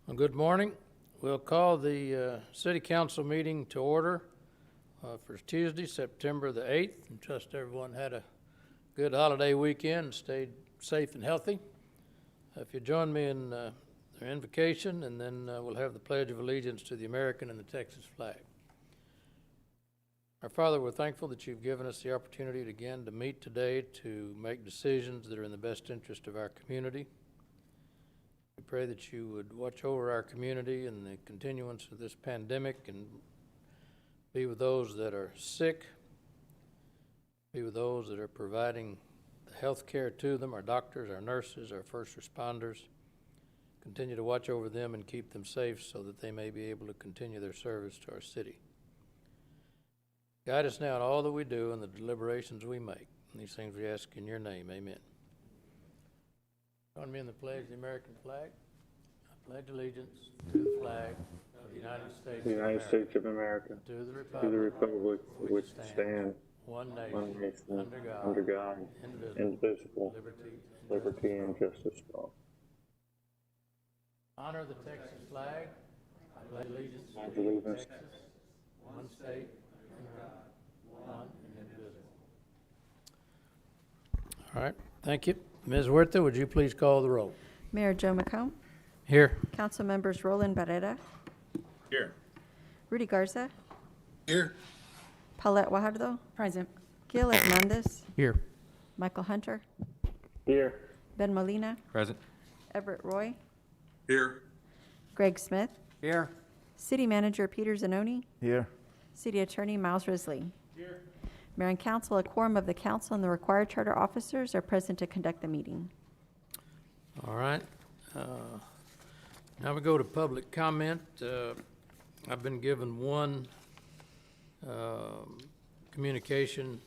Well, good morning. We'll call the City Council meeting to order for Tuesday, September the 8th. And trust everyone had a good holiday weekend and stayed safe and healthy. If you join me in their invocation, and then we'll have the Pledge of Allegiance to the American and the Texas flag. Our Father, we're thankful that you've given us the opportunity again to meet today to make decisions that are in the best interest of our community. We pray that you would watch over our community and the continuance of this pandemic and be with those that are sick, be with those that are providing the health care to them, our doctors, our nurses, our first responders. Continue to watch over them and keep them safe so that they may be able to continue their service to our city. Guide us now in all that we do and the deliberations we make. And these things we ask in your name. Amen. Join me in the pledge of the American flag. I pledge allegiance to the flag of the United States of America, to the republic for which stands one one nation, nation, under God, God, indivisible, liberty and justice for all. Honor the Texas flag. I pledge allegiance Pledge to allegiance. Texas, one state, under God, one and indivisible. All right, thank you. Ms. Huerta, would you please call the roll? Mayor Joe McComb, Here. Council Members Roland Barrera, Here. Rudy Garza, Here. Paulette Guajardo, Present. Gil Hernandez, Here. Michael Hunter, Here. Ben Molina, Present. Everett Roy, Here. Greg Smith, Here. City Manager Peter Zanoni, Here. City Attorney Miles Risley. Mayor and Council, a quorum of the council and the required charter officers are present to conduct the meeting. All right. Now we go to public comment. I've been given one communication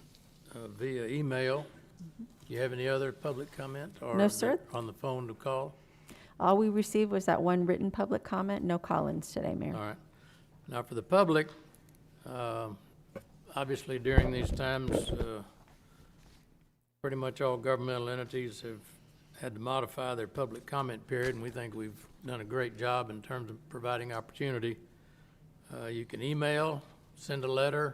via email. Do you have any other public comment? Or No, sir. on the phone to call? All we received was that one written public comment, no call-ins today, Mayor. All right. Now for the public, obviously during these times, pretty much all governmental entities have had to modify their public comment period, and we think we've done a great job in terms of providing opportunity. You can email, send a letter,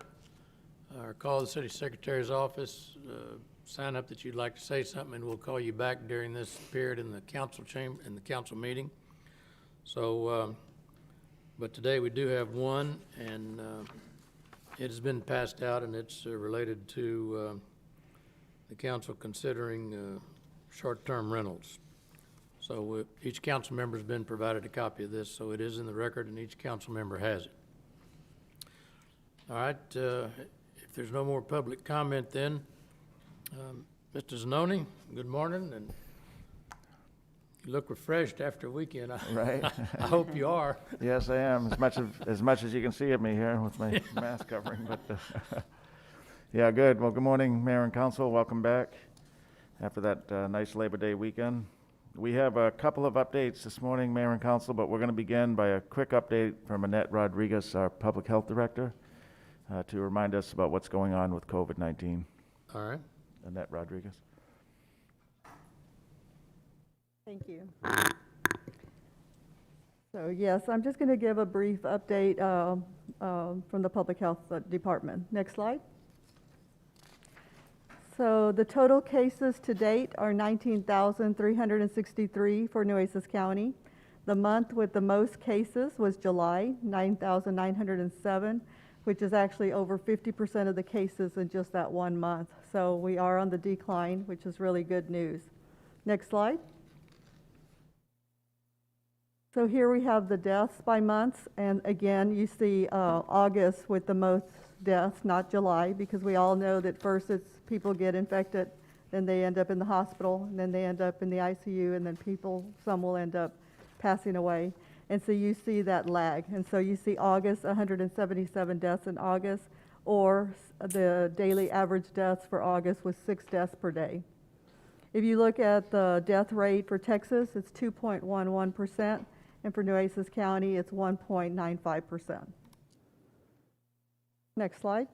or call the city secretary's office, sign up that you'd like to say something, and we'll call you back during this period in the council chamber, in the council meeting. So, but today we do have one, and it has been passed out, and it's related to the council considering short-term rentals. So each council member has been provided a copy of this, so it is in the record, and each council member has it. All right, if there's no more public comment then, Mr. Zanoni, good morning, and you look refreshed after a weekend. Right. I hope you are. Yes, I am, as much as you can see of me here with my mask covering, but, yeah, good. Well, good morning, Mayor and Council. Welcome back after that nice Labor Day weekend. We have a couple of updates this morning, Mayor and Council, but we're going to begin by a quick update from Annette Rodriguez, our Public Health Director, to remind us about what's going on with COVID-19. All right. Annette Rodriguez. Thank you. So yes, I'm just going to give a brief update from the Public Health Department. Next slide. So the total cases to date are 19,363 for Nueces County. The month with the most cases was July, 9,907, which is actually over 50% of the cases in just that 1 month. So we are on the decline, which is really good news. Next slide. So here we have the deaths by months, and again, you see August with the most deaths, not July, because we all know that first it's people get infected, then they end up in the hospital, and then they end up in the ICU, and then some will end up passing away. And so you see that lag. And so you see August, 177 deaths in August, or the daily average deaths for August was 6 deaths per day. If you look at the death rate for Texas, it's 2.11%, and for Nueces County, it's 1.95%. Next slide.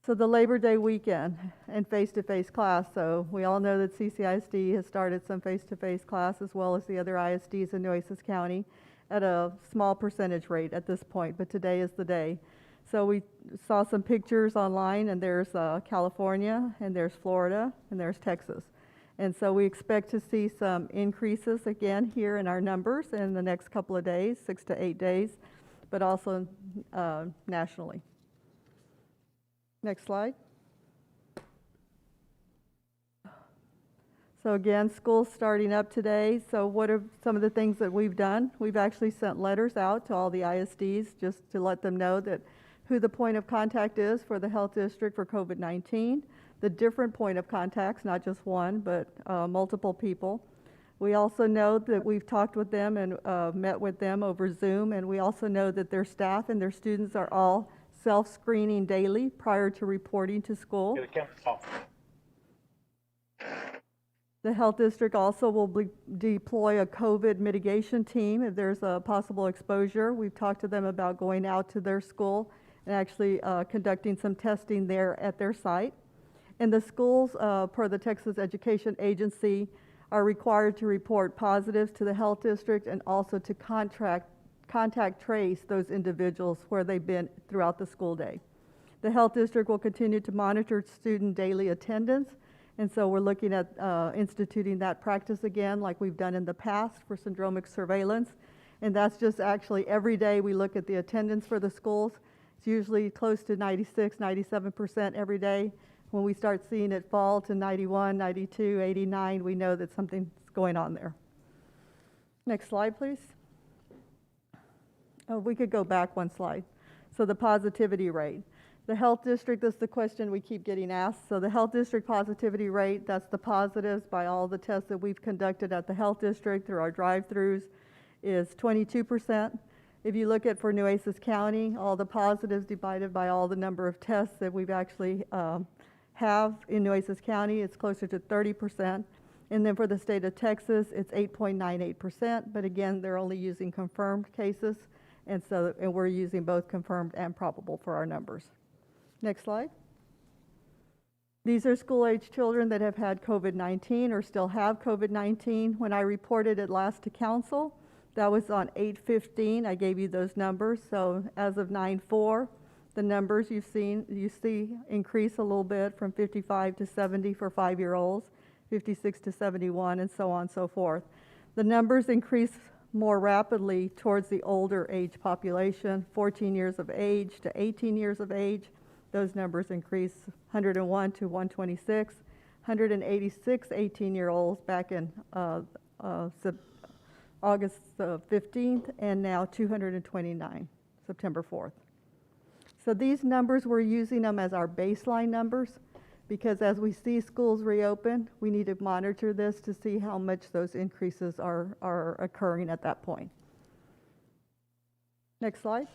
So the Labor Day weekend and face-to-face class. So we all know that CCISD has started some face-to-face class as well as the other ISDs in Nueces County at a small percentage rate at this point, but today is the day. So we saw some pictures online, and there's California, and there's Florida, and there's Texas. And so we expect to see some increases again here in our numbers in the next couple of days, 6 to 8 days, but also nationally. Next slide. So again, school's starting up today. So what are some of the things that we've done? We've actually sent letters out to all the ISDs just to let them know that who the point of contact is for the health district for COVID-19, the different point of contacts, not just one, but multiple people. We also know that we've talked with them and met with them over Zoom, and we also know that their staff and their students are all self-screening daily prior to reporting to school. The health district also will deploy a COVID mitigation team if there's a possible exposure. We've talked to them about going out to their school and actually conducting some testing there at their site. And the schools, per the Texas Education Agency, are required to report positives to the health district and also to contact trace those individuals where they've been throughout the school day. The health district will continue to monitor student daily attendance, and so we're looking at instituting that practice again like we've done in the past for syndromic surveillance. And that's just actually every day we look at the attendance for the schools. It's usually close to 96, 97% every day. When we start seeing it fall to 91, 92, 89, we know that something's going on there. Next slide, please. Oh, we could go back one slide. So the positivity rate. The health district, this is the question we keep getting asked. So the health district positivity rate, that's the positives by all the tests that we've conducted at the health district through our drive-thrus, is 22%. If you look at for Nueces County, all the positives divided by all the number of tests that we've actually have in Nueces County, it's closer to 30%. And then for the state of Texas, it's 8.98%. But again, they're only using confirmed cases. And we're using both confirmed and probable for our numbers. Next slide. These are school-age children that have had COVID-19 or still have COVID-19. When I reported it last to council, that was on 8/15. I gave you those numbers. So as of 9/4, the numbers you see increase a little bit from 55 to 70 for 5-year-olds, 56 to 71, and so on and so forth. The numbers increase more rapidly towards the older age population, 14 years of age to 18 years of age. Those numbers increase 101 to 126, 186 18-year-olds back in August 15th, and now 229, September 4th. So these numbers, we're using them as our baseline numbers because as we see schools reopen, we need to monitor this to see how much those increases are occurring at that point. Next slide.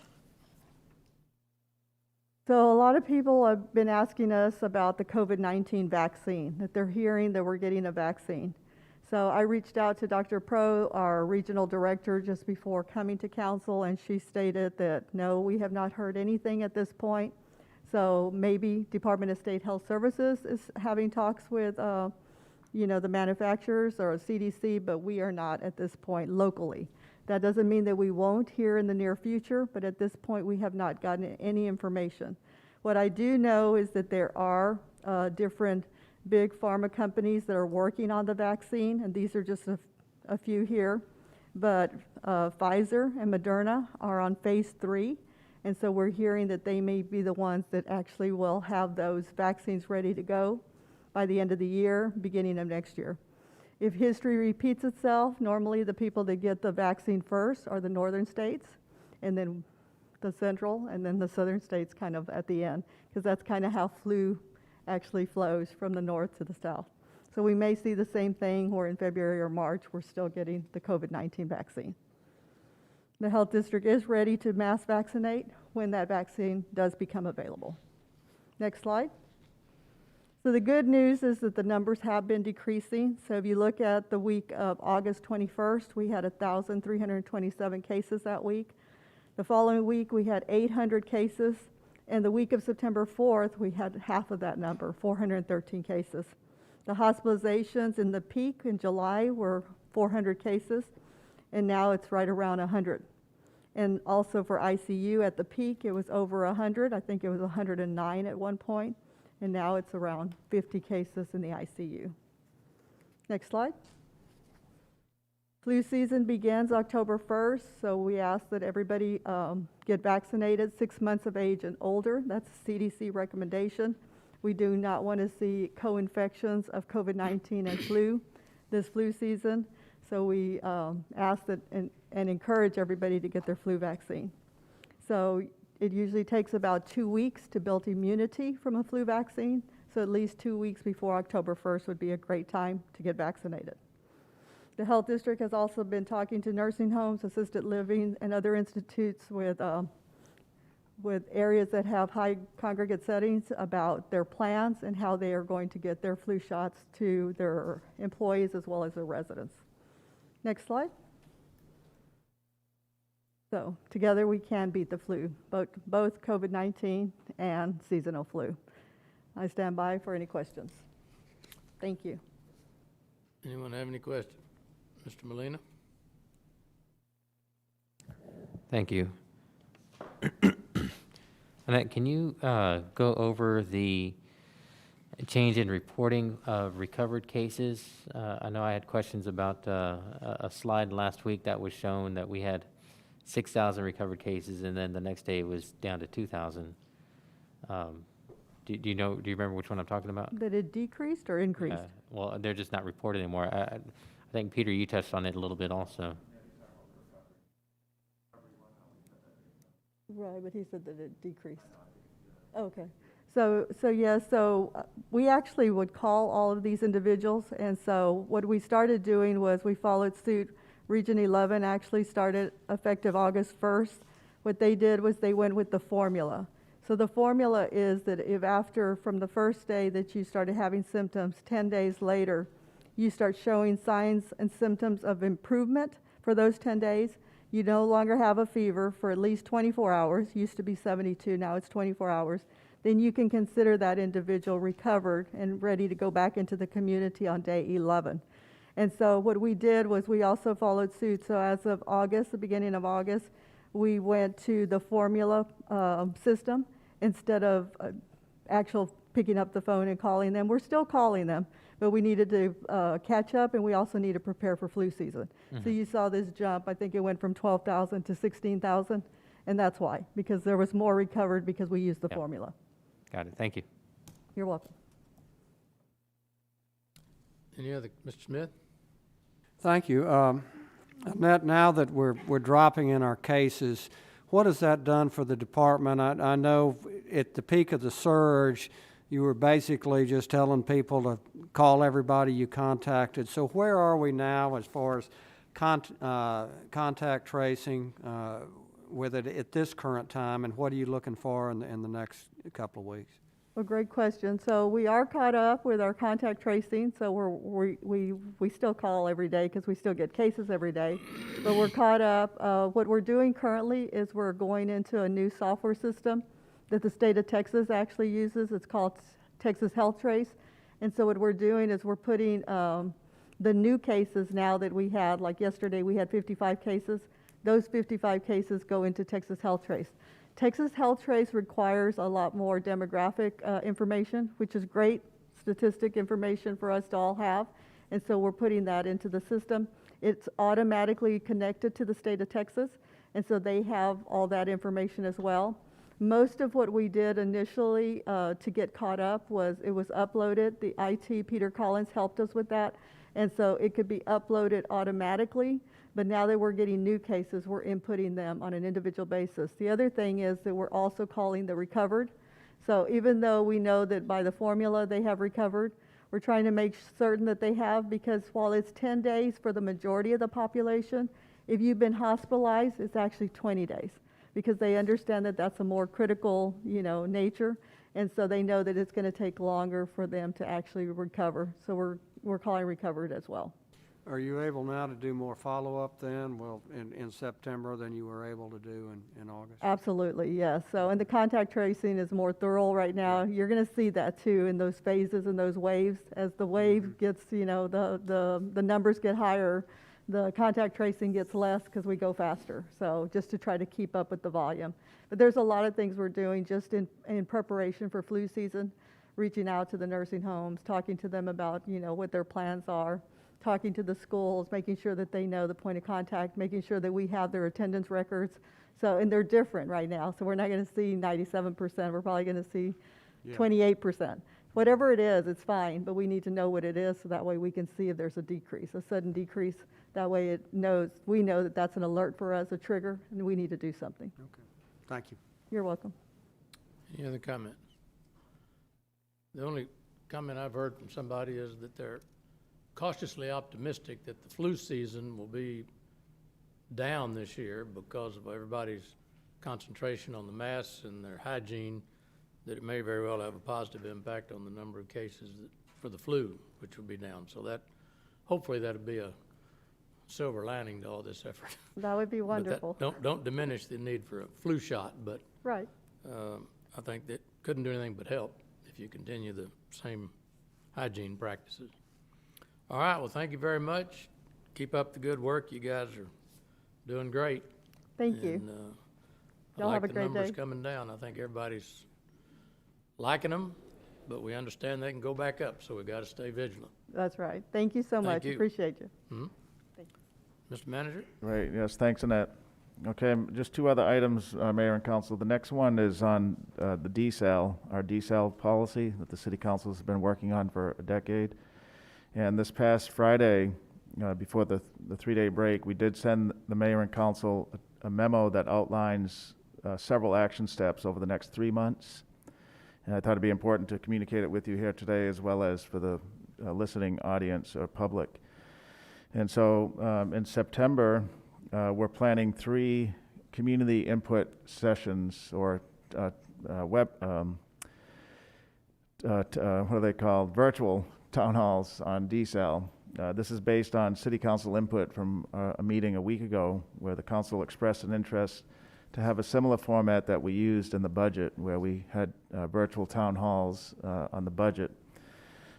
So a lot of people have been asking us about the COVID-19 vaccine, that they're hearing that we're getting a vaccine. So I reached out to Dr. Pro, our regional director, just before coming to council, and she stated that no, we have not heard anything at this point. So maybe Department of State Health Services is having talks with, the manufacturers or CDC, but we are not at this point locally. That doesn't mean that we won't here in the near future, but at this point we have not gotten any information. What I do know is that there are different big pharma companies that are working on the vaccine, and these are just a few here. But Pfizer and Moderna are on phase 3, and so we're hearing that they may be the ones that actually will have those vaccines ready to go by the end of the year, beginning of next year. If history repeats itself, normally the people that get the vaccine first are the northern states, and then the central, and then the southern states kind of at the end, because that's kind of how flu actually flows from the north to the south. So we may see the same thing where in February or March we're still getting the COVID-19 vaccine. The health district is ready to mass vaccinate when that vaccine does become available. Next slide. So the good news is that the numbers have been decreasing. So if you look at the week of August 21st, we had 1,327 cases that week. The following week we had 800 cases, And the week of September 4th, we had half of that number, 413 cases. The hospitalizations in the peak in July were 400 cases, and now it's right around 100. And also for ICU at the peak, it was over 100. I think it was 109 at one point, and now it's around 50 cases in the ICU. Next slide. Flu season begins October 1st, so we ask that everybody get vaccinated 6 months of age and older. That's a CDC recommendation. We do not want to see co-infections of COVID-19 and flu this flu season, so we ask that and encourage everybody to get their flu vaccine. So it usually takes about 2 weeks to build immunity from a flu vaccine, so at least 2 weeks before October 1st would be a great time to get vaccinated. The Health District has also been talking to nursing homes, assisted living, and other institutes with areas that have high congregate settings about their plans and how they are going to get their flu shots to their employees as well as their residents. Next slide. So together we can beat the flu, both COVID-19 and seasonal flu. I stand by for any questions. Thank you. Anyone have any questions? Mr. Molina? Thank you. Annette, can you go over the change in reporting of recovered cases? I know I had questions about a slide last week that was shown that we had 6,000 recovered cases, and then the next day it was down to 2,000. Do you remember which one I'm talking about? That it decreased or increased? Well, they're just not reported anymore. I think, Peter, you touched on it a little bit also. Right, but he said that it decreased. Okay. So we actually would call all of these individuals, and so what we started doing was we followed suit. Region 11 actually started effective August 1st. What they did was they went with the formula. So the formula is that if from the first day that you started having symptoms, 10 days later, you start showing signs and symptoms of improvement for those 10 days. You no longer have a fever for at least 24 hours. Used to be 72, now it's 24 hours. Then you can consider that individual recovered and ready to go back into the community on day 11. And so what we did was we also followed suit. So as of August, the beginning of August, we went to the formula system instead of actual picking up the phone and calling them. We're still calling them, but we needed to catch up, and we also need to prepare for flu season. So you saw this jump. I think it went from 12,000 to 16,000, and that's why, because there was more recovered because we used the formula. Got it. Thank you. You're welcome. Any other, Mr. Smith? Thank you. Annette, now that we're dropping in our cases, what has that done for the department? I know at the peak of the surge, you were basically just telling people to call everybody you contacted. So where are we now as far as contact tracing with it at this current time, and what are you looking for in the next couple of weeks? Well, great question. So we are caught up with our contact tracing. So we still call every day because we still get cases every day, but we're caught up. What we're doing currently is we're going into a new software system that the state of Texas actually uses. It's called Texas Health Trace. And so what we're doing is we're putting the new cases now that we had, like yesterday we had 55 cases. Those 55 cases go into Texas Health Trace. Texas Health Trace requires a lot more demographic information, which is great statistic information for us to all have. And so we're putting that into the system. It's automatically connected to the state of Texas, and so they have all that information as well. Most of what we did initially to get caught up was it was uploaded. The IT, Peter Collins, helped us with that. And so it could be uploaded automatically. But now that we're getting new cases, we're inputting them on an individual basis. The other thing is that we're also calling the recovered. So even though we know that by the formula they have recovered, we're trying to make certain that they have, because while it's 10 days for the majority of the population, if you've been hospitalized, it's actually 20 days, because they understand that that's a more critical, nature. And so they know that it's going to take longer for them to actually recover. So we're calling recovered as well. Are you able now to do more follow-up then, in September than you were able to do in August? Absolutely, yes. So, and the contact tracing is more thorough right now. You're going to see that too in those phases and those waves. As the wave gets, the numbers get higher, the contact tracing gets less because we go faster. So just to try to keep up with the volume. But there's a lot of things we're doing just in preparation for flu season, reaching out to the nursing homes, talking to them about, what their plans are, talking to the schools, making sure that they know the point of contact, making sure that we have their attendance records. So, and they're different right now. So we're not going to see 97%. We're probably going to see 28%. Whatever it is, it's fine, but we need to know what it is so that way we can see if there's a decrease, a sudden decrease. That way we know that that's an alert for us, a trigger, and we need to do something. Okay, thank you. You're welcome. Any other comment? The only comment I've heard from somebody is that they're cautiously optimistic that the flu season will be down this year because of everybody's concentration on the masks and their hygiene, that it may very well have a positive impact on the number of cases for the flu, which will be down. So that, hopefully that'll be a silver lining to all this effort. That would be But that- wonderful. don't diminish the need for a flu shot, but Right. I think that couldn't do anything but help if you continue the same hygiene practices. All right, well, thank you very much. Keep up the good work. You guys are doing great. Thank you. And, I Y'all have like a the great numbers day. coming down. I think everybody's liking them, but we understand they can go back up, so we got to stay vigilant. That's right. Thank you so Thank much. you. Appreciate you. Mr. Manager? Right, yes, thanks, Annette. Okay, just two other items, Mayor and Council. The next one is on the desal, our desal policy that the City Council has been working on for a decade. And this past Friday, before the three-day break, we did send the Mayor and Council a memo that outlines several action steps over the next 3 months. And I thought it'd be important to communicate it with you here today, as well as for the listening audience or public. And so in September, we're planning 3 community input sessions, or what are they called? Virtual town halls on desal. This is based on City Council input from a meeting a week ago where the council expressed an interest to have a similar format that we used in the budget, where we had virtual town halls on the budget.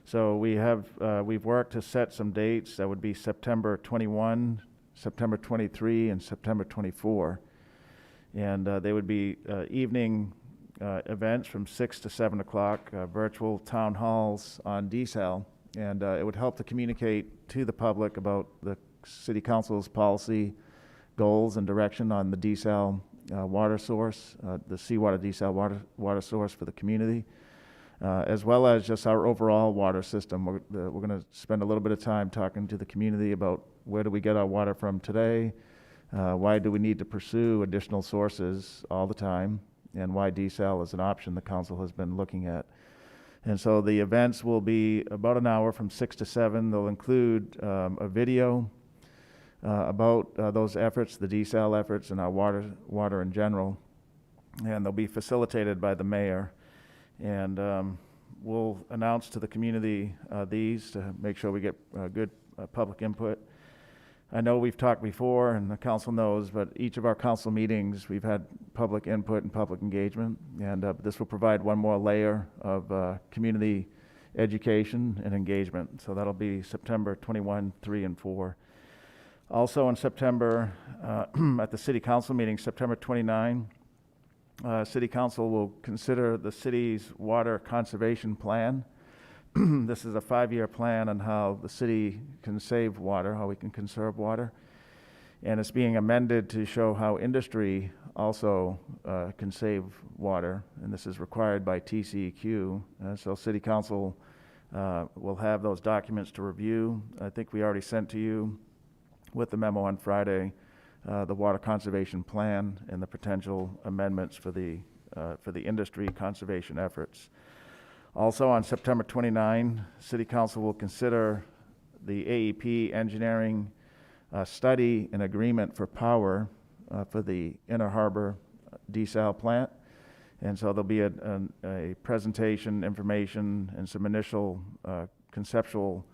So we've worked to set some dates. That would be September 21, September 23, and September 24. And they would be evening events from 6 to 7 o'clock, virtual town halls on desal. And it would help to communicate to the public about the City Council's policy, goals, and direction on the desal water source, the seawater desal water source for the community. As well as just our overall water system. We're going to spend a little bit of time talking to the community about where do we get our water from today, why do we need to pursue additional sources all the time, and why desal is an option the council has been looking at. And so the events will be about an hour from 6 to 7. They'll include a video about those efforts, the desal efforts, and our water in general. And they'll be facilitated by the mayor. And we'll announce to the community these to make sure we get good public input. I know we've talked before, and the council knows, but each of our council meetings, we've had public input and public engagement, and this will provide one more layer of community education and engagement. So that'll be September 21, 3, and 4. Also in September, at the City Council meeting, September 29, City Council will consider the city's water conservation plan. This is a 5-year plan on how the city can save water, how we can conserve water. And it's being amended to show how industry also can save water, and this is required by TCEQ. So City Council will have those documents to review. I think we already sent to you with the memo on Friday the water conservation plan and the potential amendments for the industry conservation efforts. Also on September 29, City Council will consider the AEP engineering study and agreement for power for the Inner Harbor desal plant. And so there'll be a presentation, information, and some initial conceptual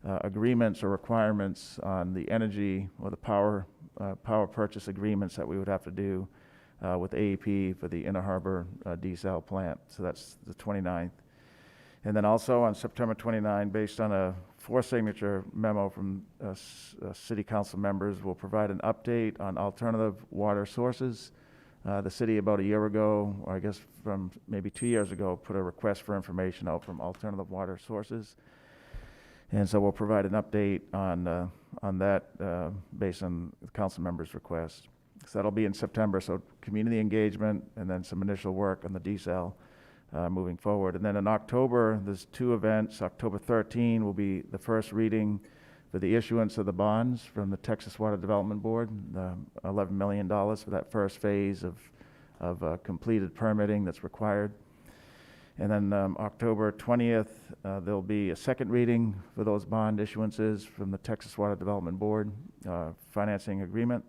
agreements or requirements on the energy or the power purchase agreements that we would have to do with AEP for the Inner Harbor desal plant. So that's the 29th. And then also on September 29, based on a 4-signature memo from city council members, we'll provide an update on alternative water sources. The city about a year ago, or I guess from maybe 2 years ago, put a request for information out from alternative water sources. And so we'll provide an update on that based on the council members' request. So that'll be in September, so community engagement and then some initial work on the desal moving forward. And then in October, there's 2 events. October 13 will be the first reading for the issuance of the bonds from the Texas Water Development Board, $11 million for that first phase of completed permitting that's required. And then October 20th, there'll be a second reading for those bond issuances from the Texas Water Development Board financing agreement.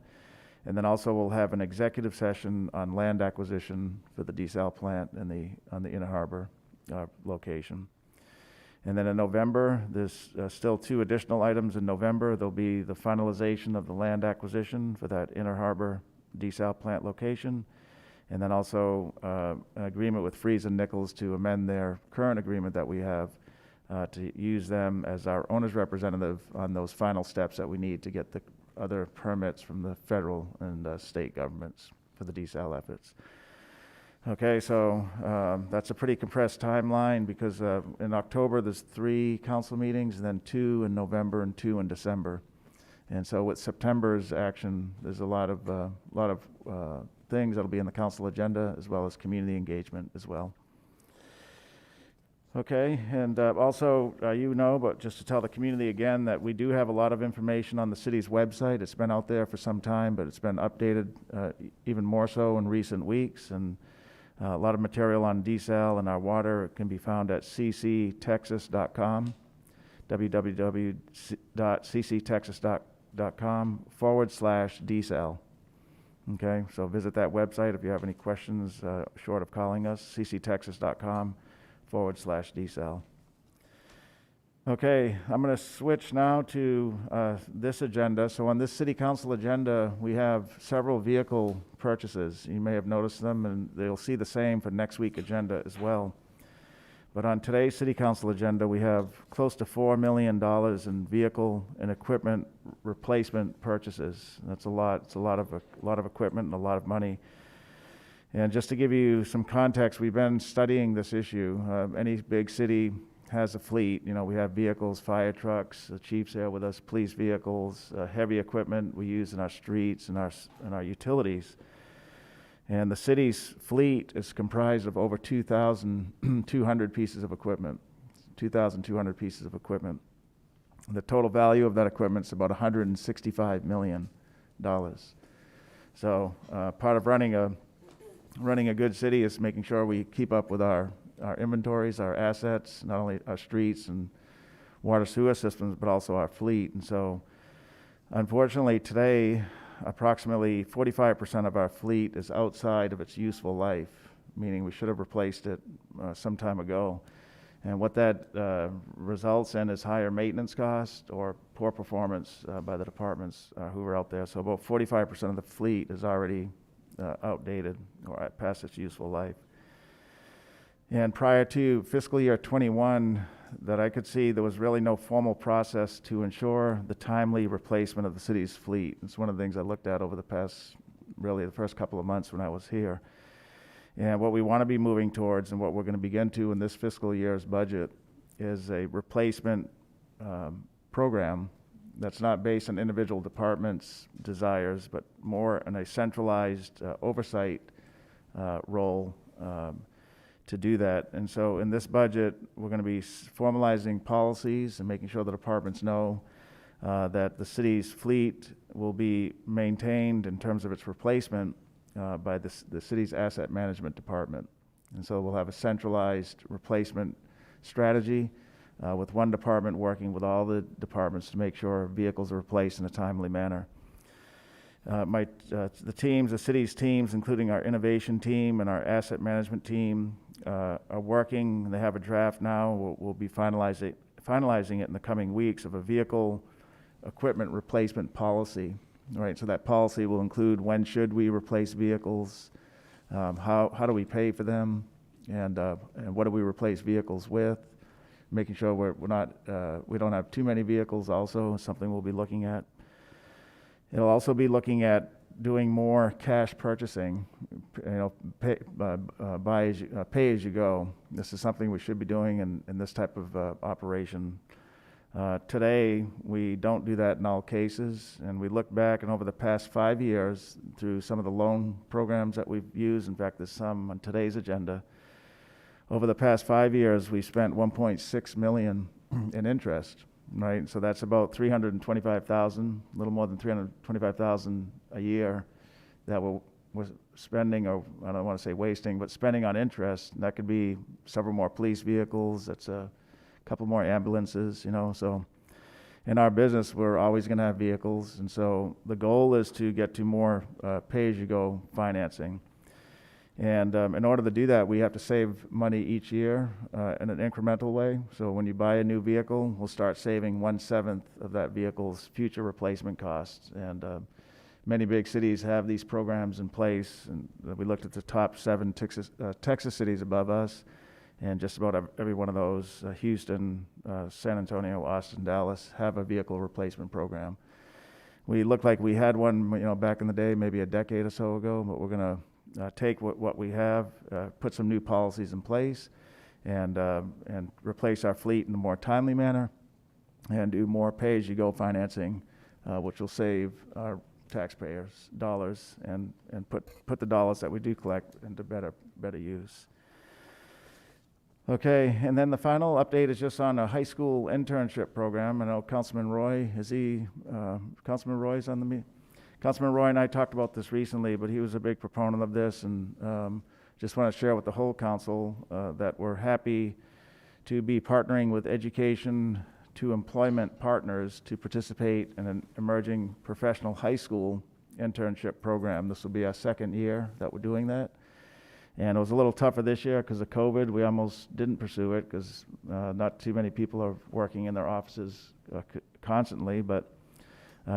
And then also we'll have an executive session on land acquisition for the desal plant on the Inner Harbor location. And then in November, there's still 2 additional items in November. There'll be the finalization of the land acquisition for that Inner Harbor desal plant location. And then also an agreement with Freeze and Nichols to amend their current agreement that we have to use them as our owner's representative on those final steps that we need to get the other permits from the federal and state governments for the desal efforts. Okay, so that's a pretty compressed timeline because in October there's 3 council meetings, and then 2 in November and 2 in December. And so with September's action, there's a lot of things that'll be in the council agenda, as well as community engagement as well. Okay, and also, you know, but just to tell the community again, that we do have a lot of information on the city's website. It's been out there for some time, but it's been updated even more so in recent weeks, and a lot of material on desal and our water can be found at cctexas.com, www.cctexas.com/desal. Okay, so visit that website if you have any questions short of calling us, cctexas.com/desal. Okay, I'm going to switch now to this agenda. So on this city council agenda, we have several vehicle purchases. You may have noticed them, and they'll see the same for next week's agenda as well. But on today's city council agenda, we have close to $4 million in vehicle and equipment replacement purchases. That's a lot. It's a lot of equipment and a lot of money. And just to give you some context, we've been studying this issue. Any big city has a fleet. You know, we have vehicles, fire trucks, the chief's here with us, police vehicles, heavy equipment we use in our streets and our utilities. And the city's fleet is comprised of over 2,200 pieces of equipment, 2,200 pieces of equipment. The total value of that equipment is about $165 million. So part of running a good city is making sure we keep up with our inventories, our assets, not only our streets and water sewer systems, but also our fleet. And so unfortunately today, approximately 45% of our fleet is outside of its useful life, meaning we should have replaced it some time ago. And what that results in is higher maintenance costs or poor performance by the departments who are out there. So about 45% of the fleet is already outdated or past its useful life. And prior to fiscal year 21, that I could see, there was really no formal process to ensure the timely replacement of the city's fleet. It's one of the things I looked at over the first couple of months when I was here. And what we want to be moving towards, and what we're going to begin to in this fiscal year's budget, is a replacement program that's not based on individual departments' desires, but more in a centralized oversight role to do that. And so in this budget, we're going to be formalizing policies and making sure the departments know that the city's fleet will be maintained in terms of its replacement by the city's asset management department. And so we'll have a centralized replacement strategy with one department working with all the departments to make sure vehicles are replaced in a timely manner. The city's teams, including our innovation team and our asset management team, are working. They have a draft now. We'll be finalizing finalizing it in the coming weeks, of a vehicle equipment replacement policy, right? So that policy will include when should we replace vehicles, how do we pay for them, and what do we replace vehicles with, making sure we don't have too many vehicles also is something we'll be looking at. It'll also be looking at doing more cash purchasing, pay as you go. This is something we should be doing in this type of operation. Today, we don't do that in all cases, and we look back and over the past 5 years through some of the loan programs that we've used. In fact, there's some on today's agenda. Over the past 5 years, we spent $1.6 million in interest, right? So that's about $325,000, a little more than $325,000 a year that we're spending, or I don't want to say wasting, but spending on interest. And that could be several more police vehicles. That's a couple more ambulances, So in our business, we're always going to have vehicles. And so the goal is to get to more pay-as-you-go financing. And in order to do that, we have to save money each year in an incremental way. So when you buy a new vehicle, we'll start saving 1/7 of that vehicle's future replacement costs. And many big cities have these programs in place. And we looked at the top 7 Texas cities above us, and just about every one of those, Houston, San Antonio, Austin, Dallas, have a vehicle replacement program. We looked like we had one, back in the day, maybe a decade or so ago, but we're going to take what we have, put some new policies in place, and replace our fleet in a more timely manner, and do more pay-as-you-go financing, which will save our taxpayers dollars and put the dollars that we do collect into better use. Okay, and then the final update is just on a high school internship program. I know Councilman Roy, Councilman Roy's on the meeting? Councilman Roy and I talked about this recently, but he was a big proponent of this, and just want to share with the whole council that we're happy to be partnering with education to employment partners to participate in an emerging professional high school internship program. This will be our 2nd year that we're doing that. And it was a little tougher this year because of COVID. We almost didn't pursue it because not too many people are working in their offices constantly, but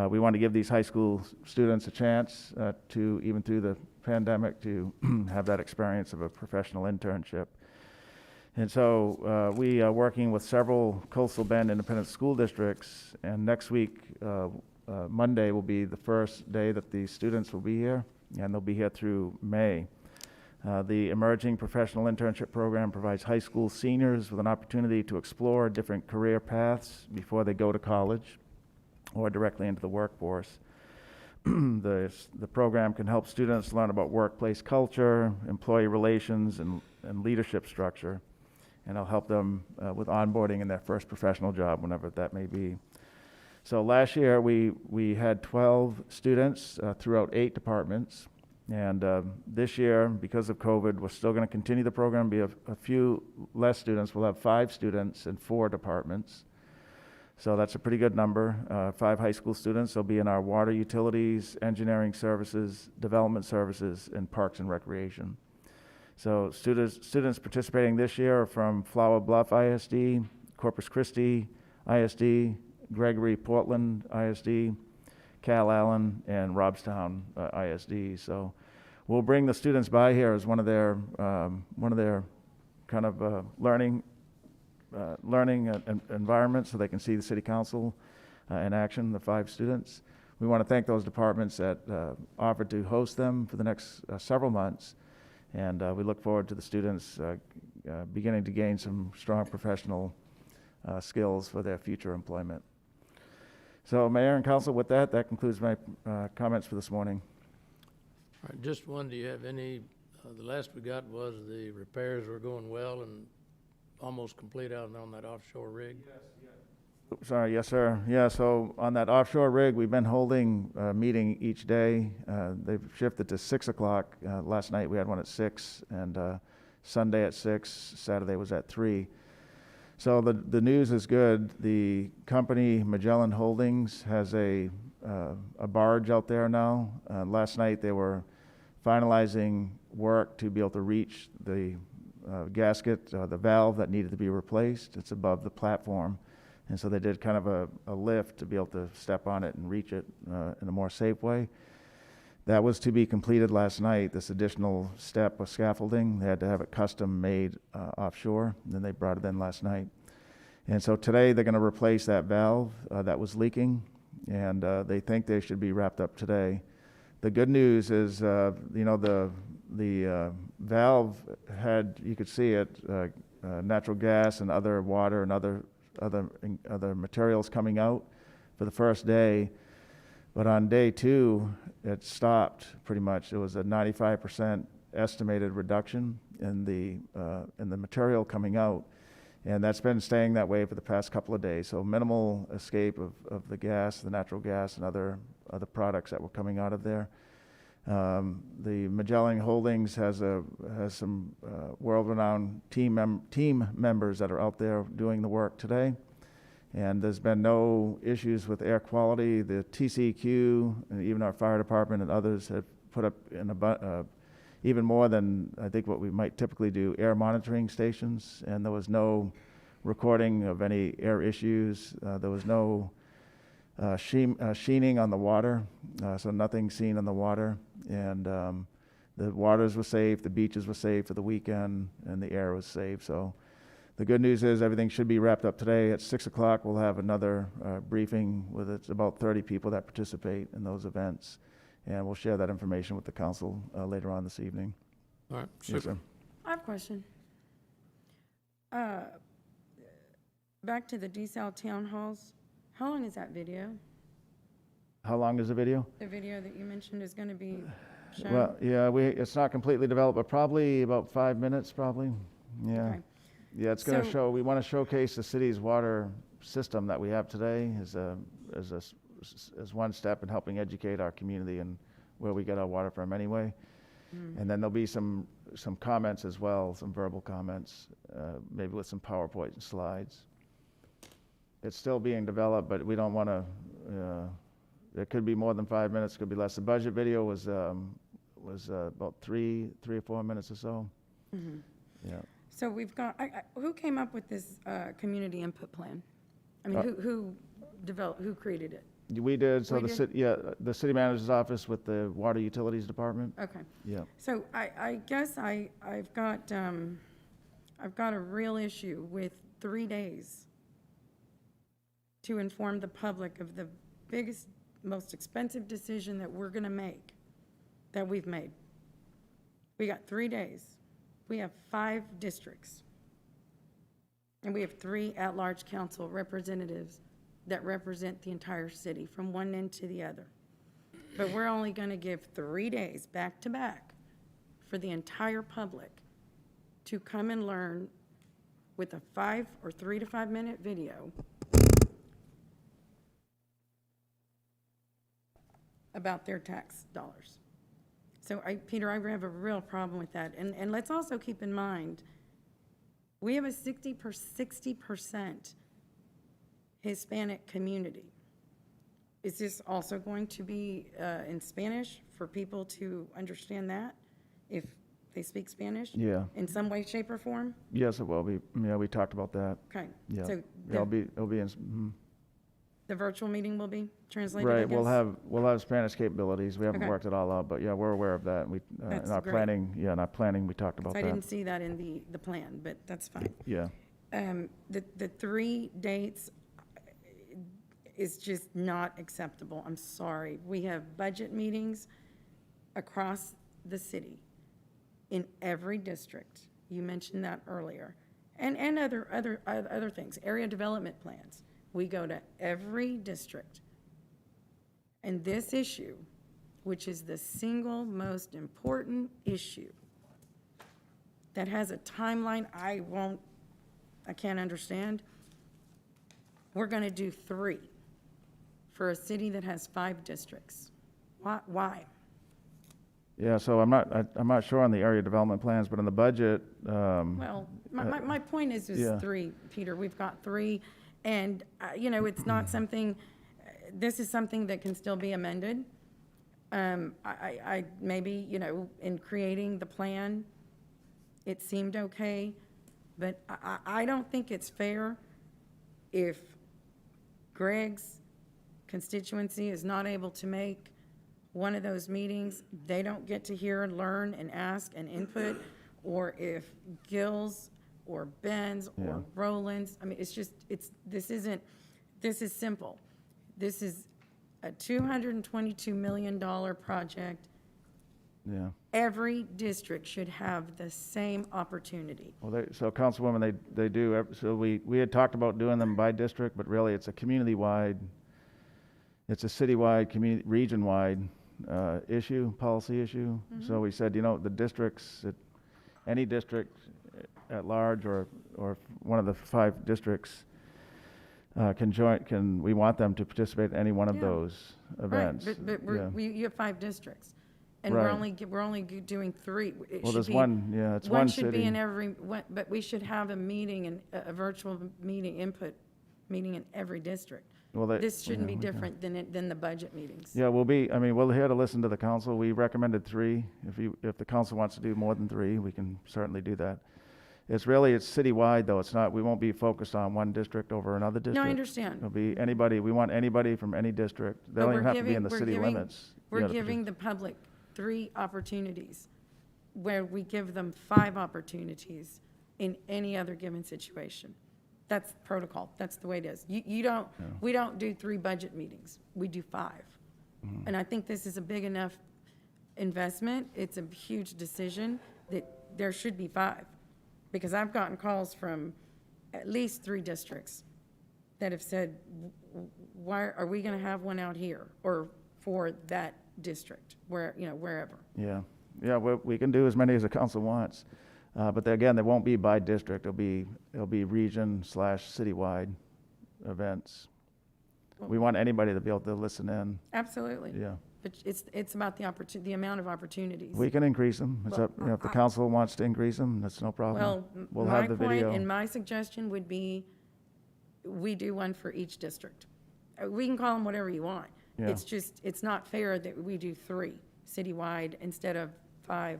we want to give these high school students a chance to, even through the pandemic, to have that experience of a professional internship. And so we are working with several Coastal Bend independent school districts, and next week, Monday, will be the first day that the students will be here, and they'll be here through May. The Emerging Professional Internship Program provides high school seniors with an opportunity to explore different career paths before they go to college or directly into the workforce. The program can help students learn about workplace culture, employee relations, and leadership structure, and it'll help them with onboarding in their first professional job, whenever that may be. So last year, we had 12 students throughout 8 departments, and this year, because of COVID, we're still going to continue the program, be a few less students. We'll have 5 students in 4 departments. So that's a pretty good number, 5 high school students. They'll be in our water utilities, engineering services, development services, and parks and recreation. So students participating this year are from Flower Bluff ISD, Corpus Christi ISD, Gregory Portland ISD, Cal Allen, and Robstown ISD. So we'll bring the students by here as one of their kind of learning environments, so they can see the city council in action, the 5 students. We want to thank those departments that offered to host them for the next several months, and we look forward to the students beginning to gain some strong professional skills for their future employment. So Mayor and Council, with that concludes my comments for this morning. All right, just one, do you have any, the last we got was the repairs were going well and almost complete out on that offshore rig? Sorry, yes, sir. Yeah, so on that offshore rig, we've been holding a meeting each day. They've shifted to 6 o'clock. Last night we had one at 6, and Sunday at 6, Saturday was at 3. So the news is good. The company, Magellan Holdings, has a barge out there now. Last night they were finalizing work to be able to reach the gasket, the valve that needed to be replaced. It's above the platform. And so they did kind of a lift to be able to step on it and reach it in a more safe way. That was to be completed last night, this additional step of scaffolding. They had to have it custom made offshore, and then they brought it in last night. And so today they're going to replace that valve that was leaking, and they think they should be wrapped up today. The good news is, the valve had, you could see it, natural gas and other water and other materials coming out for the first day. But on day 2, it stopped pretty much. It was a 95% estimated reduction in the material coming out. And that's been staying that way for the past couple of days. So minimal escape of the gas, the natural gas, and other products that were coming out of there. The Magellan Holdings has some world-renowned team members that are out there doing the work today. And there's been no issues with air quality. The TCEQ and even our fire department and others have put up even more than I think what we might typically do, air monitoring stations, and there was no recording of any air issues. There was no sheening on the water, so nothing seen on the water. And the waters were safe, the beaches were safe for the weekend, and the air was safe. So the good news is everything should be wrapped up today. At 6 o'clock, we'll have another briefing with about 30 people that participate in those events. And we'll share that information with the council later on this evening. All right, Yes, super. sir. I have a question. Back to the desal town halls, how long is that video? How long is the video? The video that you mentioned is going to be shown? Well, yeah, it's not completely developed, but probably about 5 minutes, probably. Yeah. Okay. Yeah, it's going to So- show, we want to showcase the city's water system that we have today as one step in helping educate our community and where we get our water from anyway. And then there'll be some comments as well, some verbal comments, maybe with some PowerPoint and slides. It's still being developed, but we don't want to, it could be more than 5 minutes, could be less. The budget video was about 3 or 4 minutes or so. Yeah. So we've got, who came up with this community input plan? I mean, who created it? We did, so We did? the city manager's office with the water utilities department. Okay. Yeah. So I guess I've got a real issue with 3 days to inform the public of the biggest, most expensive decision that we're gonna make, that we've made. We got 3 days. We have 5 districts. And we have 3 at-large council representatives that represent the entire city from one end to the other. But we're only going to give 3 days back to back for the entire public to come and learn with a 5 or 3 to 5 minute video about their tax dollars. So Peter, I have a real problem with that. And let's also keep in mind, we have a 60% Hispanic community. Is this also going to be in Spanish for people to understand that, if they speak Spanish? Yeah. In some way, shape, or form? Yes, it will be. Yeah, we talked about that. Okay. Yeah. So It'll be in, the virtual meeting will be translated, I right, we'll guess? have Spanish capabilities. We haven't Okay. worked it all out, but yeah, we're aware of that. We, That's in our great. planning, in our planning, we talked about So I that. didn't see that in the plan, but that's fine. Yeah. The 3 dates is just not acceptable. I'm sorry. We have budget meetings across the city in every district. You mentioned that earlier. And other things, area development plans. We go to every district. And this issue, which is the single most important issue that has a timeline I can't understand, we're going to do 3 for a city that has 5 districts. Why? Yeah, so I'm not sure on the area development plans, but in the budget, Well, my point is yeah. 3, Peter. We've got 3, and, it's not something, this is something that can still be amended. I maybe, in creating the plan, it seemed okay, but I don't think it's fair if Greg's constituency is not able to make one of those meetings, they don't get to hear and learn and ask and input, or if Gil's or Ben's or Roland's, I mean, it's just, this is simple. This is a $222 million project. Yeah. Every district should have the same opportunity. Well, so Councilwoman, they do, so we had talked about doing them by district, but really it's a community-wide, it's a citywide, region-wide policy issue. So we said, the districts, any district at large or one of the 5 districts we want them to participate in any one of those events. Right, but you have 5 districts, and Right. we're only doing 3. Well, there's one, it's one city. One should be in every, but we should have a meeting, a virtual meeting, input meeting in every district. Well, This shouldn't be different than the budget meetings. Yeah, we're here to listen to the council. We recommended 3. If the council wants to do more than 3, we can certainly do that. It's citywide, though. It's not, we won't be focused on one district over another district. No, I understand. It'll be anybody, we want anybody from any district. They But don't even we're have to be in the giving- city we're giving- limits. We're giving the public 3 opportunities, where we give them 5 opportunities in any other given situation. That's protocol. That's the way it is. We don't do 3 budget meetings. We do 5. And I think this is a big enough investment. It's a huge decision that there should be 5. Because I've gotten calls from at least 3 districts that have said, why are we going to have one out here or for that district, wherever. Yeah, we can do as many as the council wants. But again, they won't be by district. It'll be region/citywide events. We want anybody to be able to listen in. Absolutely. Yeah. But it's about the amount of opportunities. We can increase them. It's up, if the council wants to increase them, that's no problem. Well, We'll my have the point video. and my suggestion would be, we do one for each district. We can call them whatever you want. Yeah. It's just, it's not fair that we do 3 citywide instead of 5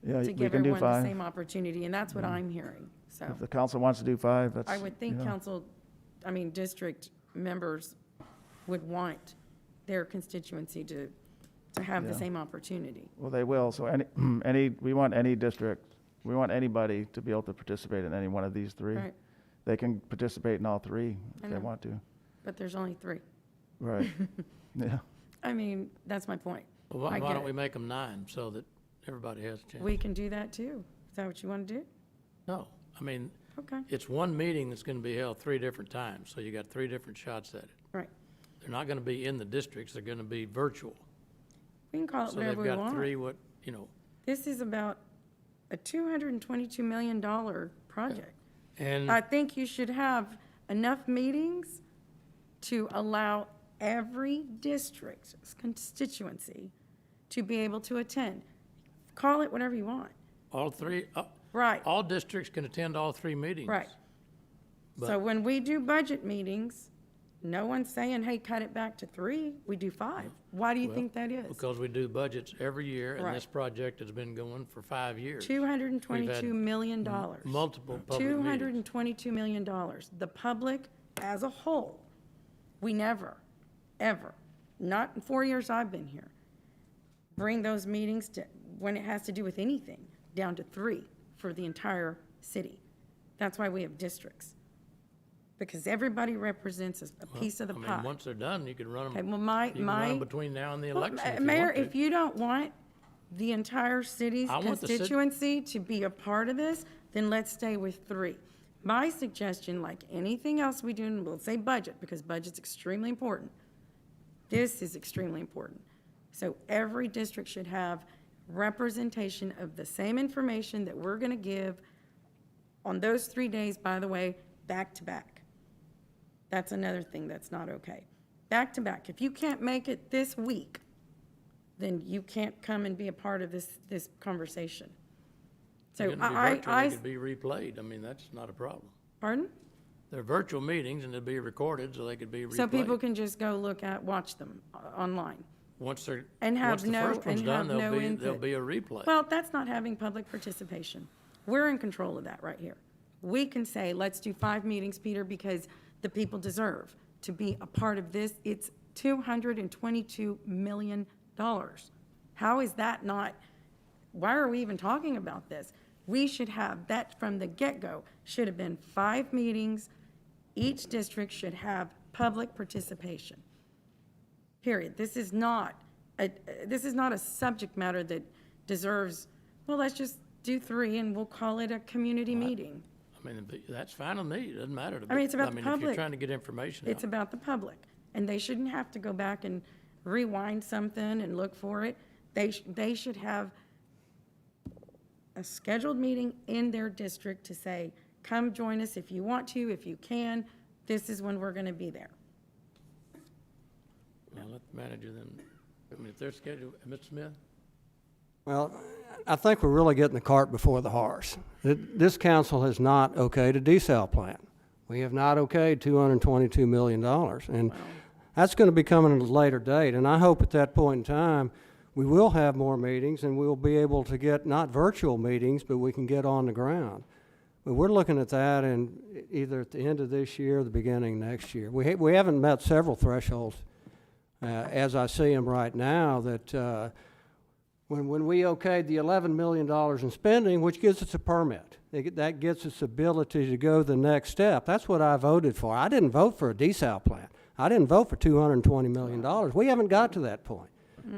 Yeah, to we give can do everyone the 5. same opportunity, and that's what I'm hearing, so. If the council wants to do 5, that's. I would think district members would want their constituency to have the Yeah. same opportunity. Well, they will. So we want any district, we want anybody to be able to participate in any one of these 3. Right, They can participate in all 3 I if they know. want to. but there's only 3. Right. Yeah. I mean, that's my point. Well, I why get don't it. we make them 9 so that everybody has a chance? We can do that too. Is that what you want to do? No, I mean, Okay, it's one meeting that's going to be held 3 different times, so you got 3 different shots at it. right. They're not going to be in the districts, they're going to be virtual. We can call it So they've whatever we got 3, want. This is about a $222 million project. and I think you should have enough meetings to allow every district's constituency to be able to attend. Call it whatever you want. all 3, Right, all districts can attend all 3 meetings. right. So But- when we do budget meetings, no one's saying, hey, cut it back to 3. We do 5. Why do you Well, think that is? Because we do budgets every year, and Right. this project has been going for 5 years. $222 million. Multiple public meetings. $222 million. The public as a whole, we never, ever, not in 4 years I've been here, bring those meetings to, when it has to do with anything, down to 3 for the entire city. That's why we have districts. Because everybody represents a piece of the I mean, pie. once they're done, you can run Okay, them, well, you can run them between now and the Well, election if you Mayor, want to. if you don't want the entire city's I want the cit- constituency to be a part of this, then let's stay with 3. My suggestion, like anything else we do, and we'll say budget, because budget's extremely important. This is extremely important. So every district should have representation of the same information that we're gonna give on those 3 days, by the way, back to back. That's another thing that's not okay. Back to back. If you can't make it this week, then you can't come and be a part of this conversation. They're So going to be virtual, they could be replayed. I mean, that's not a problem. pardon? They're virtual meetings, and they'll be recorded, so they could be replayed. So people can just go watch them online. Once they're, And have once the no- first one's and done, have no there'll input. be a replay. Well, that's not having public participation. We're in control of that right here. We can say, let's do 5 meetings, Peter, because the people deserve to be a part of this. It's $222 million. How is that not, why are we even talking about this? We should have, that from the get-go, should have been 5 meetings. Each district should have public participation. Period. This is not a subject matter that deserves, well, let's just do 3 and we'll call it a community meeting. I mean, that's fine on me, it doesn't matter to me. I mean, it's about the if you're public. trying to get information It's out. about the public, and they shouldn't have to go back and rewind something and look for it. They should have a scheduled meeting in their district to say, come join us if you want to, if you can, this is when we're gonna be there. Now, let the manager then, I mean, if they're scheduled, Mr. Smith? Well, I think we're really getting the cart before the horse. This council has not okayed a desal plant. We have not okayed $222 million, and that's going to be coming at a later date. And I hope at that point in time, we will have more meetings, and we'll be able to get not virtual meetings, but we can get on the ground. But we're looking at that in either at the end of this year or the beginning of next year. We haven't met several thresholds, as I see them right now, that when we okayed the $11 million in spending, which gives us a permit, that gets us ability to go the next step. That's what I voted for. I didn't vote for a desal plant. I didn't vote for $220 million. We haven't got to that point.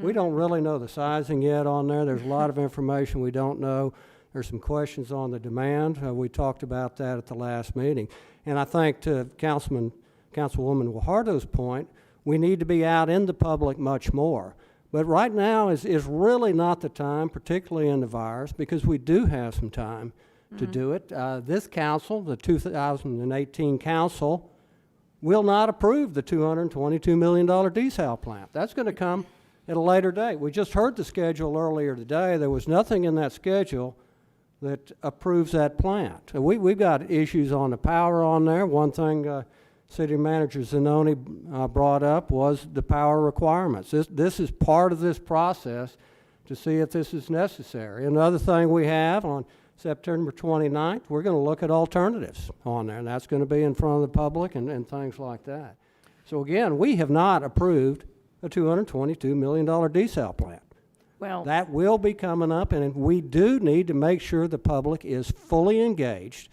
We don't really know the sizing yet on there. There's a lot of information we don't know. There's some questions on the demand. We talked about that at the last meeting. And I think to Councilwoman Guajardo's point, we need to be out in the public much more. But right now is really not the time, particularly in the virus, because we do have some time to do it. This council, the 2018 council, will not approve the $222 million desal plant. That's going to come at a later date. We just heard the schedule earlier today. There was nothing in that schedule that approves that plant. We've got issues on the power on there. One thing City Manager Zanoni brought up was the power requirements. This is part of this process to see if this is necessary. Another thing we have on September 29th, we're going to look at alternatives on there, and that's going to be in front of the public and things like that. So again, we have not approved a $222 million desal plant. Well, That will be coming up, and we do need to make sure the public is fully engaged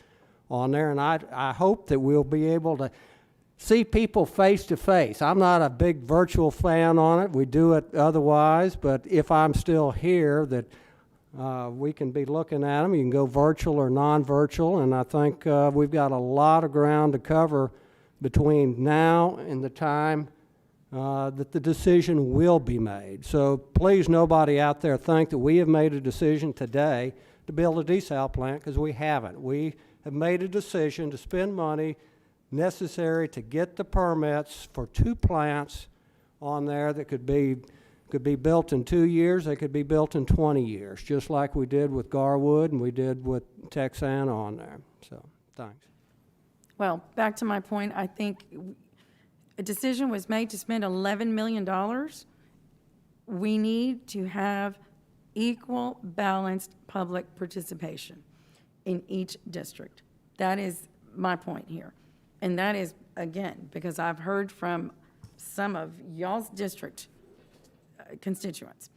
on there, and I hope that we'll be able to see people face to face. I'm not a big virtual fan on it. We do it otherwise, but if I'm still here, that we can be looking at them. You can go virtual or non-virtual, and I think we've got a lot of ground to cover between now and the time that the decision will be made. So please, nobody out there think that we have made a decision today to build a desal plant, because we haven't. We have made a decision to spend money necessary to get the permits for 2 plants on there that could be built in 2 years. They could be built in 20 years, just like we did with Garwood and we did with Texana on there. So, thanks. well, back to my point, I think a decision was made to spend $11 million. We need to have equal, balanced public participation in each district. That is my point here. And that is, again, because I've heard from some of y'all's district constituents.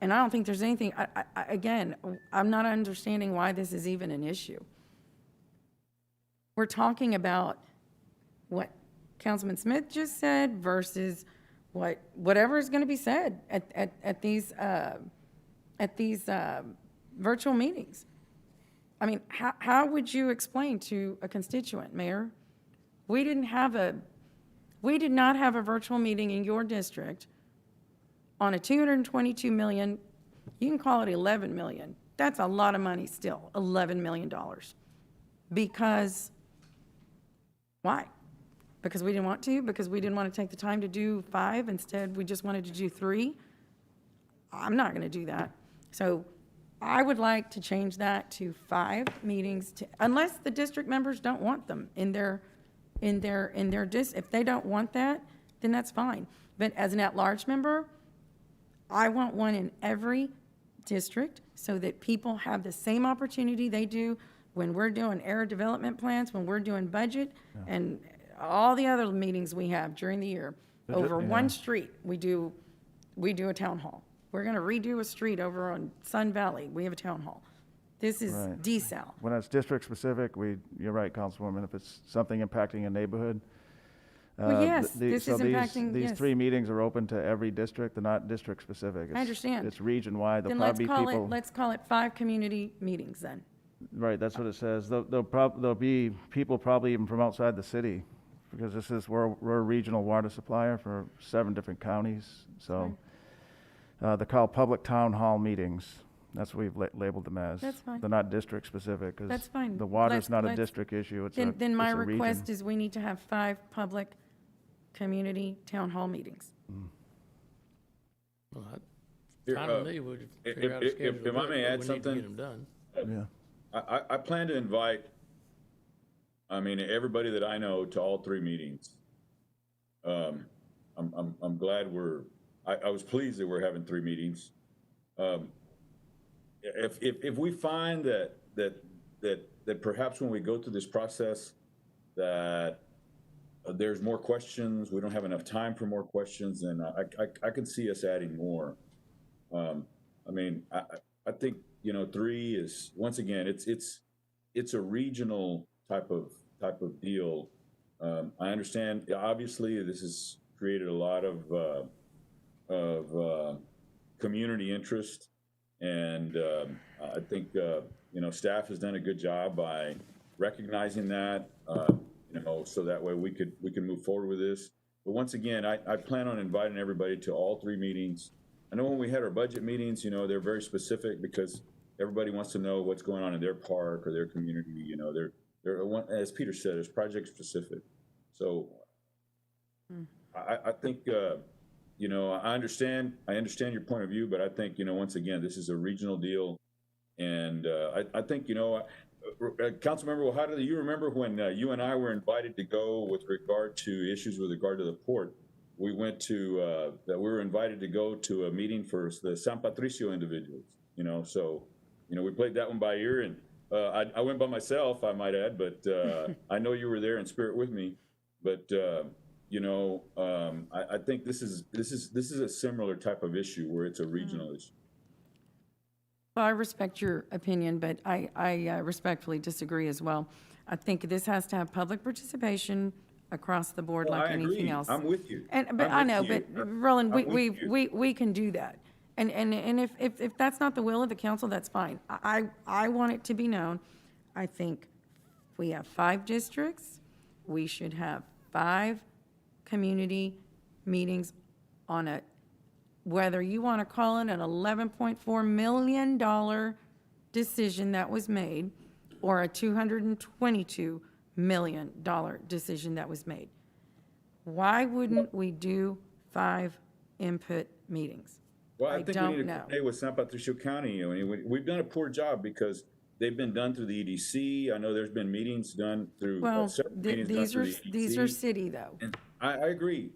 And I don't think there's anything, again, I'm not understanding why this is even an issue. We're talking about what Councilman Smith just said versus whatever is going to be said at these virtual meetings. I mean, how would you explain to a constituent, Mayor? We did not have a virtual meeting in your district on a $222 million, you can call it $11 million. That's a lot of money still, $11 million. Because, why? Because we didn't want to? Because we didn't want to take the time to do 5? Instead, we just wanted to do 3? I'm not going to do that. So I would like to change that to 5 meetings, unless the district members don't want them in their if they don't want that, then that's fine. But as an at-large member, I want one in every district so that people have the same opportunity they do when we're doing area development plans, when we're doing budget, and all the other meetings we have during the year, over one street, we do a town hall. We're gonna redo a street over on Sun Valley, we have a town hall. This is Right. desal. When it's district-specific, you're right, Councilwoman, if it's something impacting a neighborhood. Well, yes, the- this so is impacting, These yes. 3 meetings are open to every district, they're not district-specific. I understand. It's region-wide, Then there'll let's probably be call people. let's call it 5 community meetings then. Right, that's what it says. There'll be people probably even from outside the city, because we're a regional water supplier for 7 different counties, so. They're called public town hall meetings. That's what we've labeled them as. That's fine. They're not district-specific, because. That's fine. The water's Let's- not a let's- district issue, it's Then my it's a region. request is we need to have 5 public community town hall meetings. Well, Here, fine with me, we'll if- figure out a if- schedule. if to I do it, may but add we need to get something? them done. Yeah. I plan to invite, I mean, everybody that I know to all 3 meetings. I'm glad I was pleased that we're having 3 meetings. If we find that perhaps when we go through this process, that there's more questions, we don't have enough time for more questions, then I can see us adding more. I mean, I think, 3 is, once again, it's a regional type of deal. I understand, obviously, this has created a lot of community interest, and I think, staff has done a good job by recognizing that, so that way we can move forward with this. But once again, I plan on inviting everybody to all 3 meetings. I know when we had our budget meetings, they're very specific because everybody wants to know what's going on in their park or their community. They're as Peter said, it's project specific. So I think, I understand your point of view, but I think, once again, this is a regional deal. And I think, Councilmember, well, how do you remember when you and I were invited to go with regard to issues with regard to the port? We went to, we were invited to go to a meeting for the San Patricio individuals, so, we played that one by ear, and I went by myself, I might add, but I know you were there in spirit with me. But, I think this is a similar type of issue where it's a regional issue. Well, I respect your opinion, but I respectfully disagree as well. I think this has to have public participation across the board Well, like I anything agree. else. I'm with you. But I know, but Roland, I'm with you. we can do that. And if that's not the will of the council, that's fine. I want it to be known. I think we have 5 districts. We should have 5 community meetings on it, whether you want to call it an $11.4 million decision that was made or a $222 million decision that was made. Why wouldn't we do 5 input meetings? Well, I think we don't need to know. coordinate with San Patricio County. I mean, we've done a poor job because they've been done through the EDC. I know there's been meetings done through, Well, several meetings done these through are, the EDC. these are city though. And I agree,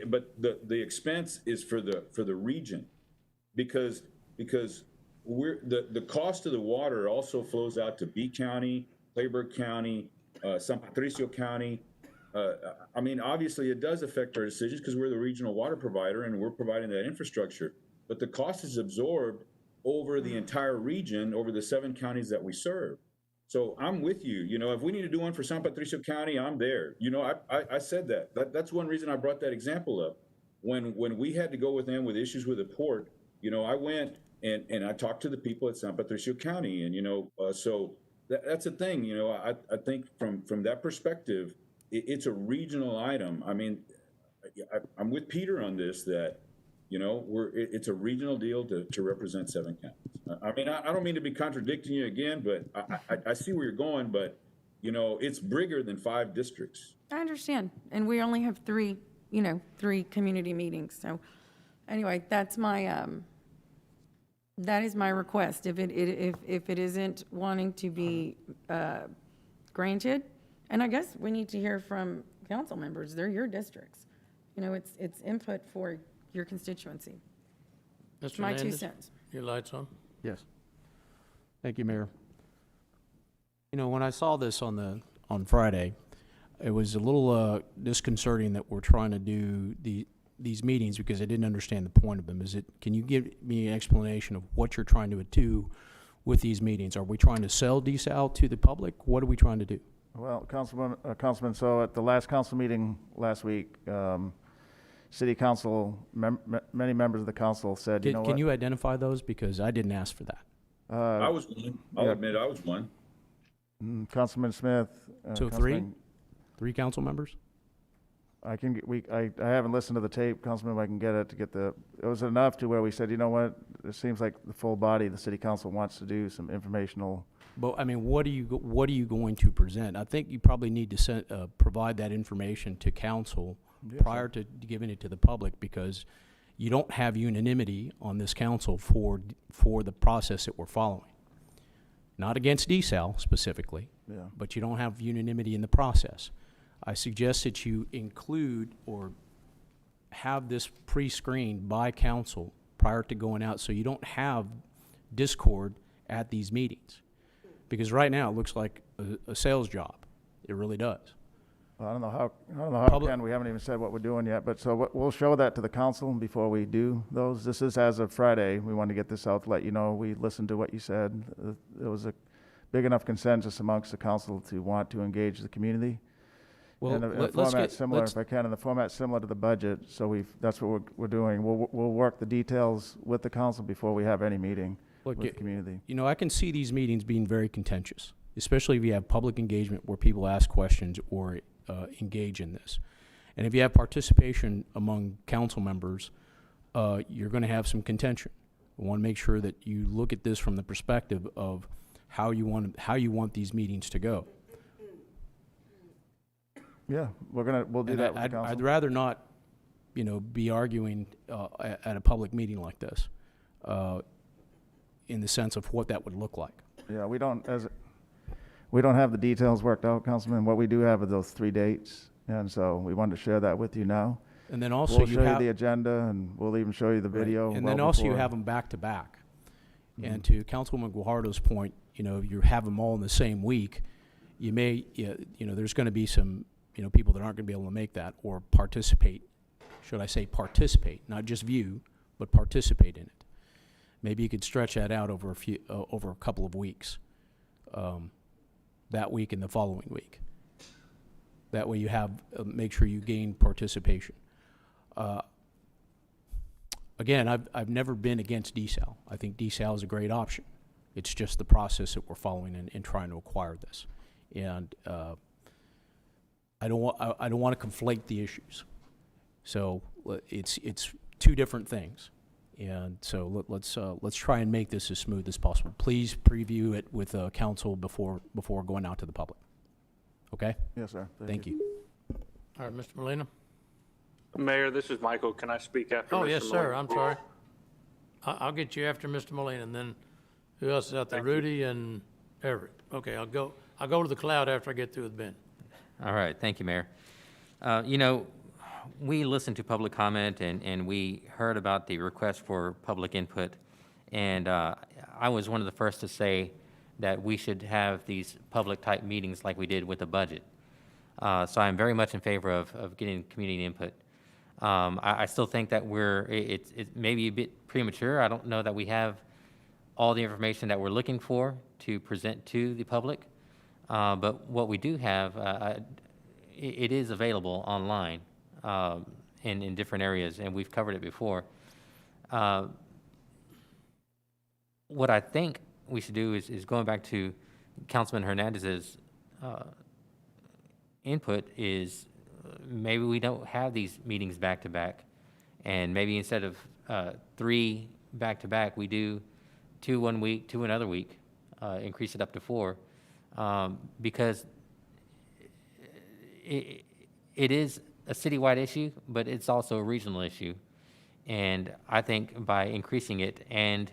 but the expense is for the region, because the cost of the water also flows out to B County, Clayburgh County, San Patricio County. I mean, obviously it does affect our decisions because we're the regional water provider and we're providing that infrastructure, but the cost is absorbed over the entire region, over the 7 counties that we serve. So I'm with you. If we need to do one for San Patricio County, I'm there. I said that. That's one reason I brought that example up. When we had to go with them with issues with the port, I went and I talked to the people at San Patricio County, and so that's the thing. I think from that perspective, it's a regional item. I mean, I'm with Peter on this, that it's a regional deal to represent 7 counties. I mean, I don't mean to be contradicting you again, but I see where you're going, but, it's bigger than 5 districts. I understand, and we only have 3 community meetings, so, anyway, that is my request. If it isn't wanting to be granted, and I guess we need to hear from council members, they're your districts. It's input for your constituency. Mr. My 2 Hernandez, cents. your lights on? Yes. Thank you, Mayor. When I saw this on Friday, it was a little disconcerting that we're trying to do these meetings because I didn't understand the point of them. Can you give me an explanation of what you're trying to do with these meetings? Are we trying to sell desal to the public? What are we trying to do? Well, Councilman, so at the last council meeting last week, city council, many members of the council said, you know what? Can you identify those? Because I didn't ask for that. I was one. I'll admit I was one. Councilman Smith. So three council members? I haven't listened to the tape, Councilman, if I can get it it was enough to where we said, you know what? It seems like the full body of the city council wants to do some informational. But I mean, what are you going to present? I think you probably need to provide that information to council prior to giving it to the public, because you don't have unanimity on this council for the process that we're following. Not against desal specifically, but you don't have unanimity in the process. I suggest that you include or have this pre-screened by council prior to going out, so you don't have discord at these meetings. Because right now it looks like a sales job. It really does. Well, I don't know how Ken, we haven't even said what we're doing yet, but so we'll show that to the council before we do those. This is as of Friday. We wanted to get this out to let you know we listened to what you said. There was a big enough consensus amongst the council to want to engage the community. Well, in a format similar, if I can, in the format similar to the budget. So that's what we're doing. We'll work the details with the council before we have any meeting with the community. You know, I can see these meetings being very contentious, especially if you have public engagement where people ask questions or engage in this. And if you have participation among council members, you're going to have some contention. We want to make sure that you look at this from the perspective of how you want these meetings to go. Yeah, we'll do that with the council. I'd rather not, be arguing at a public meeting like this, in the sense of what that would look like. Yeah, we don't have the details worked out, Councilman. What we do have are those 3 dates, and so we wanted to share that with you now. And then also we'll show you the agenda, and we'll even show you the video. And then also you have them back to back. Mm-hmm. And to Councilwoman Guajardo's point, you have them all in the same week. You may, there's going to be some, people that aren't going to be able to make that or participate. Should I say participate, not just view, but participate in it. Maybe you could stretch that out over a couple of weeks. That week and the following week. That way you have, make sure you gain participation. Again, I've never been against desal. I think desal is a great option. It's just the process that we're following in trying to acquire this. And I don't want to conflate the issues. So it's two different things. And so let's try and make this as smooth as possible. Please preview it with council before going out to the public. Okay? Yes, sir. Thank you. All right, Mr. Molina. Mayor, this is Michael. Can I speak after Mr. Oh, yes, Molina? sir. I'm sorry. I'll get you after Mr. Molina, and then who else is out there? Rudy and Everett. Okay, I'll go to the cloud after I get through with Ben. All right, thank you, Mayor. We listened to public comment and we heard about the request for public input. And I was one of the first to say that we should have these public type meetings like we did with the budget. So I'm very much in favor of getting community input. I still think that it's maybe a bit premature. I don't know that we have all the information that we're looking for to present to the public. But what we do have, it is available online in different areas, and we've covered it before. What I think we should do is going back to Councilman Hernandez's input is maybe we don't have these meetings back to back, and maybe instead of 3 back to back, we do 2 one week, 2 another week, increase it up to 4, because it is a citywide issue, but it's also a regional issue. And I think by increasing it and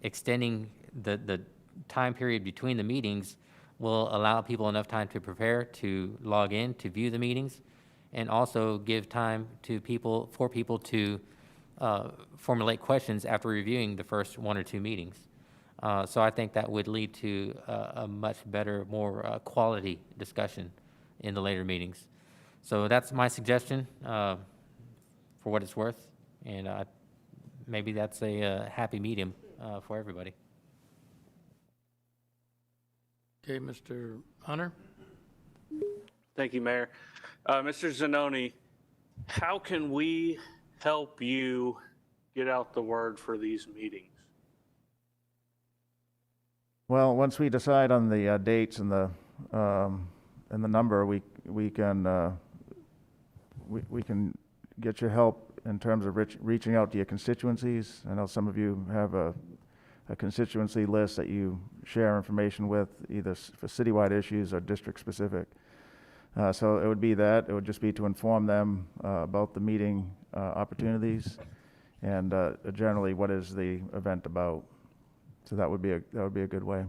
extending the time period between the meetings will allow people enough time to prepare, to log in, to view the meetings, and also give time to for people to formulate questions after reviewing the first 1 or 2 meetings. So I think that would lead to a much better, more quality discussion in the later meetings. So that's my suggestion, for what it's worth, and maybe that's a happy medium for everybody. Okay, Mr. Hunter? Thank you, Mayor. Mr. Zanoni, how can we help you get out the word for these meetings? Well, once we decide on the dates and the number, we can get your help in terms of reaching out to your constituencies. I know some of you have a constituency list that you share information with, either for citywide issues or district specific. So it would be that. It would just be to inform them about the meeting opportunities and generally what is the event about. So that would be a good way.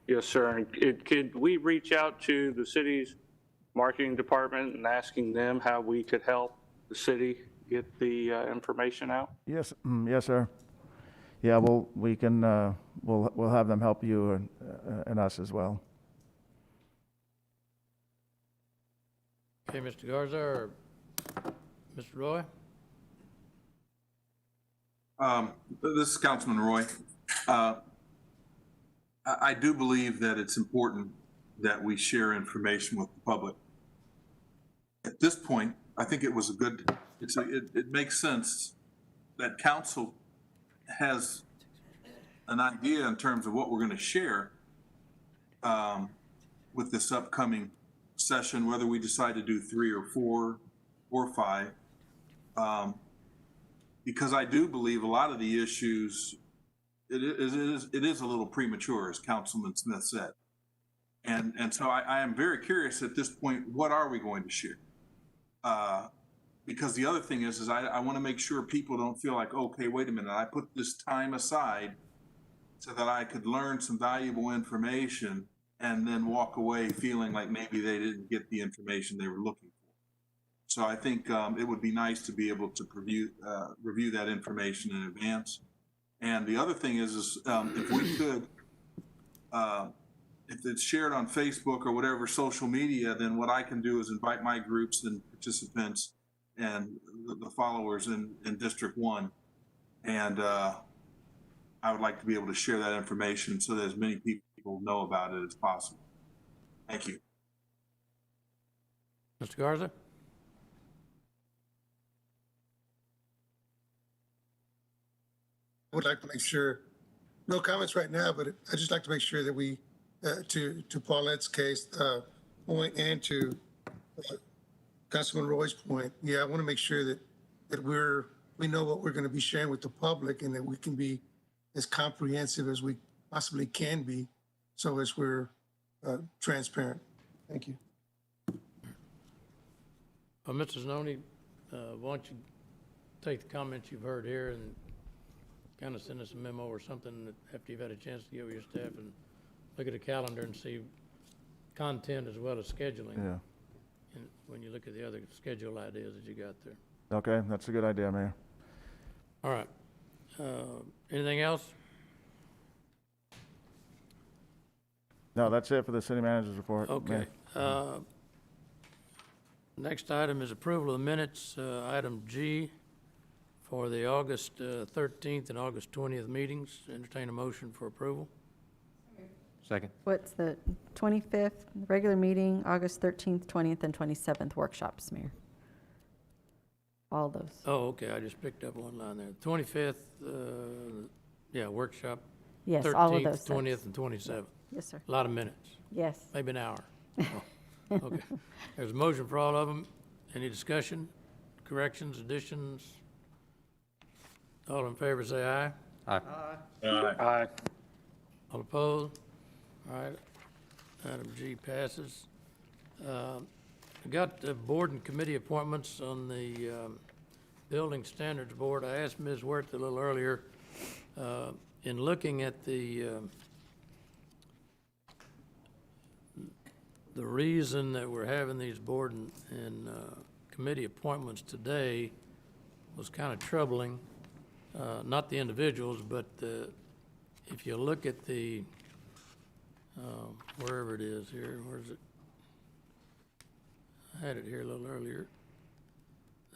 Yes, sir. And could we reach out to the city's marketing department and asking them how we could help the city get the information out? Yes, yes, sir. Yeah, we'll have them help you and us as well. Okay, Mr. Garza or Mr. Roy? This is Councilman Roy. I do believe that it's important that we share information with the public. At this point, I think it was it makes sense that council has an idea in terms of what we're going to share with this upcoming session, whether we decide to do 3 or 4 or 5. Because I do believe a lot of the issues, it is a little premature, as Councilman Smith said. And so I am very curious at this point, what are we going to share? Because the other thing is I want to make sure people don't feel like, okay, wait a minute, I put this time aside so that I could learn some valuable information and then walk away feeling like maybe they didn't get the information they were looking for. So I think it would be nice to be able to review that information in advance. And the other thing is if we could, if it's shared on Facebook or whatever social media, then what I can do is invite my groups and participants and the followers in District 1. And I would like to be able to share that information so that as many people know about it as possible. Thank you. Mr. Garza? I would like to make sure, no comments right now, but I'd just like to make sure that we, to Paulette's case, point and to Councilman Roy's point, yeah, I want to make sure that we know what we're going to be sharing with the public and that we can be as comprehensive as we possibly can be, so as we're transparent. Thank you. Well, Mr. Zanoni, why don't you take the comments you've heard here and kind of send us a memo or something after you've had a chance to get with your staff and look at the calendar and see content as well as scheduling. Yeah. And when you look at the other schedule ideas that you got there. Okay, that's a good idea, Mayor. All right. Anything else? No, that's it for the city manager's report. Okay. Mayor. Next item is approval of the minutes, item G, for the August 13th and August 20th meetings. Entertain a motion for approval. Second. What's the 25th, regular meeting, August 13th, 20th, and 27th workshops, Mayor? All those. Oh, okay, I just picked up one line there. 25th, yeah, workshop. Yes, all of 13th, those sets. 20th, and 27th. Yes, sir. A lot of minutes, Yes. maybe an hour. Oh, okay. There's a motion for all of them. Any discussion, corrections, additions? All in favor, say aye. Aye. Aye. All opposed? All right, item G passes. We got the board and committee appointments on the Building Standards Board. I asked Ms. Wirth a little earlier, in looking at the reason that we're having these board and committee appointments today was kind of troubling. Not the individuals, but if you look at the, wherever it is here, where is it? I had it here a little earlier.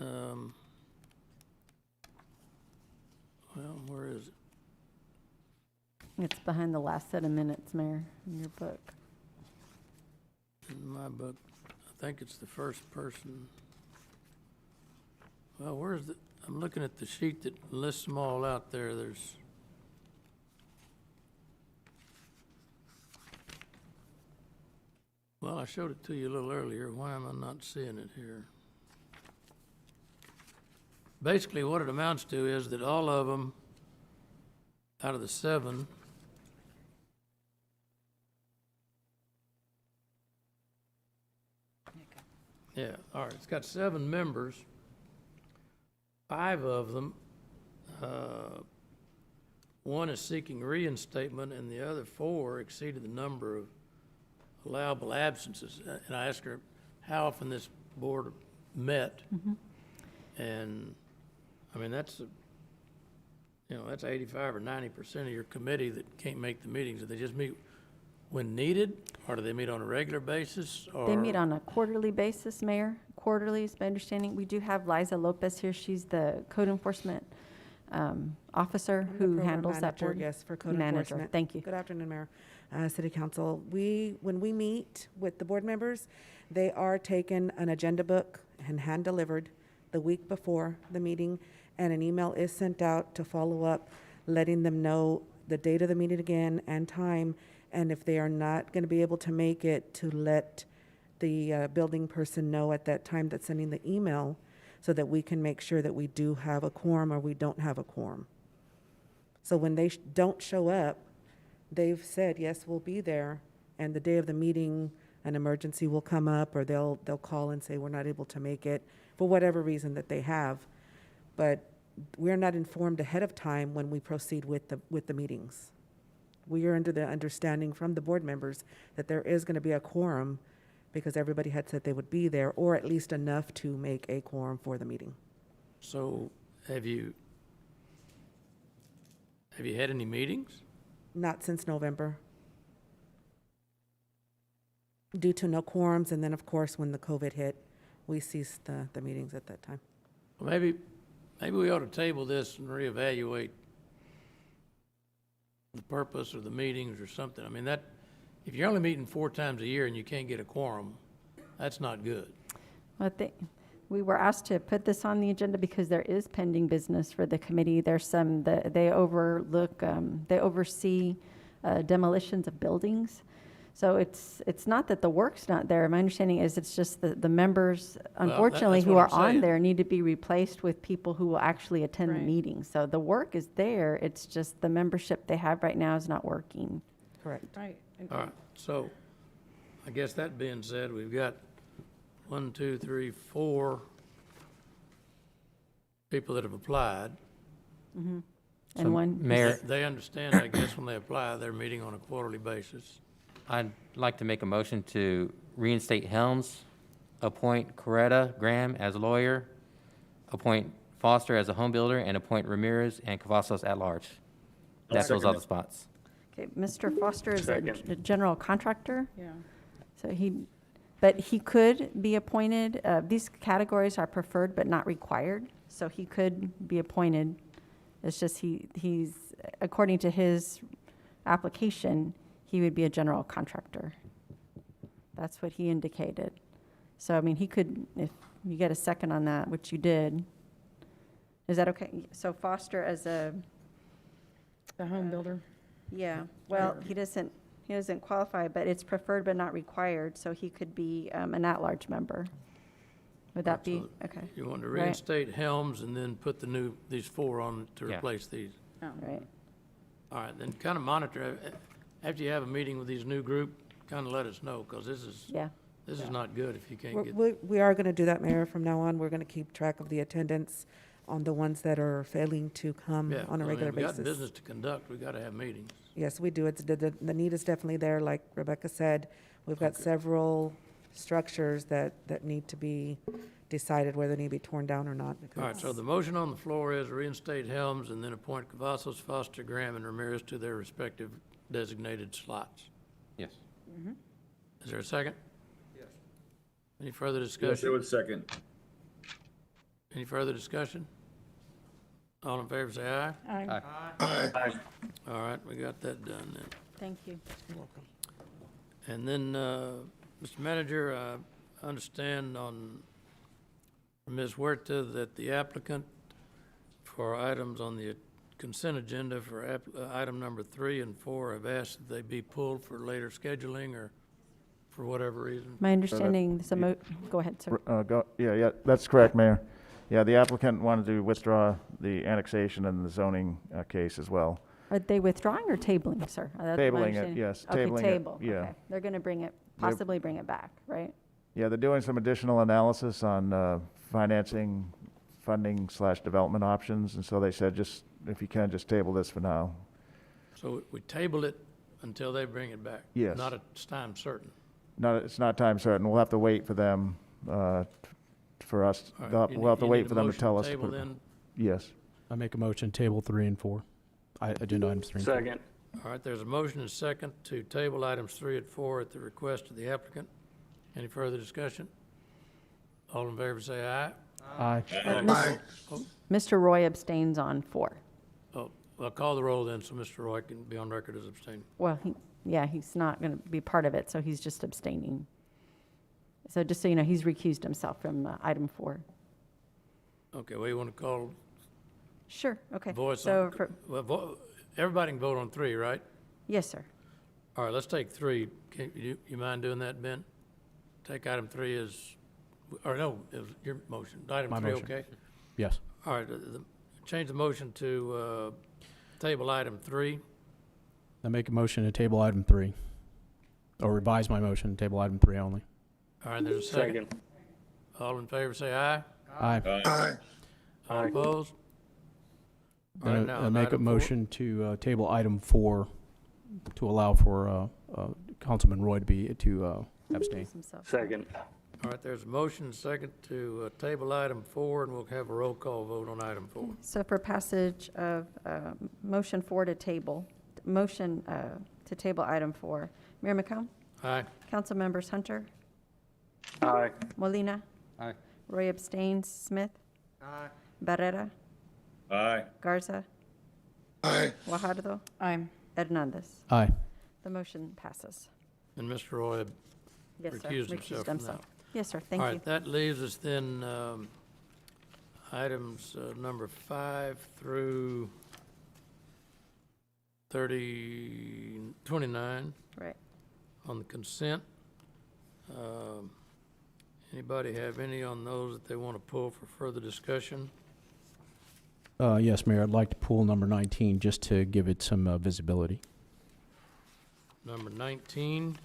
Well, where is it? It's behind the last set of minutes, Mayor, in your book. In my book, I think it's the first person. Well, where's the, I'm looking at the sheet that lists them all out there. There's, well, I showed it to you a little earlier. Why am I not seeing it here? Basically, what it amounts to is that all of them, out of the 7, yeah, all right, it's got 7 members. 5 of them, one is seeking reinstatement, and the other 4 exceeded the number of allowable absences. And I asked her how often this board met, and I mean, that's, that's 85 or 90% of your committee that can't make the meetings. Do they just meet when needed, or do they meet on a regular basis? Or They meet on a quarterly basis, Mayor. Quarterly is my understanding. We do have Liza Lopez here. She's the code enforcement officer I'm the who program handles that manager, board. Yes, for code Manager. enforcement. Thank you. Good afternoon, Mayor, City Council. When we meet with the board members, they are taken an agenda book and hand-delivered the week before the meeting, and an email is sent out to follow up, letting them know the date of the meeting again and time, and if they are not going to be able to make it, to let the building person know at that time that's sending the email, so that we can make sure that we do have a quorum or we don't have a quorum. So when they don't show up, they've said, yes, we'll be there, and the day of the meeting, an emergency will come up, or they'll call and say, we're not able to make it, for whatever reason that they have. But we're not informed ahead of time when we proceed with the meetings. We are under the understanding from the board members that there is going to be a quorum, because everybody had said they would be there, or at least enough to make a quorum for the meeting. So have you had any meetings? Not since November, due to no quorums, and then, of course, when the COVID hit, we ceased the meetings at that time. Well, maybe we ought to table this and reevaluate the purpose of the meetings or something. I mean, that, if you're only meeting 4 times a year and you can't get a quorum, that's not good. Well, we were asked to put this on the agenda because there is pending business for the committee. There's some, they oversee demolitions of buildings. So it's not that the work's not there. My understanding is it's just the members, unfortunately, that's who what are I'm saying. on there need to be replaced with people who will actually attend the Right. meeting. So the work is there. It's just the membership they have right now is not working. Correct. Right. All right, so I guess that being said, we've got 1, 2, 3, 4 people that have applied. And So, one. Mayor, They understand, I guess, when they apply, they're meeting on a quarterly basis. I'd like to make a motion to reinstate Helms, appoint Coretta Graham as a lawyer, appoint Foster as a home builder, and appoint Ramirez and Cavazos at large. That fills all the spots. Okay, Mr. Foster is a Second. general contractor. Yeah. So but he could be appointed, these categories are preferred but not required, so he could be appointed. It's just he's, according to his application, he would be a general contractor. That's what he indicated. So, I mean, he could, if you get a second on that, which you did, is that okay? So Foster as a, The home builder. yeah, well, he doesn't qualify, but it's preferred but not required, so he could be an at-large member. Would that be, So okay, You want to Right. reinstate Helms and then put these 4 on to Yeah. replace these. right. All right, then kind of monitor, after you have a meeting with these new group, kind of let us know, because this is not good if you can't get. We are going to do that, Mayor, from now on. We're going to keep track of the attendance on the ones that are failing to come Yeah, on a I mean, regular we got basis. business to conduct, we got to have meetings. Yes, we do. It's, the need is definitely there, like Rebecca said. We've got several structures that need to be decided whether they need to be torn down or not. All right, so the motion on the floor is reinstate Helms and then appoint Cavazos, Foster, Graham, and Ramirez to their respective designated slots. Yes. Is there a second? Any further Yes, discussion? it was second. Any further discussion? All in favor, say aye. Aye. Aye. All right, we got that done then. Thank you. And then, Mr. Manager, I understand on Ms. Huerta that the applicant for items on the consent agenda for item number 3 and 4 have asked that they be pulled for later scheduling or for whatever reason. My understanding, go ahead, sir. Yeah, that's correct, Mayor. Yeah, the applicant wanted to withdraw the annexation and the zoning case as well. Are they withdrawing or tabling, sir? That's my Tabling it, understanding. yes, Okay, tabling it, table, yeah. okay. They're going to bring it, possibly bring it back, right? Yeah, they're doing some additional analysis on financing, funding/development options, and so they said, just, if you can, just table this for now. So we table it until they bring it back? Yes. Not at time certain? No, it's not time certain. We'll have to wait for them, for us, All right, we'll have to you wait need for a them to motion tell us. table then? Yes. I make a motion, table 3 and 4. Agenda items 3 and 4. Second. All right, there's a motion and second to table items 3 and 4 at the request of the applicant. Any further discussion? All in favor, say aye. Aye. Aye. Mr. Roy abstains on 4. Oh, well, call the roll then, so Mr. Roy can be on record as abstaining. Well, he's not going to be part of it, so he's just abstaining. So just so you know, he's recused himself from item 4. Okay, well, you want to call Sure, okay. voice So, on, well, everybody can vote on 3, right? yes, sir. All right, let's take 3. You mind doing that, Ben? Take item 3 as, or no, it was your motion. Item My 3, motion. okay? Yes. All right, change the motion to table item 3. I make a motion to table item 3, or revise my motion, table item 3 only. All right, there's a second. All in favor, say aye. Aye. Aye. All opposed? All right, now I on make a item 4. motion to table item 4 to allow for Councilman Roy to abstain. Recuse himself. Second. All right, there's a motion and second to table item 4, and we'll have a roll call vote on item 4. So for passage of motion 4 to table, motion to table item 4, Mayor McComb, Aye. council members Hunter, Aye. Molina. Aye. Roy abstains. Smith. Barrera. Aye. Garza. Aye. Guajardo. Aye. Hernandez. Aye. The motion passes. And Mr. Roy Yes, sir. recused himself from that. Yes, sir. All Thank you. right, that leaves us then items number 5 through 29 Right. on the consent. Anybody have any on those that they want to pull for further discussion? Yes, Mayor, I'd like to pull number 19 just to give it some visibility. Number 19.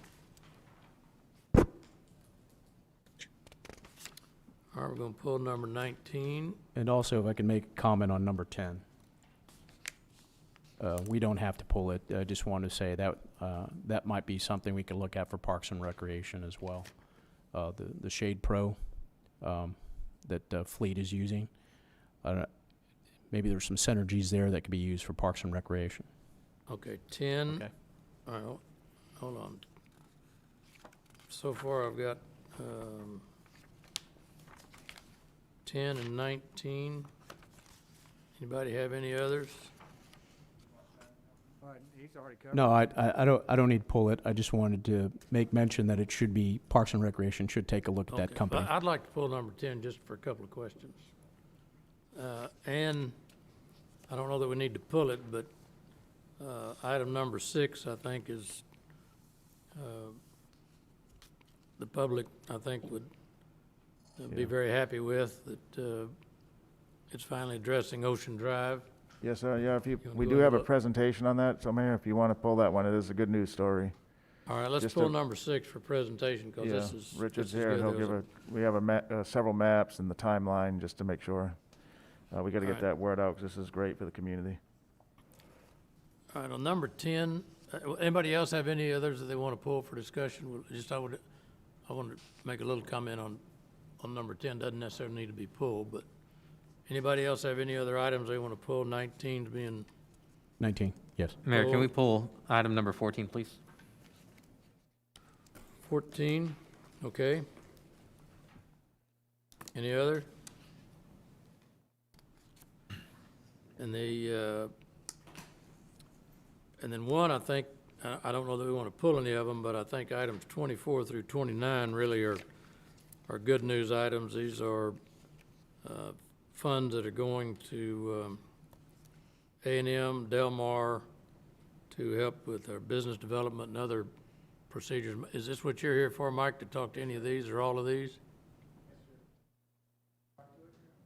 All right, we're going to pull number 19. And also, if I can make a comment on number 10. We don't have to pull it. I just want to say that that might be something we could look at for Parks and Recreation as well. The Shade Pro that Fleet is using. Maybe there's some synergies there that could be used for Parks and Recreation. Okay, 10. Okay. All right, hold on. So far, I've got 10 and 19. Anybody have any others? No, I don't need to pull it. I just wanted to make mention that it should be, Parks and Recreation should take a look at that Okay, company. I'd like to pull number 10 just for a couple of questions. And I don't know that we need to pull it, but item number 6, I think, is the public, I think, would be very happy with, that it's finally addressing Ocean Drive. Yes, sir, yeah, wanna we go do ahead have a and look? presentation on that, so Mayor, if you want to pull that one, it is a good news story. All right, let's Just pull a- number 6 for presentation, because Yeah, this is. Richard's this is here, good. he'll There was give we have several maps and the timeline, just to make sure. We got to get Alright. that word out, because this is great for the community. All right, on number 10, anybody else have any others that they want to pull for discussion? Well, just I want to make a little comment on number 10. Doesn't necessarily need to be pulled, but anybody else have any other items they want to pull? 19 being 19, yes. Mayor, can we pull item number 14, please? 14, okay. Any other? And and then one, I think, I don't know that we want to pull any of them, but I think items 24 through 29 really are good news items. These are funds that are going to A&M, Del Mar, to help with their business development and other procedures. Is this what you're here for, Mike, to talk to any of these or all of these?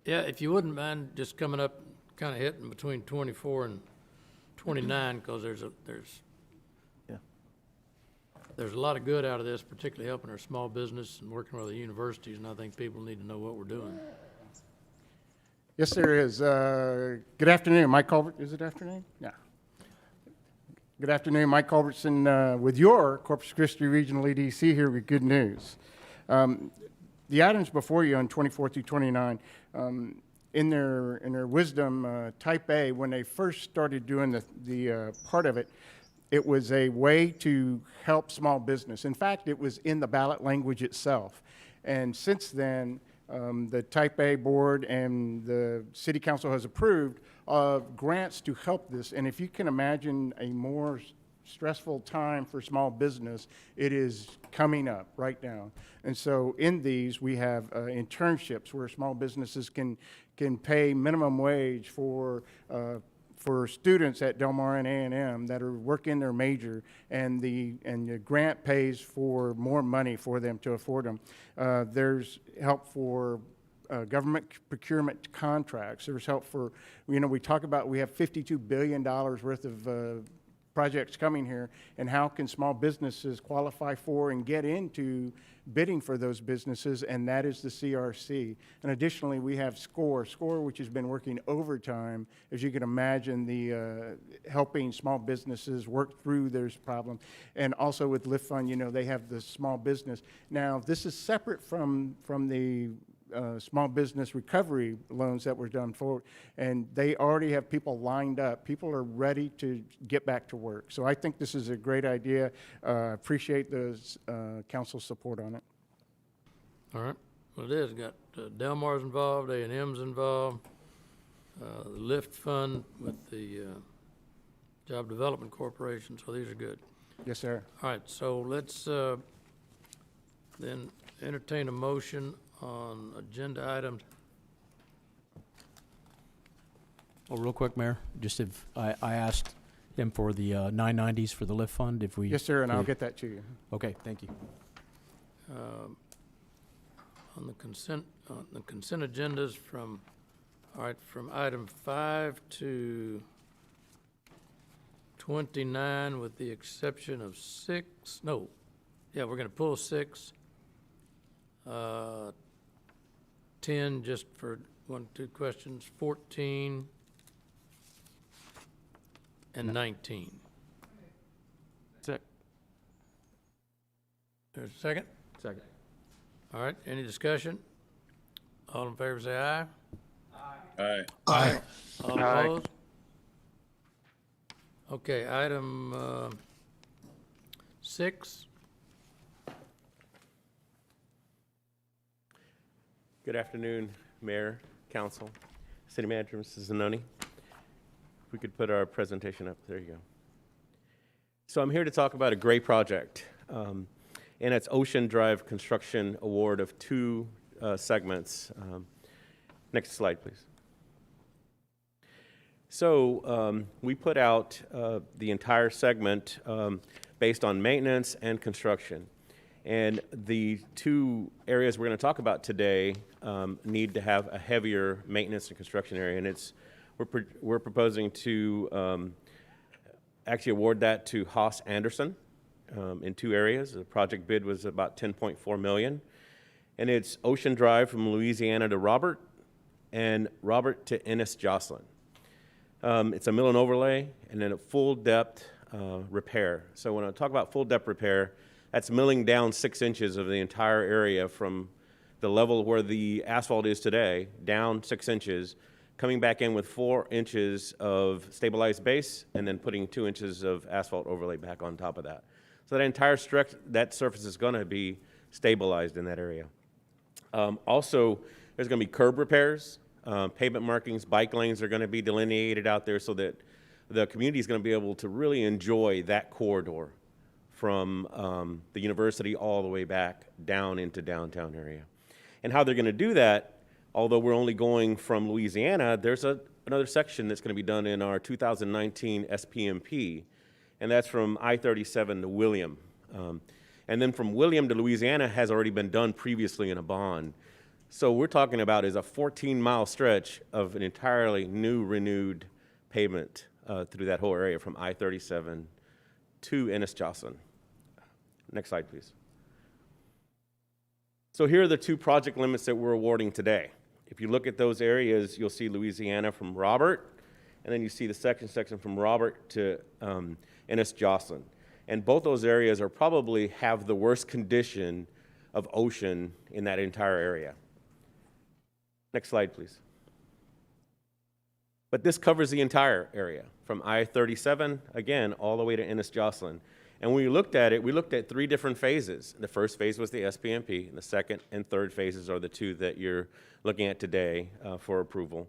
Yeah, if you wouldn't mind just coming up, kind of hitting between 24 and 29, because there's a lot of good out of this, particularly helping our small business and working with the universities, and I think people need to know what we're doing. Yes, there is. Good afternoon, Mike Culbert. Is it afternoon? Yeah. Good afternoon, Mike Culbertson with your Corpus Christi Regional EDC here with good news. The items before you on 24 through 29, in their wisdom, Type A, when they first started doing the part of it, it was a way to help small business. In fact, it was in the ballot language itself. And since then, the Type A board and the city council has approved grants to help this. And if you can imagine a more stressful time for small business, it is coming up right now. And so in these, we have internships where small businesses can pay minimum wage for students at Del Mar and A&M that are working their major, and the grant pays for more money for them to afford them. There's help for government procurement contracts. There's help for, we talk about, we have $52 billion worth of projects coming here, and how can small businesses qualify for and get into bidding for those businesses, and that is the CRC. And additionally, we have SCORE, which has been working overtime, as you can imagine, the helping small businesses work through their problem. And also with Lift Fund, they have the small business. Now, this is separate from the small business recovery loans that were done for, and they already have people lined up. People are ready to get back to work. So I think this is a great idea. Appreciate the council's support on it. All right. Well, it is. Got Del Mar's involved, A&M's involved, the Lift Fund with the Job Development Corporation. So these are good. Yes, sir. All right. So let's then entertain a motion on agenda items. Oh, real quick, Mayor, just if I asked him for the 990s for the Lift Fund, if we. Yes, sir, and I'll get that to you. Okay, thank you. On the consent agendas from item 5 to 29, with the exception of 6. No, yeah, we're going to pull 6. 10, just for 1-2 questions, 14, and 19. Second. There's a second? Second. All right, any discussion? All in favor say aye. Aye. Aye. All opposed? Okay, item 6. Good afternoon, Mayor, Council, City Manager, Mrs. Zanoni. If we could put our presentation up, there you go. So I'm here to talk about a great project, and it's Ocean Drive Construction Award of 2 segments. Next slide, please. So we put out the entire segment based on maintenance and construction. And the 2 areas we're going to talk about today need to have a heavier maintenance and construction area, and we're proposing to actually award that to Haas Anderson in 2 areas. The project bid was about $10.4 million, and it's Ocean Drive from Louisiana to Robert, and Robert to Ennis Jocelyn. It's a mill and overlay, and then a full depth repair. So when I talk about full depth repair, that's milling down 6 inches of the entire area from the level where the asphalt is today, down 6 inches, coming back in with 4 inches of stabilized base, and then putting 2 inches of asphalt overlay back on top of that. So that entire stretch, that surface is going to be stabilized in that area. Also, There's going to be curb repairs, pavement markings, bike lanes are going to be delineated out there so that the community is going to be able to really enjoy that corridor from the university all the way back down into downtown area. And how they're going to do that, although we're only going from Louisiana, there's another section that's going to be done in our 2019 SPMP, and that's from I-37 to William. And then from William to Louisiana has already been done previously in a bond. So we're talking about is a 14-mile stretch of an entirely new, renewed pavement through that whole area from I-37 to Ennis-Joslyn. Next slide, please. So here are the two project limits that we're awarding today. If you look at those areas, you'll see Louisiana from Robert, and then you see the section from Robert to Ennis-Joslyn. And both those areas are probably have the worst condition of ocean in that entire area. Next slide, please. But this covers the entire area, from I-37, again, all the way to Ennis-Joslyn. And when we looked at it, we looked at 3 different phases. The first phase was the SPMP, and the second and third phases are the 2 that you're looking at today for approval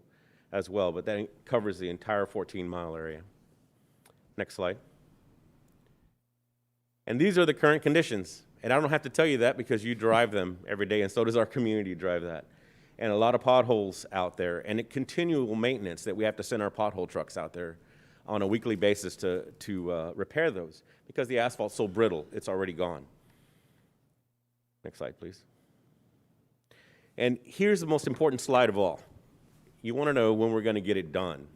as well. But that covers the entire 14-mile area. Next slide. And these are the current conditions. And I don't have to tell you that because you drive them every day, and so does our community drive that. And a lot of potholes out there, and continual maintenance that we have to send our pothole trucks out there on a weekly basis to repair those because the asphalt's so brittle, it's already gone. Next slide, please. And here's the most important slide of all. You want to know when we're going to get it done.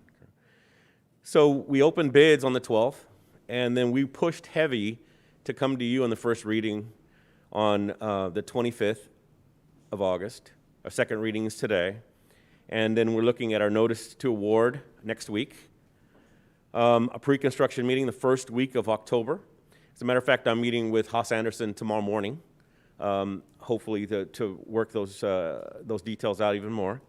So we opened bids on the 12th, and then we pushed heavy to come to you on the first reading on the 25th of August. Our second reading is today. And then we're looking at our notice to award next week. A pre-construction meeting the first week of October. As a matter of fact, I'm meeting with Haas Anderson tomorrow morning, hopefully to work those details out even more.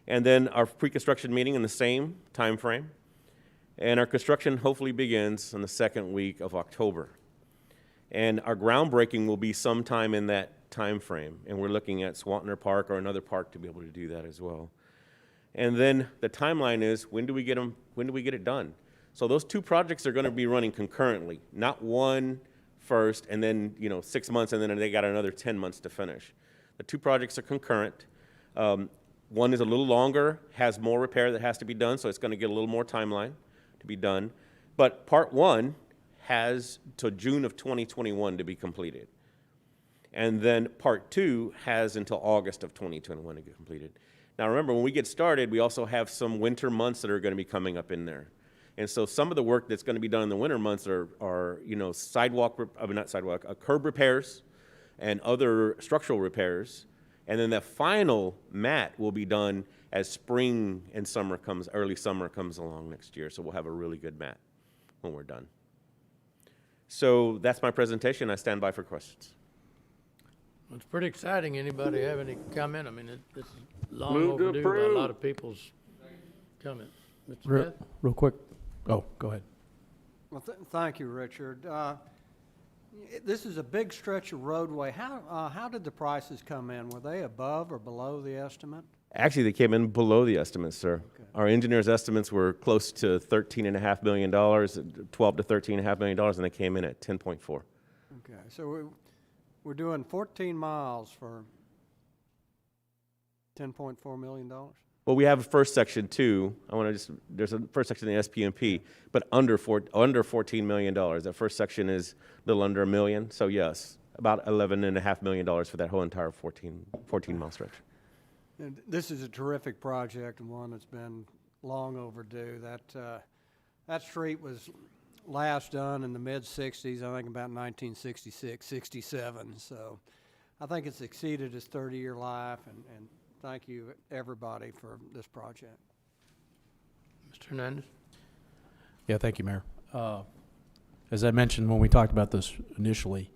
And then our pre-construction meeting in the same time frame. And our construction hopefully begins in the second week of October. And our groundbreaking will be sometime in that time frame. And we're looking at Swantner Park or another park to be able to do that as well. And then the timeline is, when do we get it done? So those 2 projects are going to be running concurrently, not one first and then 6 months and then they got another 10 months to finish. The 2 projects are concurrent. One is a little longer, has more repair that has to be done, so it's going to get a little more timeline to be done. But part 1 has till June of 2021 to be completed. And then part 2 has until August of 2021 to get completed. Now remember, when we get started, we also have some winter months that are going to be coming up in there. And so some of the work that's going to be done in the winter months are curb repairs and other structural repairs. And then the final mat will be done as spring and summer comes, early summer comes along next year. So we'll have a really good mat when we're done. So that's my presentation. I stand by for questions. It's pretty exciting. Anybody have any comment? I mean, this is long Move to overdue by a approve. lot of people's comment. Mr. Smith? Real quick. Oh, go ahead. Well, thank you, Richard. This is a big stretch of roadway. How did the prices come in? Were they above or below the estimate? Actually, they came in below the estimates, sir. Okay. Our engineers' estimates were close to $13.5 million, $12 to $13.5 million, and they came in at 10.4. Okay, so we're doing 14 miles for $10.4 million? Well, we have a first section too. There's a first section in the SPMP, but under $14 million. That first section is a little under $1 million. So yes, about $11.5 million for that whole entire 14-mile stretch. And this is a terrific project and one that's been long overdue. That street was last done in the mid-'60s, I think about 1966, 67. So I think it's exceeded its 30-year life, and thank you, everybody, for this project. Mr. Hernandez? Yeah, thank you, Mayor. As I mentioned when we talked about this initially,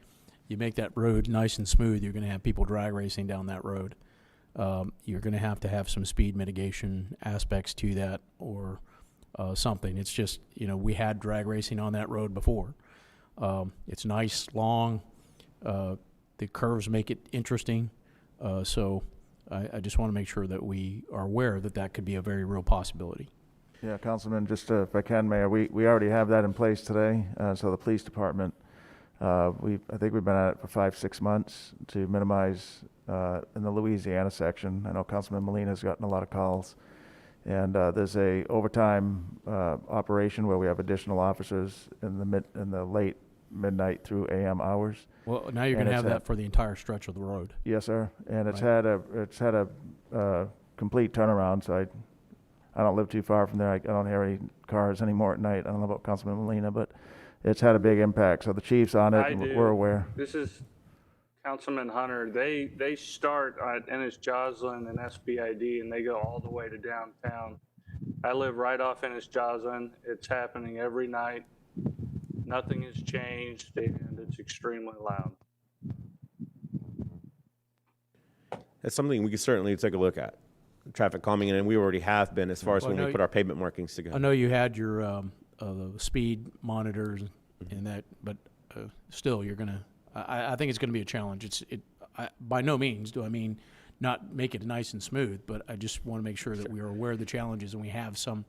you make that road nice and smooth, you're going to have people drag racing down that road. You're going to have some speed mitigation aspects to that or something. It's just, we had drag racing on that road before. It's nice, long. The curves make it interesting. So I just want to make sure that we are aware that that could be a very real possibility. Yeah, Councilman, just if I can, Mayor, we already have that in place today. So the police department, I think we've been at it for 5-6 months to minimize in the Louisiana section. I know Councilman Molina's gotten a lot of calls. And there's a overtime operation where we have additional officers in the late midnight through AM hours. Well, now you're going to have that for the entire stretch of the road. Yes, sir. And it's Right. had a complete turnaround. So I don't live too far from there. I don't hear any cars anymore at night. I don't know about Councilman Molina, but it's had a big impact. So the chief's on it, and we're aware. This is Councilman Hunter. They start at Ennis Joslin and SBID, and they go all the way to downtown. I live right off Ennis Joslin. It's happening every night. Nothing has changed, and it's extremely loud. That's something we could certainly take a look at. Traffic calming, and we already have been as far as Well, when we put our pavement markings together. I know you had your the speed monitors and that, but still, you're gonna. I think it's going to be a challenge. By no means do I mean not make it nice and smooth, but I just want to make sure that we are aware of the challenges and we have some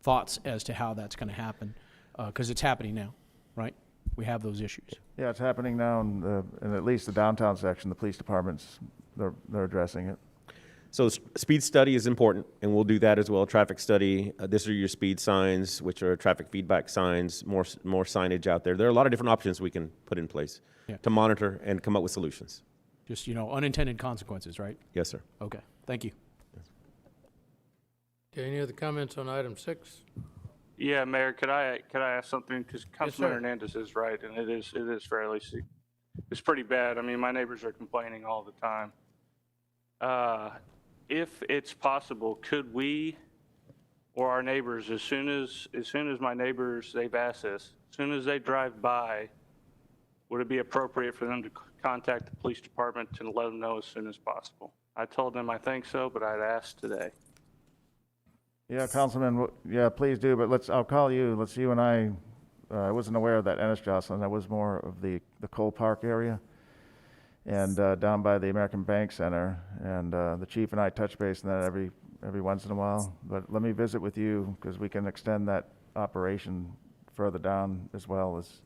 thoughts as to how that's going to happen, because it's happening now, right? We have those issues. Yeah, it's happening now in at least the downtown section. The police departments, they're addressing it. So speed study is important, and we'll do that as well. Traffic study. This are your speed signs, which are traffic feedback signs. More signage out there. There are a lot of different options we can put in place to monitor and come up with solutions. Just unintended consequences, right? Yes, sir. Okay. Thank you. Okay, any other comments on item 6? Yeah, Mayor, could I ask something? Because Councilman sir. Hernandez is right, and it is fairly it's pretty bad. I mean, my neighbors are complaining all the time. If it's possible, could we or our neighbors, as soon as my neighbors, they've asked this, as soon as they drive by, would it be appropriate for them to contact the police department to let them know as soon as possible? I told them I think so, but I'd asked today. Yeah, Councilman, yeah, please do, but I'll call you. Let's you and I wasn't aware of that Ennis Joslin. I was more of the Cole Park area and down by the American Bank Center. And the chief and I touch base on that every once in a while. But let me visit with you because we can extend that operation further down as well. As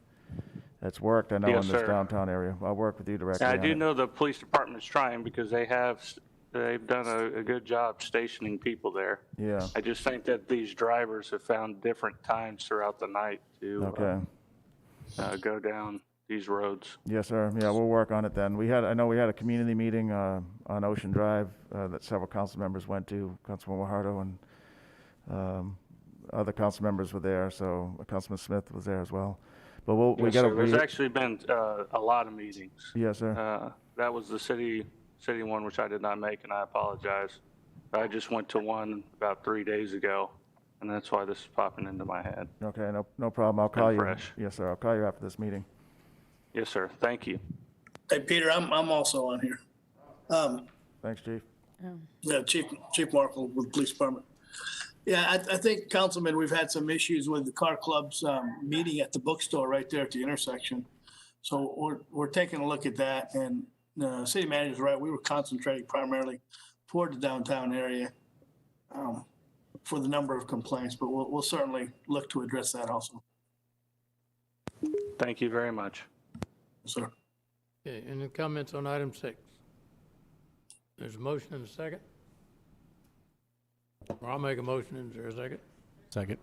it's worked, I know, Yes, in this sir. downtown area. I'll work with you directly. I on do it. know the police department's trying because they've done a good job stationing people there. Yeah. I just think that these drivers have found different times throughout the night to go down these roads. Yes, sir. Yeah, we'll work on it then. I know we had a community meeting on Ocean Drive that several council members went to. Councilman Wahardo and other council members were there. So Councilman Smith was there as well. But we Yes, got sir. There's actually been a lot of meetings. Yes, sir. That was the city one, which I did not make, and I apologize. I just went to one about 3 days ago, and that's why this is popping into my head. Okay, no problem. I'll call you. Fresh. Yes, sir. I'll call you after this meeting. Yes, sir. Thank you. Hey, Peter, I'm also on here. Thanks, Chief. Yeah, Chief Markle with the police department. Yeah, I think, Councilman, we've had some issues with the car club's meeting at the bookstore right there at the intersection. So we're taking a look at that, and the city manager's right. We were concentrating primarily toward the downtown area for the number of complaints, but we'll certainly look to address that also. Thank you very much. Sir. Okay, any comments on item 6? There's a motion and a second. Or I'll make a motion. Is there a second? Second.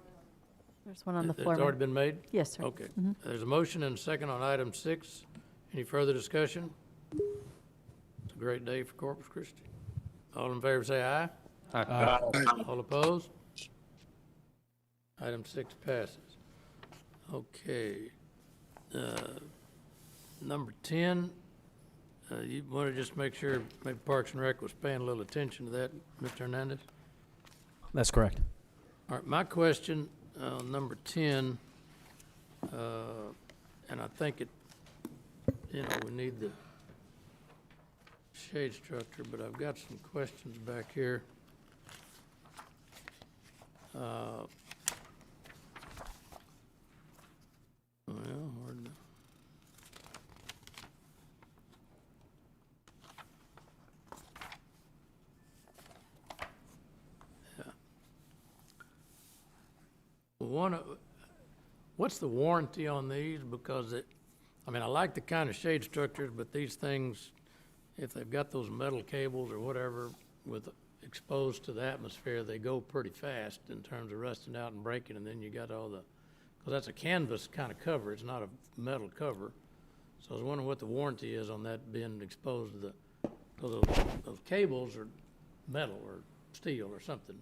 There's one on the floor. It's already been made? Yes, sir. Okay. There's a motion and a second on item 6. Any further discussion? It's a great day for Corpus Christi. All in favor say aye. Aye. All opposed? Item 6 passes. Okay. Number 10, you want to just make sure maybe Parks and Rec was paying a little attention to that, Mr. Hernandez? That's correct. All right, my question on number 10, and I think we need the shade structure, but I've got some questions back here. Well, hard to- what's the warranty on these? Because I mean, I like the kind of shade structures, but these things, if they've got those metal cables or whatever exposed to the atmosphere, they go pretty fast in terms of rusting out and breaking, and then you got all the, because that's a canvas kind of cover, it's not a metal cover. So I was wondering what the warranty is on that being exposed to because those cables are metal or steel or something.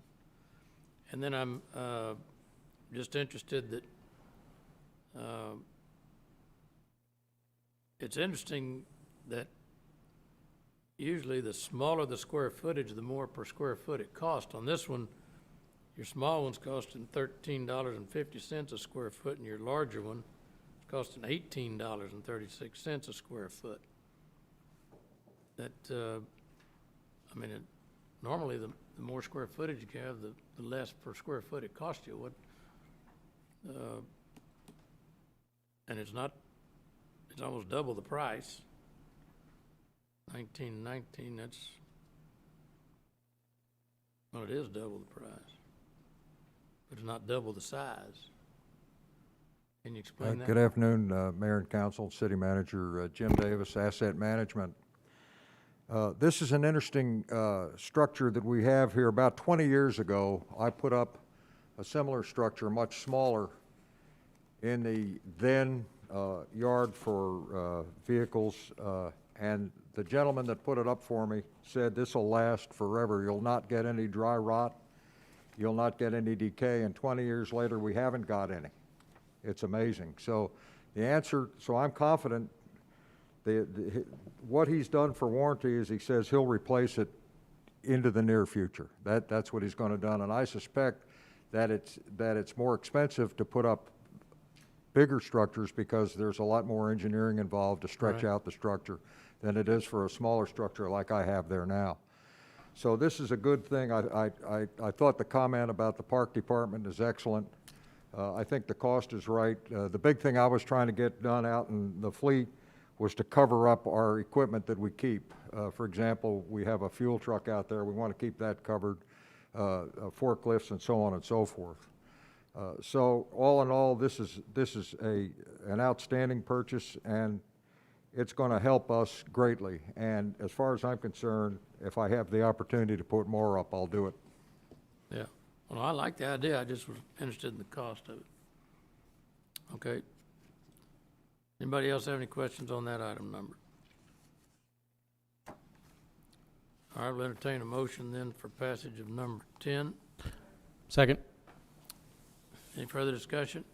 And then I'm just interested that it's interesting that usually the smaller the square footage, the more per square foot it costs. On this one, your small one's costing $13.50 a square foot, and your larger one is costing $18.36 a square foot. That, I mean, normally the more square footage you have, the less per square foot it costs you. And it's almost double the price. 1919, well, it is double the price, but it's not double the size. Can you explain that? Good afternoon, Mayor and Council, City Manager Jim Davis, Asset Management. This is an interesting structure that we have here. About 20 years ago, I put up a similar structure, much smaller, in the then yard for vehicles, and the gentleman that put it up for me said, "This will last forever. You'll not get any dry rot. You'll not get any decay." And 20 years later, we haven't got any. It's amazing. So the answer, so I'm confident what he's done for warranty is he says he'll replace it into the near future. That's what he's going to do. And I suspect that it's more expensive to put up bigger structures because there's a lot more engineering involved to stretch out the structure than it is for a smaller structure like I have there now. So this is a good thing. I thought the comment about the park department is excellent. I think the cost is right. The big thing I was trying to get done out in the fleet was to cover up our equipment that we keep. For example, we have a fuel truck out there. We want to keep that covered, forklifts and so on and so forth. So all in all, this is an outstanding purchase, and it's going to help us greatly. And as far as I'm concerned, if I have the opportunity to put more up, I'll do it. Yeah. Well, I like the idea. I just was interested in the cost of it. Okay. Anybody else have any questions on that item number? All right, we'll entertain a motion then for passage of number 10. Second. Any further discussion?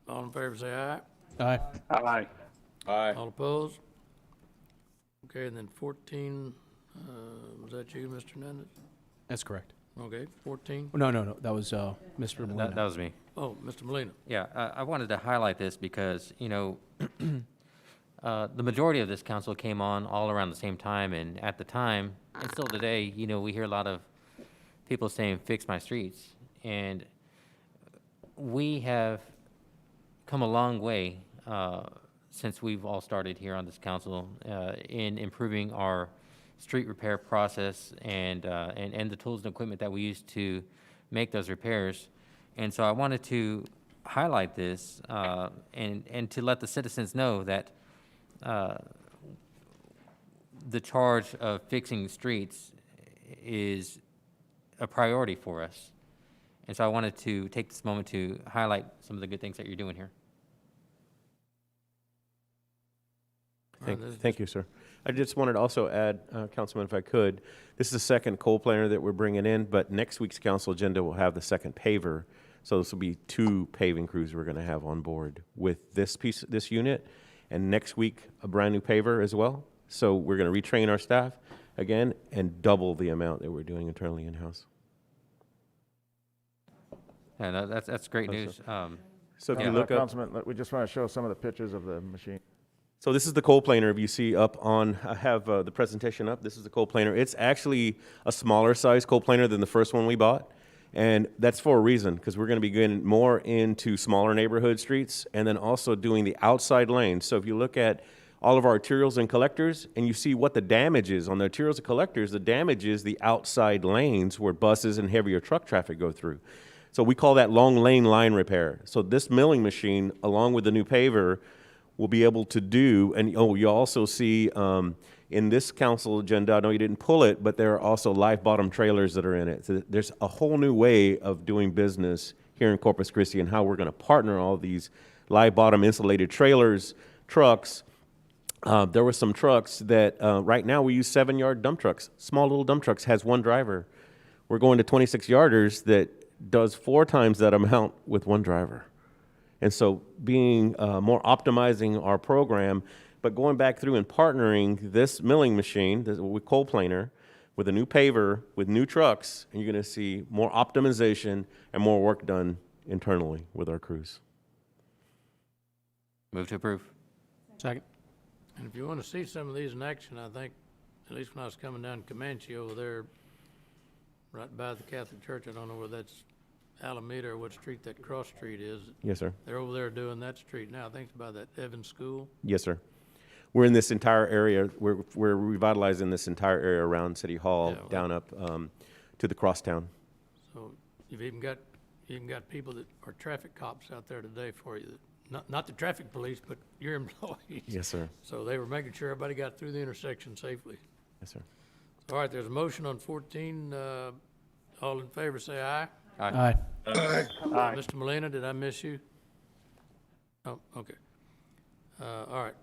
All in favor say aye. Aye. Aye. Aye. All opposed? Okay, and then 14, was that you, Mr. Hernandez? That's correct. Okay, 14? No, that was Mr. Molina. That was me. Oh, Mr. Molina. Yeah, I wanted to highlight this because, you know, the majority of this council came on all around the same time, and at the time, and still today, you know, we hear a lot of people saying, "Fix my streets," and we have come a long way since we've all started here on this council in improving our street repair process and the tools and equipment that we use to make those repairs. And so I wanted to highlight this and to let the citizens know that the charge of fixing streets is a priority for us. And so I wanted to take this moment to highlight some of the good things that you're doing here. Thank you, sir. I just wanted to also add, Councilman, if I could, this is the second coal planer that we're bringing in, but next week's council agenda will have the second paver. So this will be 2 paving crews we're going to have on board with this unit, and next week a brand new paver as well. So we're going to retrain our staff again and double the amount that we're doing internally in-house. Yeah, that's great news. So if you look up, Councilman, we just want to show some of the pictures of the machine. so this is the coal planer. If you see up on, I have the presentation up. This is the coal planer. It's actually a smaller size coal planer than the first one we bought. And that's for a reason, because we're going to be getting more into smaller neighborhood streets and then also doing the outside lanes. So if you look at all of our arterials and collectors and you see what the damage is on the arterials and collectors, the damage is the outside lanes where buses and heavier truck traffic go through. So we call that long lane line repair. So this milling machine, along with the new paver, will be able to do, and you also see in this council agenda, I know you didn't pull it, but there are also live bottom trailers that are in it. So there's a whole new way of doing business here in Corpus Christi and how we're going to partner all these live bottom insulated trailers, trucks. There were some trucks that right now we use 7-yard dump trucks. Small little dump trucks has one driver. We're going to 26-yarders that does 4 times that amount with one driver. And so being more optimizing our program, but going back through and partnering this milling machine with coal planer, with a new paver, with new trucks, and you're going to see more optimization and more work done internally with our crews. Move to approve. Second. And if you want to see some of these in action, I think, at least when I was coming down Comanche over there, right by the Catholic Church, I don't know whether that's Alameda or what street that cross street is. Yes, sir. They're over there doing that street now. I think it's by that Evans School. Yes, sir. We're in this entire area. We're revitalizing this entire area around City Hall, down up to the crosstown. So you've even got people that are traffic cops out there today for you. Not the traffic police, but your employees. Yes, sir. So they were making sure everybody got through the intersection safely. Yes, sir. All right, there's a motion on 14. All in favor, say aye. Aye. Aye. Mr. Molina, did I miss you? Oh, okay. All right.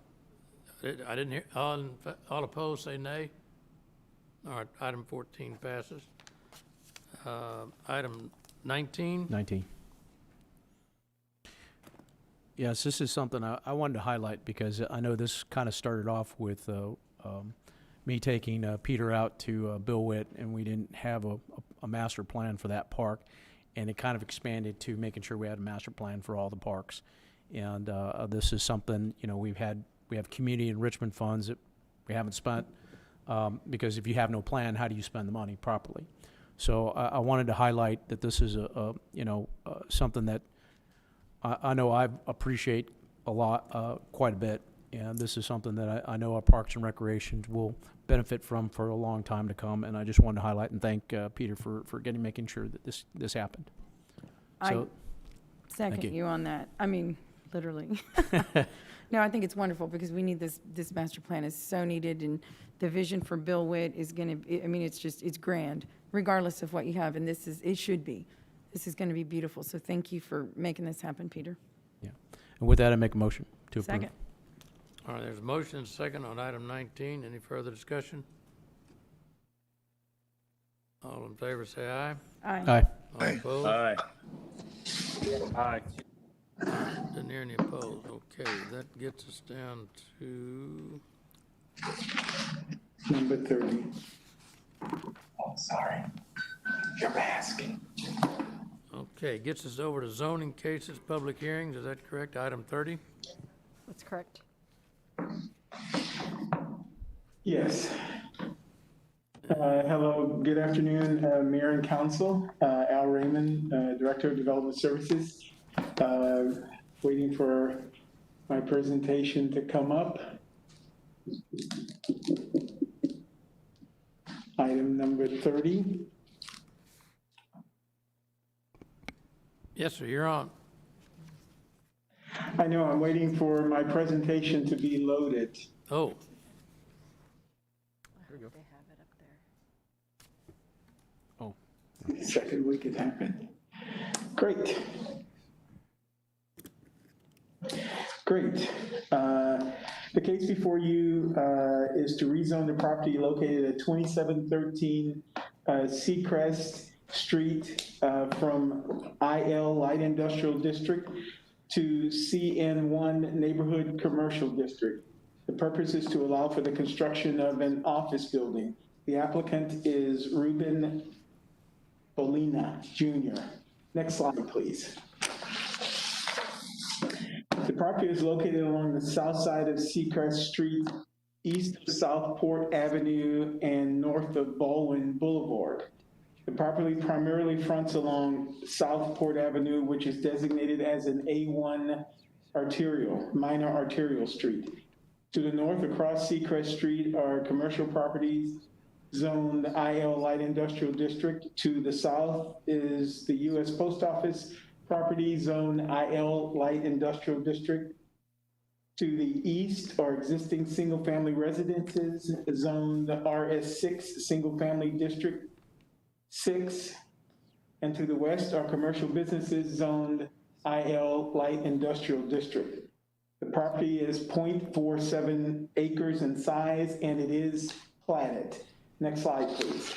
I didn't hear, all opposed, say nay. All right, item 14 passes. Item 19. 19. Yes, this is something I wanted to highlight because I know this kind of started off with me taking Peter out to Bill Witt, and we didn't have a master plan for that park, and it kind of expanded to making sure we had a master plan for all the parks. And this is something, we have community enrichment funds that we haven't spent because if you have no plan, how do you spend the money properly? So I wanted to highlight that this is something that I know I appreciate a lot, quite a bit, and this is something that I know our Parks and Recreation will benefit from for a long time to come. And I just wanted to highlight and thank Peter for making sure that this happened. So, I second you on that. I mean, literally. No, I think it's wonderful because we need this master plan is so needed, and the vision for Bill Witt is going to, I mean, it's grand, regardless of what you have, and it should be. This is going to be beautiful. So thank you for making this happen, Peter. yeah. And with that, I make a motion to approve. Second. All right, there's a motion and a second on item 19. Any further discussion? All in favor, say aye. Aye. Aye. All opposed? Aye. Aye. Didn't hear any opposed. Okay, that gets us down to Number 30. Oh, sorry. Your mask. okay, gets us over to zoning cases, public hearings. Is that correct? Item 30. That's correct. Yes. Hello, good afternoon, Mayor and Council. Al Raymond, Director of Development Services. Waiting for my presentation to come up. Item number 30. Yes, sir, you're on. I know, I'm waiting for my presentation to be loaded. Oh. Oh. Second week it happened. Great. Great. The case before you is to rezone the property located at 2713 Seacrest Street from IL Light Industrial District to CN1 Neighborhood Commercial District. The purpose is to allow for the construction of an office building. The applicant is Ruben Bolina Jr. Next slide, please. The property is located along the south side of Seacrest Street, east of Southport Avenue, and north of Baldwin Boulevard. The property primarily fronts along Southport Avenue, which is designated as an A1 minor arterial street. To the north across Seacrest Street are commercial properties zoned IL Light Industrial District. To the south is the U.S. Post Office property, zoned IL Light Industrial District. To the east are existing single-family residences, zoned RS6, Single-Family District 6. And to the west are commercial businesses, zoned IL Light Industrial District. The property is 0.47 acres in size, and it is platted. Next slide, please.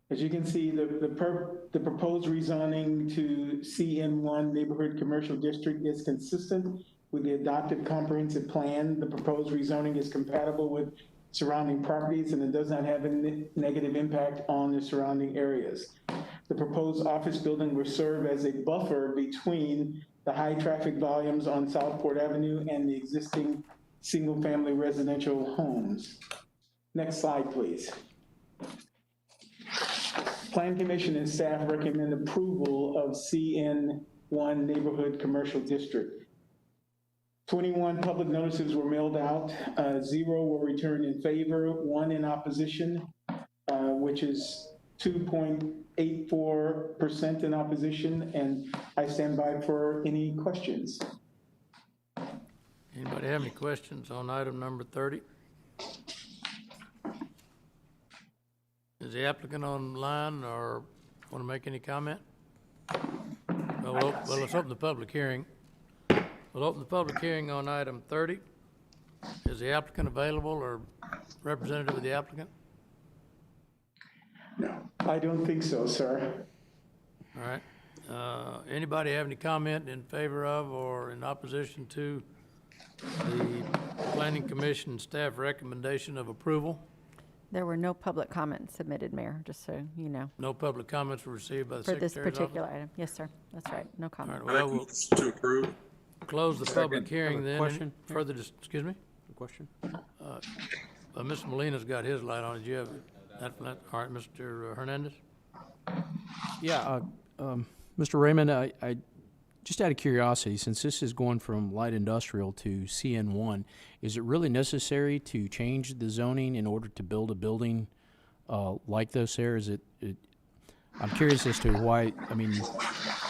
As you can see, the proposed rezoning to CN1 Neighborhood Commercial District is consistent with the adopted comprehensive plan. The proposed rezoning is compatible with surrounding properties, and it does not have a negative impact on the surrounding areas. The proposed office building will serve as a buffer between the high traffic volumes on Southport Avenue and the existing single-family residential homes. Next slide, please. Plan Commission and staff recommend approval of CN1 Neighborhood Commercial District. 21 public notices were mailed out. 0 were returned in favor, 1 in opposition, which is 2.84% in opposition, and I stand by for any questions. Anybody have any questions on item number 30? Is the applicant online or want to make any comment? Well, let's open the public hearing. We'll open the public hearing on item 30. Is the applicant available or representative of the applicant? No, I don't think so, sir. All right. Anybody have any comment in favor of or in opposition to the Planning Commission staff recommendation of approval? There were no public comments submitted, Mayor, just so you know. No public comments were received by the For this Secretary's office? particular item. Yes, sir. That's right. No comment. All right, well, To approve. close the public hearing then. Question? Any further, excuse me? Question? Mr. Molina's got his light on. Did you have that? All right, Mr. Hernandez? Yeah, Mr. Raymond, I just out of curiosity, since this is going from light industrial to CN1, is it really necessary to change the zoning in order to build a building like this there? Is it I'm curious as to why. I mean, it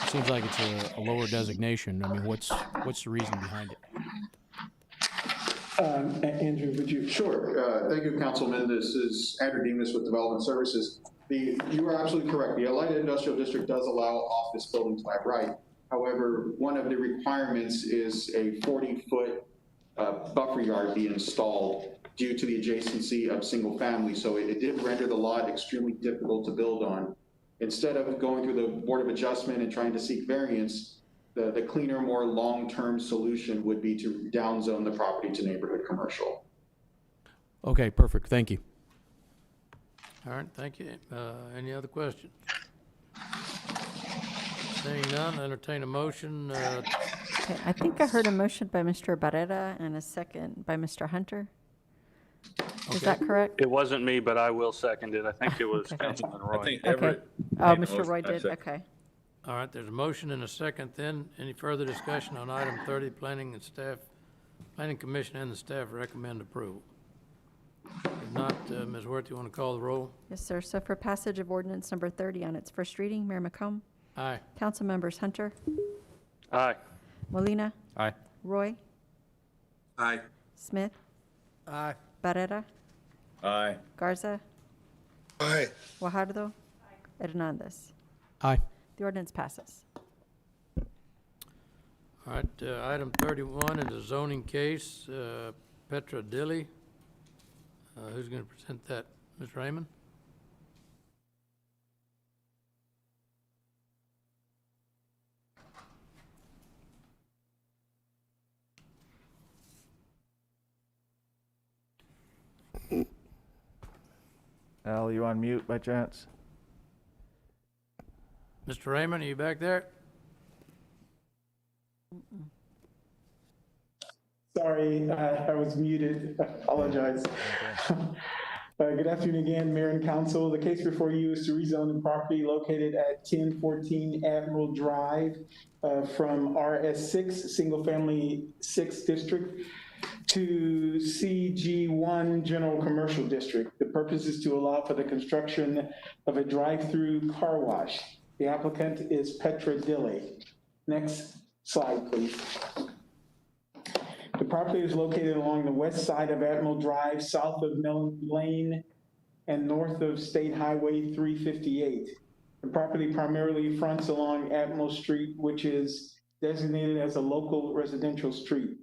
seems like it's a lower designation. I mean, what's the reason behind it? Andrew, would you? Sure. Thank you, Councilman. This is Andrew Demas with Development Services. You are absolutely correct. The light industrial district does allow office buildings by right. However, one of the requirements is a 40-foot buffer yard be installed due to the adjacency of single family. So it did render the lot extremely difficult to build on. Instead of going through the Board of Adjustment and trying to seek variance, the cleaner, more long-term solution would be to downzone the property to neighborhood commercial. Okay, perfect. Thank you. All right, thank you. Any other questions? Seeing none, entertain a motion. Okay, I think I heard a motion by Mr. Barrera and a second by Mr. Hunter. Is that correct? It wasn't me, but I will second it. I think it was Okay. Councilman Roy. I think Okay. Everett. Oh, made the Mr. motion. Roy I did, second. okay. All right, there's a motion and a second then. Any further discussion on item 30, Planning Commission and the staff recommend approval? If not, Ms. Worth, you want to call the roll? Yes, sir. So for passage of ordinance number 30 on its first reading, Mayor McComb, Aye. Council members Hunter, Aye. Molina, Aye. Roy, Aye. Smith, Aye. Barrera, Aye. Garza, Aye. Guajardo, Hernandez. Aye. The ordinance passes. All right, item 31 is a zoning case, Petra Dilly. Who's going to present that? Ms. Raymond? Al, you on mute by chance? Mr. Raymond, are you back there? Sorry, I was muted. I apologize. Good afternoon again, Mayor and Council. The case before you is to rezone the property located at 1014 Admiral Drive from RS6, Single Family 6 District, to CG1 General Commercial District. The purpose is to allow for the construction of a drive-through car wash. The applicant is Petra Dilly. Next slide, please. The property is located along the west side of Admiral Drive, south of Mellon Lane, and north of State Highway 358. The property primarily fronts along Admiral Street, which is designated as a local residential street.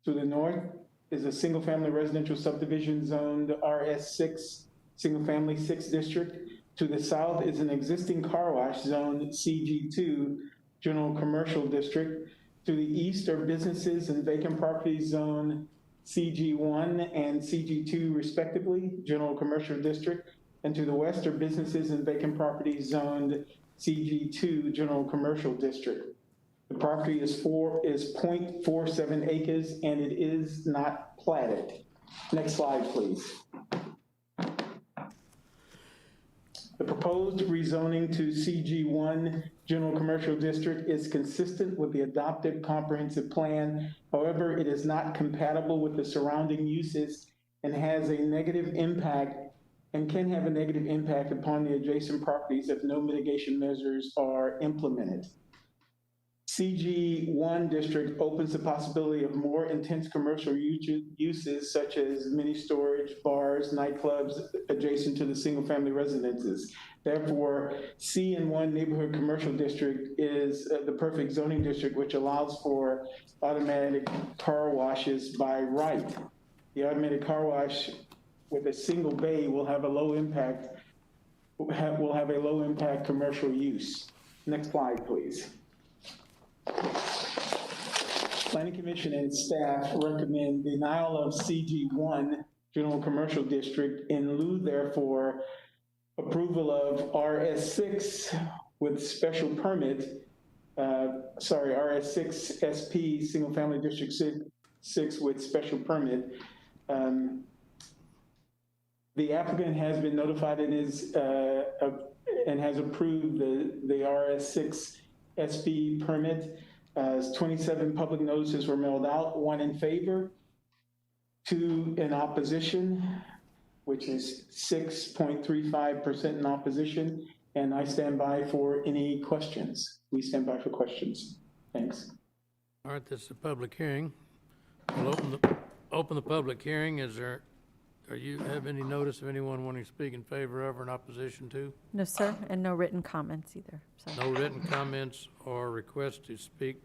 To the north is a single-family residential subdivision zoned RS6, single-family 6 district. To the south is an existing car wash zoned CG2, general commercial district. To the east are businesses and vacant properties zoned CG1 and CG2 respectively, general commercial district. And to the west are businesses and vacant properties zoned CG2, general commercial district. The property is 0.47 acres and it is not platted. Next slide, please. The proposed rezoning to CG1 General Commercial District is consistent with the adopted comprehensive plan. However, it is not compatible with the surrounding uses and has a negative impact and can have a negative impact upon the adjacent properties if no mitigation measures are implemented. CG1 district opens the possibility of more intense commercial uses such as mini storage, bars, nightclubs adjacent to the single family residences. Therefore, C1 neighborhood commercial district is the perfect zoning district, which allows for automatic car washes by right. The automatic car wash with a single bay will have a low impact, commercial use. Next slide, please. Planning Commission and staff recommend denial of CG1 General Commercial District in lieu, therefore, approval of RS6 with special permit, RS6 SP Single Family District 6 with special permit. The applicant has been notified and has approved the RS6 SP permit. 27 public notices were mailed out, 1 in favor, 2 in opposition, which is 6.35% in opposition, and I stand by for any questions. We stand by for questions. Thanks. All right, this is a public hearing. We'll open the public hearing. Have any notice of anyone wanting to speak in favor of or in opposition to? No, sir, and no written comments either. So. No written comments or requests to speak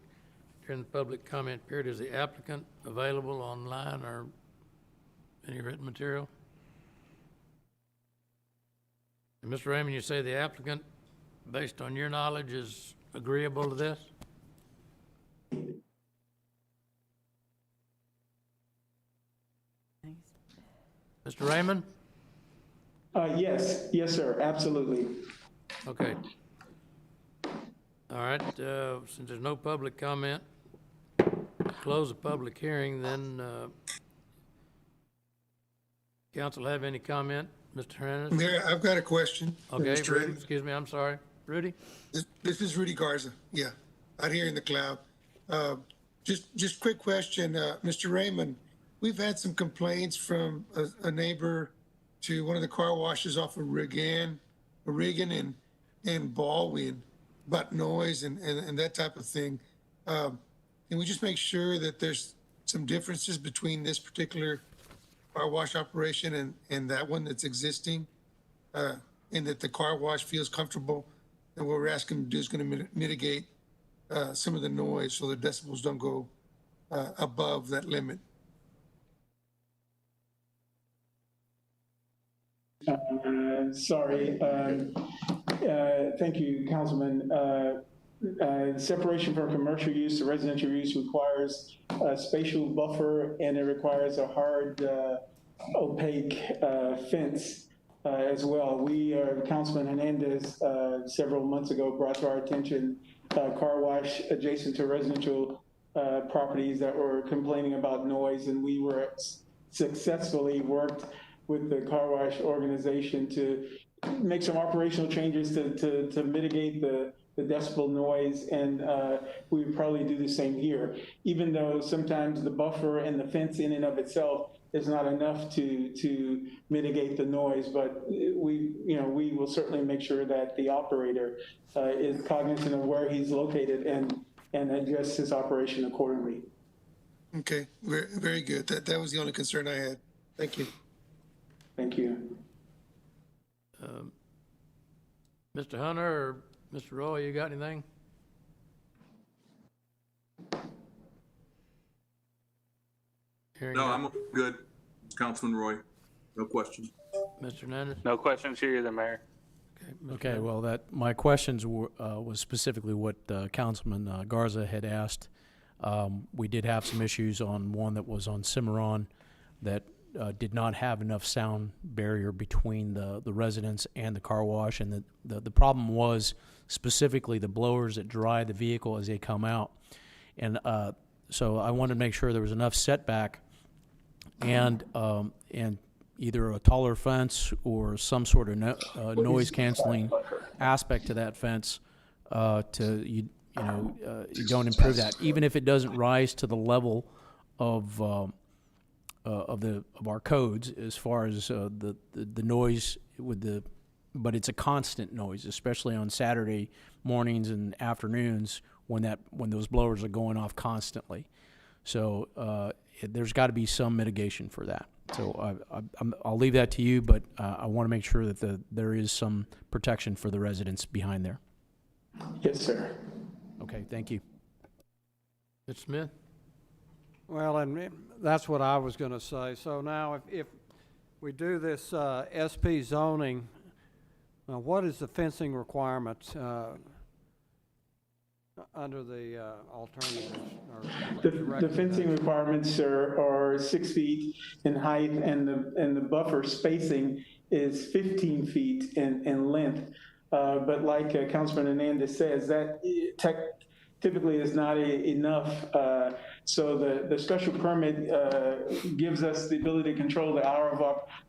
during the public comment period. Is the applicant available online or any written material? And Mr. Raymond, you say the applicant, based on your knowledge, is agreeable to this? Mr. Raymond? Yes, sir, absolutely. Okay. All right, since there's no public comment, close the public hearing, then council have any comment? Mr. Hernandez? Mayor, I've got a question. Okay, Mr. Rudy, Raymond. excuse me, I'm sorry. Rudy? This is Rudy Garza, yeah, out here in the cloud. Just quick question, Mr. Raymond, we've had some complaints from a neighbor to one of the car washes off of Reagan and Baldwin about noise and that type of thing. Can we just make sure that there's some differences between this particular car wash operation and that one that's existing? And that the car wash feels comfortable, and what we're asking them to do is going to mitigate some of the noise so the decibels don't go above that limit. Sorry. Thank you, Councilman. Separation from commercial use to residential use requires a spatial buffer, and it requires a hard, opaque fence as well. Councilman Hernandez, several months ago brought to our attention a car wash adjacent to residential properties that were complaining about noise, and we were successfully worked with the car wash organization to make some operational changes to mitigate the the decibel noise, and we would probably do the same here, even though sometimes the buffer and the fence in and of itself is not enough to mitigate the noise, but we will certainly make sure that the operator is cognizant of where he's located and adjusts his operation accordingly. Okay, very, very good. That was the only concern I had. Thank you. Thank you. Mr. Hunter or Mr. Roy, you got anything? Hearing No, none. I'm good. Councilman Roy, no question. Mr. Hernandez? No questions here either, Mayor. Okay, Mr. Okay, Hernandez? well, my questions were, was specifically what Councilman Garza had asked. We did have some issues on one that was on Cimarron that did not have enough sound barrier between the residents and the car wash, and the problem was specifically the blowers that dry the vehicle as they come out. And so I wanted to make sure there was enough setback and either a taller fence or some sort of noise canceling aspect to that fence you don't improve that, even if it doesn't rise to the level of our codes as far as the noise but it's a constant noise, especially on Saturday mornings and afternoons when those blowers are going off constantly. So there's got to be some mitigation for that. So I'll leave that to you, but I want to make sure that there is some protection for the residents behind there. Yes, sir. Okay, thank you. Mr. Smith? Well, and that's what I was going to say. So now if we do this SP zoning, what is the fencing requirement under the alternatives? The fencing requirements are 6 feet in height, and the buffer spacing is 15 feet in length. But like Councilman Hernandez says, that typically is not enough. So the special permit gives us the ability to control the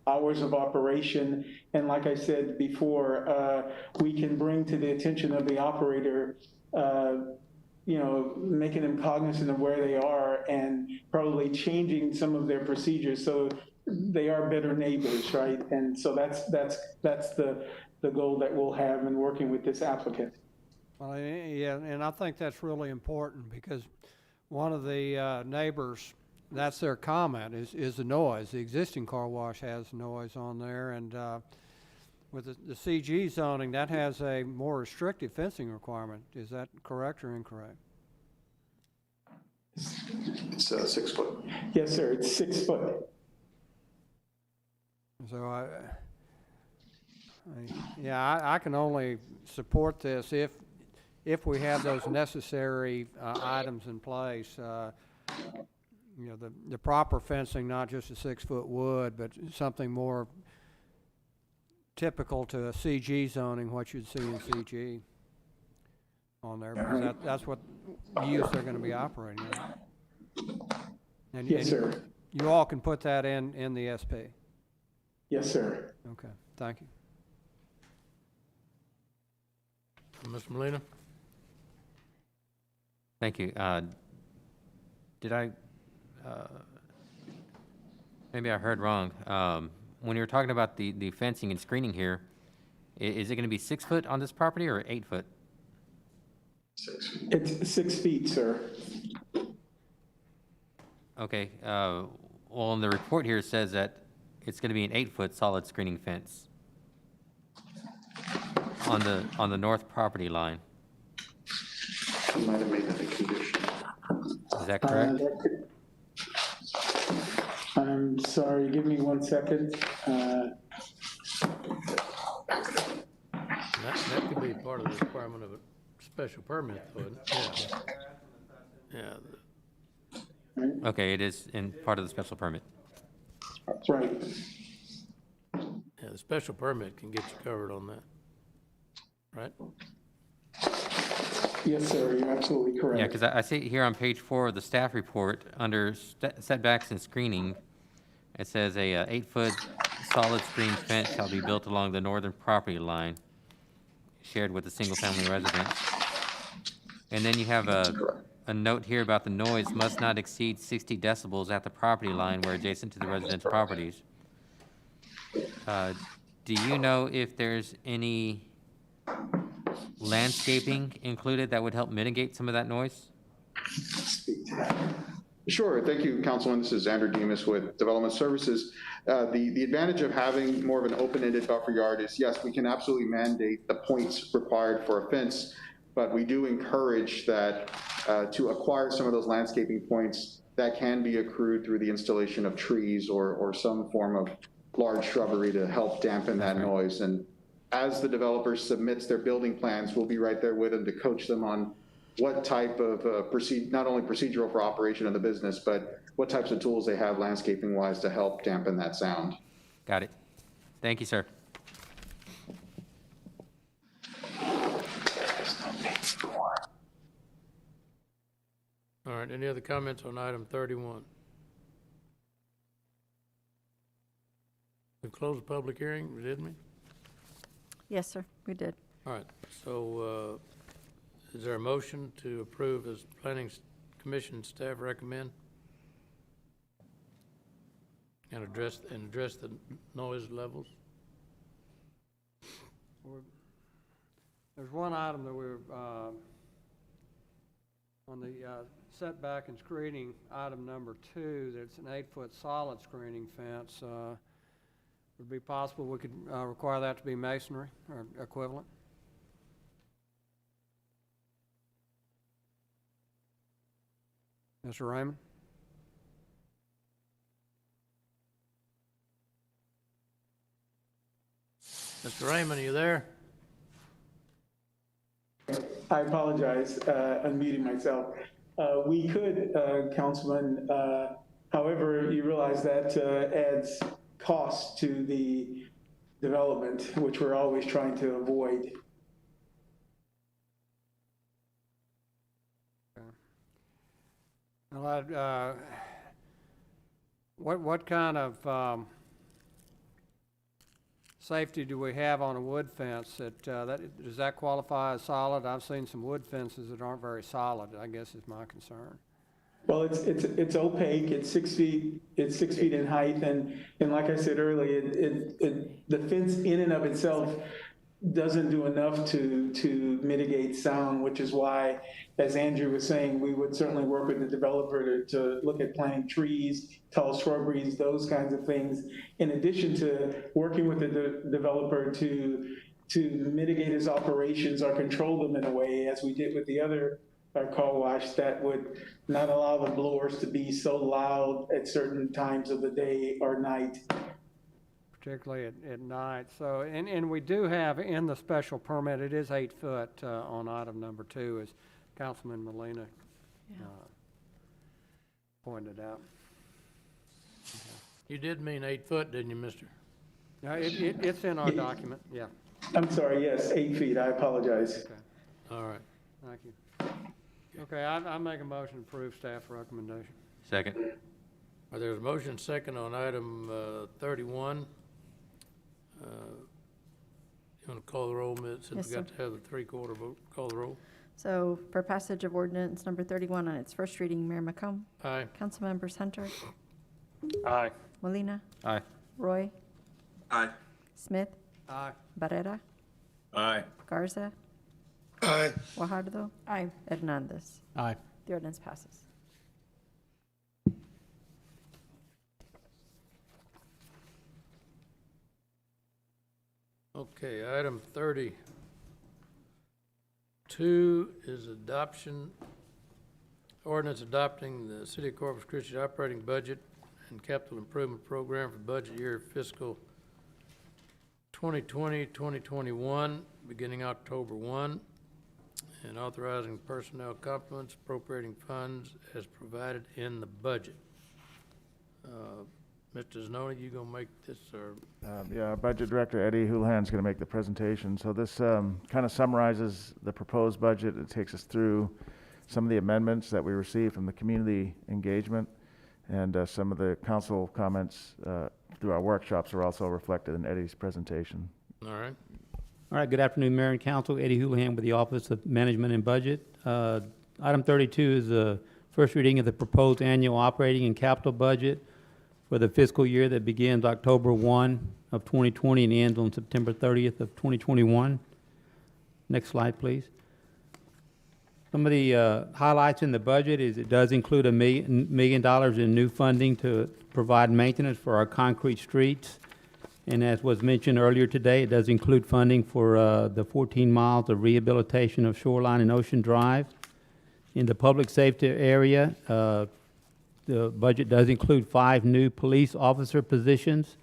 hours of operation. And like I said before, we can bring to the attention of the operator, making them cognizant of where they are and probably changing some of their procedures so they are better neighbors, right? And so that's the goal that we'll have in working with this applicant. Well, yeah, and I think that's really important because one of the neighbors, that's their comment, is the noise. The existing car wash has noise on there, and with the CG zoning, that has a more restrictive fencing requirement. Is that correct or incorrect? It's 6 foot. Yes, sir, it's 6 foot. So I can only support this if we have those necessary items in place. The proper fencing, not just a 6-foot wood, but something more typical to a CG zoning, what you'd see in CG on there, because that's what use they're going to be operating in. Yes, sir. You all can put that in the SP. Yes, sir. Okay, thank you. Mr. Molina? Thank you. Did I, maybe I heard wrong. When you were talking about the fencing and screening here, is it going to be 6 foot on this property or 8 foot? 6. It's 6 feet, sir. Okay. Well, in the report here, it says that it's going to be an 8-foot solid screening fence on the north property line. You might have made that a condition. Is that correct? I'm sorry, give me 1 second. That could be part of the requirement of a special permit, wouldn't it? Yeah. Okay, it is in part of the special permit. Right. Yeah, the special permit can get you covered on that, right? Yes, sir, you're absolutely correct. Yeah, because I see here on page 4 of the staff report, under setbacks and screening, it says a 8-foot solid screen fence shall be built along the northern property line. shared with a single-family residence. And then you have a note here about the noise must not exceed 60 decibels at the property line where adjacent to the residential properties. Do you know if there's any landscaping included that would help mitigate some of that noise? Sure. Thank you, Councilman. This is Andrew Demas with Development Services. The advantage of having more of an open-ended buffer yard is, yes, we can absolutely mandate the points required for a fence, but we do encourage that to acquire some of those landscaping points that can be accrued through the installation of trees or some form of large shrubbery to help dampen that noise. And as the developer submits their building plans, we'll be right there with them to coach them on what type of not only procedural for operation of the business, but what types of tools they have landscaping wise to help dampen that sound. Got it. Thank you, sir. All right, any other comments on item 31? We closed the public hearing, didn't we? Yes, sir, we did. All right, so is there a motion to approve as Planning Commission staff recommend? And address the noise levels? There's one item that we're, on the setback and screening, item number 2, that's an 8-foot solid screening fence. Would it be possible we could require that to be masonry or equivalent? Mr. Raymond? Mr. Raymond, are you there? I apologize, unmuting myself. We could, Councilman, however, you realize that adds cost to the development, which we're always trying to avoid. Well, what kind of safety do we have on a wood fence does that qualify as solid? I've seen some wood fences that aren't very solid, I guess is my concern. Well, it's opaque. It's 6 feet. It's 6 feet in height, and like I said earlier, the fence in and of itself doesn't do enough to mitigate sound, which is why, as Andrew was saying, we would certainly work with the developer to look at planting trees, tall shrubberies, those kinds of things, in addition to working with the developer to mitigate his operations or control them in a way, as we did with the other car wash, that would not allow the blowers to be so loud at certain times of the day or night. Particularly at night. So, and we do have in the special permit, it is 8 foot on item number 2, as Councilman Molina pointed out. You did mean 8 foot, didn't you, mister? No, it's in our document, yeah. I'm sorry, yes, 8 feet, I apologize. Okay. All right. Thank you. Okay, I make a motion to approve staff recommendation. Second. There's a motion second on item 31. You want to call the roll, since Yes, we got sir. to have the 3/4 vote? Call the roll. So for passage of ordinance number 31 on its first reading, Mayor McComb. Aye. Councilmembers Hunter, Aye. Molina, Aye. Roy, Aye. Smith, Aye. Barrera, Aye. Garza, Aye. Guajardo, Aye. Hernandez. Aye. The ordinance passes. Okay, item 32 is ordinance adopting the City of Corpus Christi operating budget and capital improvement program for budget year fiscal 2020-2021, beginning October 1, and authorizing personnel complements, appropriating funds as provided in the budget. Mr. Zanoni, you gonna make this, or? Yeah, our Budget Director Eddie Houlihan's going to make the presentation. So this kind of summarizes the proposed budget. It takes us through some of the amendments that we received from the community engagement, and some of the council comments through our workshops are also reflected in Eddie's presentation. All right. All right, good afternoon, Mayor and Council. Eddie Houlihan with the Office of Management and Budget. Item 32 is the first reading of the proposed annual operating and capital budget for the fiscal year that begins October 1 of 2020 and ends on September 30th of 2021. Next slide, please. Some of the highlights in the budget is it does include $1 million in new funding to provide maintenance for our concrete streets. And as was mentioned earlier today, it does include funding for the 14 miles of rehabilitation of Shoreline and Ocean Drive. In the public safety area, the budget does include 5 new police officer positions.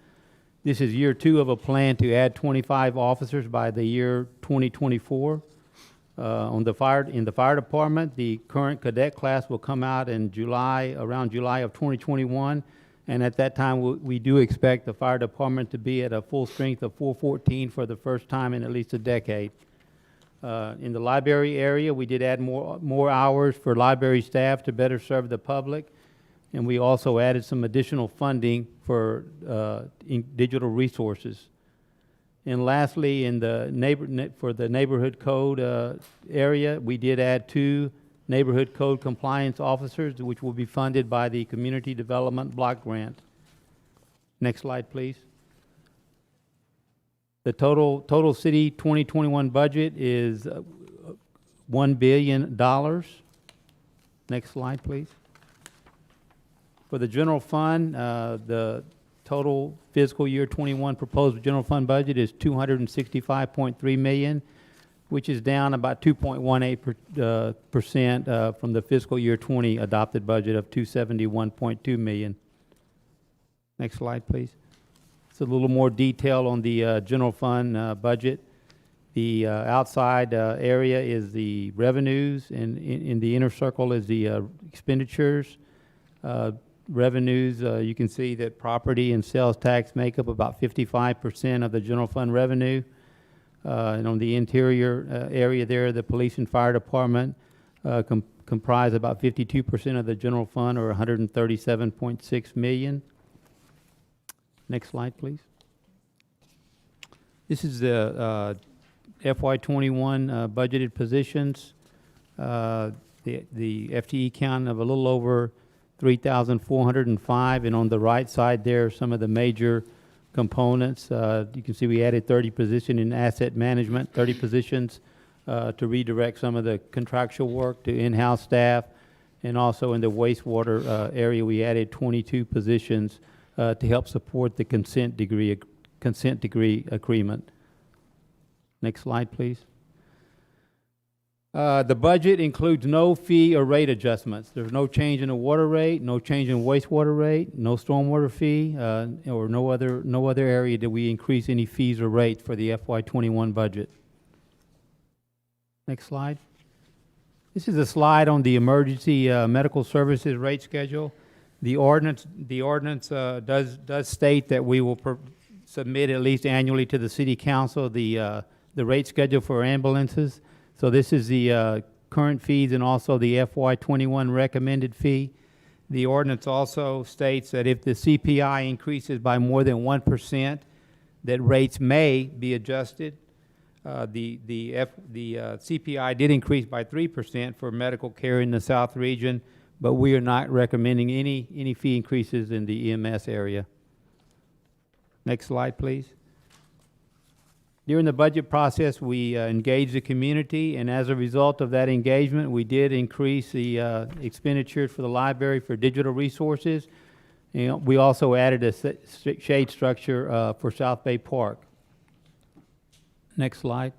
This is year 2 of a plan to add 25 officers by the year 2024. In the fire department, the current cadet class will come out in around July of 2021. And at that time, we do expect the fire department to be at a full strength of 414 for the first time in at least a decade. In the library area, we did add more hours for library staff to better serve the public. And we also added some additional funding for digital resources. And lastly, for the neighborhood code area, we did add 2 neighborhood code compliance officers, which will be funded by the Community Development Block Grant. Next slide, please. The total city 2021 budget is $1 billion. Next slide, please. For the general fund, the total fiscal year 21 proposed general fund budget is $265.3 million, which is down about 2.18% from the fiscal year 20 adopted budget of $271.2 million. Next slide, please. It's a little more detail on the general fund budget. The outside area is the revenues, and in the inner circle is the expenditures. Revenues, you can see that property and sales tax make up about 55% of the general fund revenue. And on the interior area there, the police and fire department comprise about 52% of the general fund, or $137.6 million. Next slide, please. This is the FY21 budgeted positions. The FTE count of a little over 3,405, and on the right side there are some of the major components. You can see we added 30 positions in asset management, 30 positions to redirect some of the contractual work to in-house staff, and also in the wastewater area we added 22 positions to help support the consent decree agreement. Next slide, please. The budget includes no fee or rate adjustments. There's no change in the water rate, no change in wastewater rate, no stormwater fee, or no other area did we increase any fees or rates for the FY21 budget. Next slide. This is a slide on the emergency medical services rate schedule. The ordinance does state that we will submit at least annually to the City Council the rate schedule for ambulances. So this is the current fees and also the FY21 recommended fee. The ordinance also states that if the CPI increases by more than 1%, that rates may be adjusted. The CPI did increase by 3% for medical care in the South region, but we are not recommending any fee increases in the EMS area. Next slide, please. During the budget process, we engaged the community, and as a result of that engagement, we did increase the expenditures for the library for digital resources. And we also added a shade structure for South Bay Park. Next slide.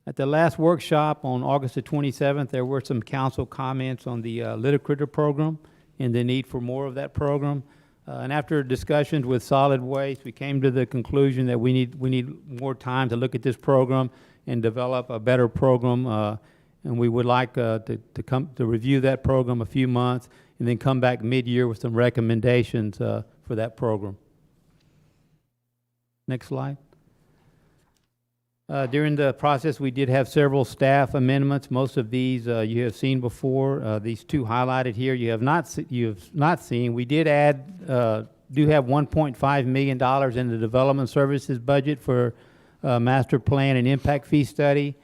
At the last workshop on August the 27th, there were some council comments on the litter critter program and the need for more of that program. And after discussions with solid waste, we came to the conclusion that we need more time to look at this program and develop a better program. And we would like to review that program a few months and then come back mid-year with some recommendations for that program. Next slide. During the process, we did have several staff amendments. Most of these you have seen before. These 2 highlighted here you have not seen. We did do have $1.5 million in the development services budget for master plan and impact fee study.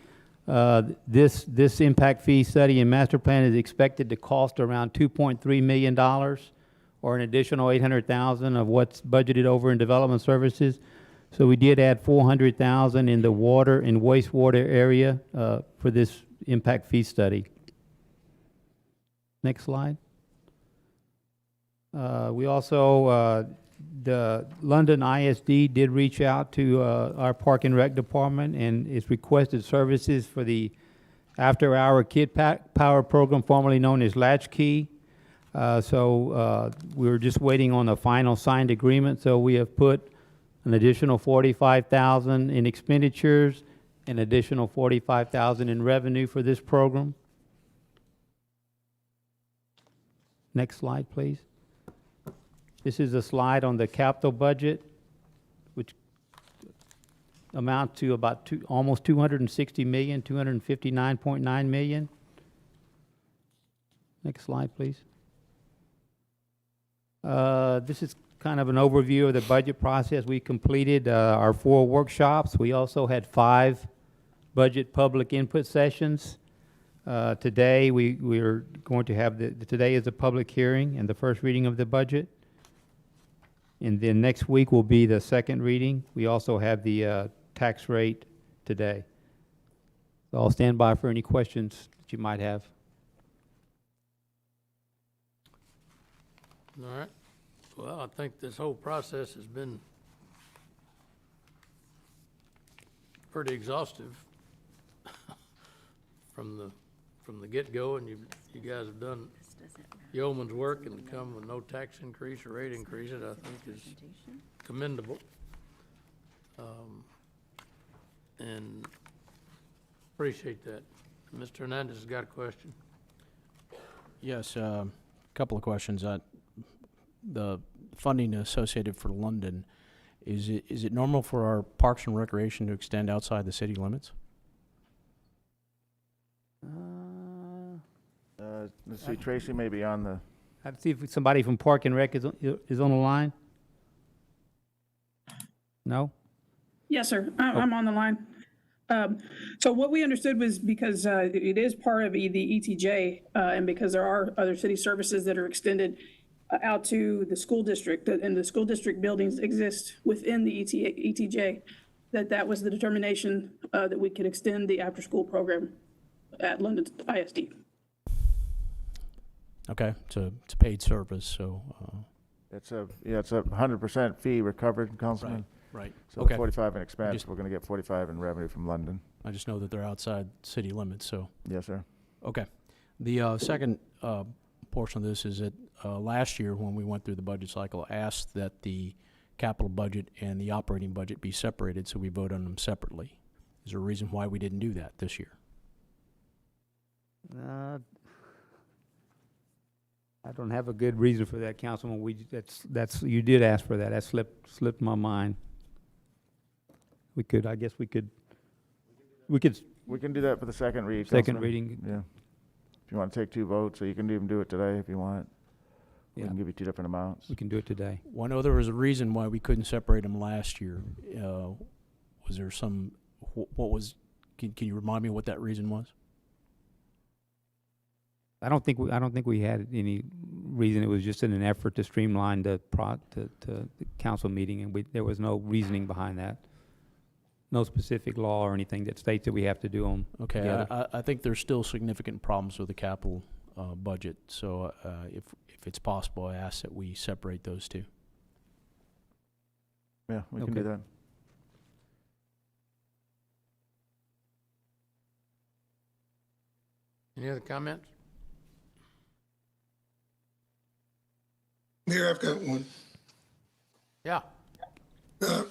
This impact fee study and master plan is expected to cost around $2.3 million, or an additional $800,000 of what's budgeted over in development services. So we did add $400,000 in the water and wastewater area for this impact fee study. Next slide. We also, the London ISD did reach out to our Park and Rec department, and it's requested services for the after-hour Kid Power program, formerly known as Latchkey. So we're just waiting on a final signed agreement. So we have put an additional $45,000 in expenditures, an additional $45,000 in revenue for this program. Next slide, please. This is a slide on the capital budget, which amounts to about almost $260 million, $259.9 million. Next slide, please. This is kind of an overview of the budget process. We completed our 4 workshops. We also had 5 budget public input sessions. Today, we're going to have today is a public hearing and the first reading of the budget. And then next week will be the second reading. We also have the tax rate today. So I'll stand by for any questions that you might have. All right. Well, I think this whole process has been pretty exhaustive from the get-go, and you guys have done yeoman's work and come with no tax increase or rate increase. It I think is commendable, and appreciate that. Mr. Hernandez has got a question. Yes, a couple of questions. The funding associated for London, is it normal for our Parks and Recreation to extend outside the city limits? Let's see, Tracy may be on the. I'd see if somebody from Park and Rec is on the line. No? Yes, sir. I'm on the line. So what we understood was because it is part of the ETJ, and because there are other city services that are extended out to the school district, and the school district buildings exist within the ETJ, that was the determination that we could extend the after-school program at London ISD. Okay, it's a paid service, so. It's a 100% fee recovered, Councilman. Right. So Okay. 45 in expense, we're gonna get 45 in revenue from London. I just know that they're outside city limits, so. Yes, sir. Okay. The second portion of this is that last year, when we went through the budget cycle, asked that the capital budget and the operating budget be separated, so we vote on them separately. Is there a reason why we didn't do that this year? I don't have a good reason for that, Councilman. You did ask for that. That slipped my mind. We could We can do that for the second read. Second Councilman. reading. Yeah. If you want to take 2 votes, so you can even do it today if you want. We Yeah. can give you 2 different amounts. We can do it today. Well, I know there was a reason why we couldn't separate them last year. Was there some, what was, can you remind me what that reason was? I don't think we had any reason. It was just in an effort to streamline the council meeting, and there was no reasoning behind that. No specific law or anything that states that we have to do them Okay, together. I think there's still significant problems with the capital budget, so if it's possible, I ask that we separate those 2. Yeah, we can Okay. do that. Any other comments? Mayor, I've got one. Yeah.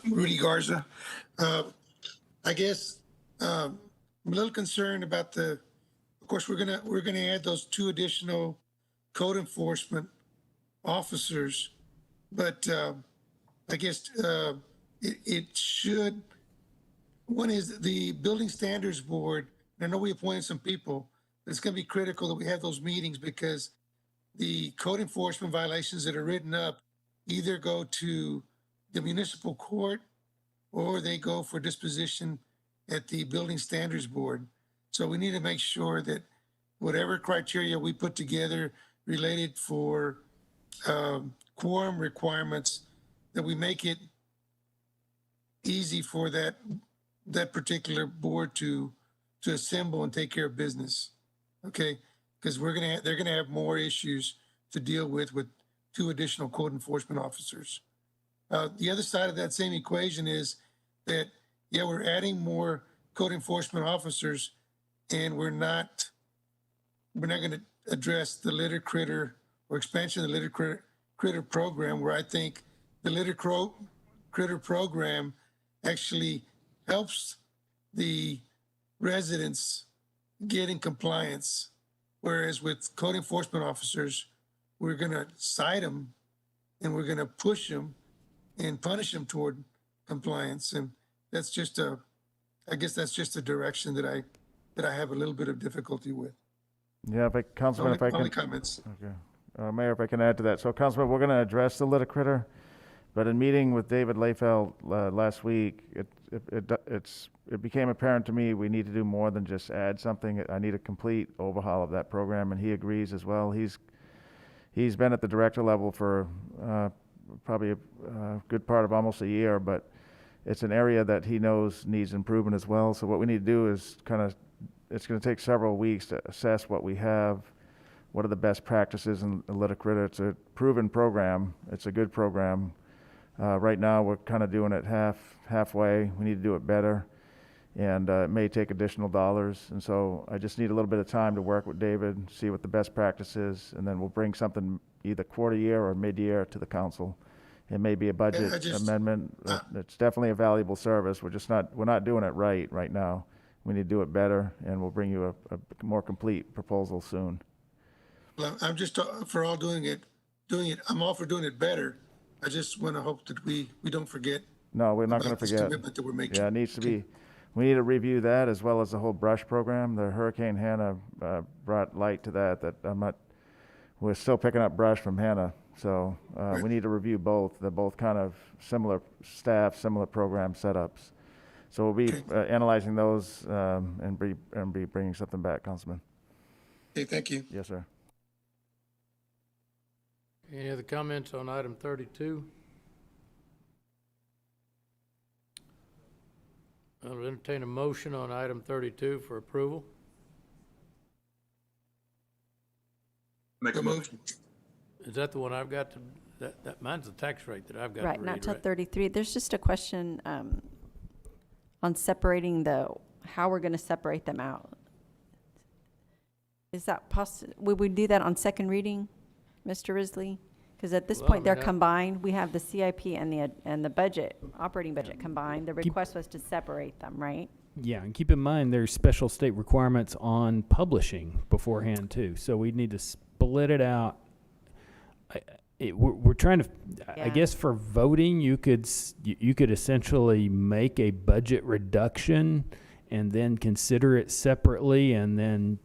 Rudy Garza. I guess I'm a little concerned about of course, we're gonna add those 2 additional code enforcement officers, but I guess it should. One is the Building Standards Board. And I know we appointed some people. It's going to be critical that we have those meetings because the code enforcement violations that are written up either go to the municipal court or they go for disposition at the Building Standards Board. So we need to make sure that whatever criteria we put together related for quorum requirements, that we make it easy for that particular board to assemble and take care of business. Okay, because they're gonna have more issues to deal with 2 additional code enforcement officers. The other side of that same equation is that, yeah, we're adding more code enforcement officers, and we're not gonna address the litter critter or expansion of the litter critter program, where I think the litter critter program actually helps the residents get in compliance. Whereas with code enforcement officers, we're gonna cite them and we're gonna push them and punish them toward compliance. And that's just I guess that's just a direction that I have a little bit of difficulty with. Yeah, Councilman, if I can. Only comments. Okay. Mayor, if I can add to that. So, Councilman, we're going to address the litter critter, but in meeting with David Layfeld last week, it became apparent to me we need to do more than just add something. I need a complete overhaul of that program, and he agrees as well. He's been at the director level for probably a good part of almost a year, but it's an area that he knows needs improvement as well. So what we need to do is it's going to take several weeks to assess what we have, what are the best practices in litter critter. It's a proven program. It's a good program. Right now, we're kind of doing it halfway. We need to do it better, and it may take additional dollars. And so I just need a little bit of time to work with David, see what the best practice is, and then we'll bring something either quarter year or mid-year to the council. It may be a budget amendment. It's definitely a valuable service. We're not doing it right now. We need to do it better, and we'll bring you a more complete proposal soon. Well, I'm just for all doing it. I'm all for doing it better. I just want to hope that we don't forget. No, we're not going to about this forget. commitment that we're making. Yeah, it needs to be. We need to review that as well as the whole brush program. The Hurricane Hannah brought light to that. We're still picking up brush from Hannah, so we need to review both. They're both kind of similar staff, similar program setups. So we'll be analyzing those and be bringing something back, Councilman. Okay, thank you. Yes, sir. Any other comments on item 32? I'll entertain a motion on item 32 for approval. Make a motion. Is that the one I've got to, that mine's the tax rate that I've got to Right, read, not till right? 33. There's just a question on separating how we're going to separate them out. Is that possible? Would we do that on second reading, Mr. Risley? Because at this Well, I point, they're mean, combined. We have the CIP and the budget, operating budget combined. The request was to separate them, right? Yeah, and keep in mind, there's special state requirements on publishing beforehand, too. So we need to split it out. We're trying to, I Yeah. guess for voting, you could essentially make a budget reduction and then consider it separately, and then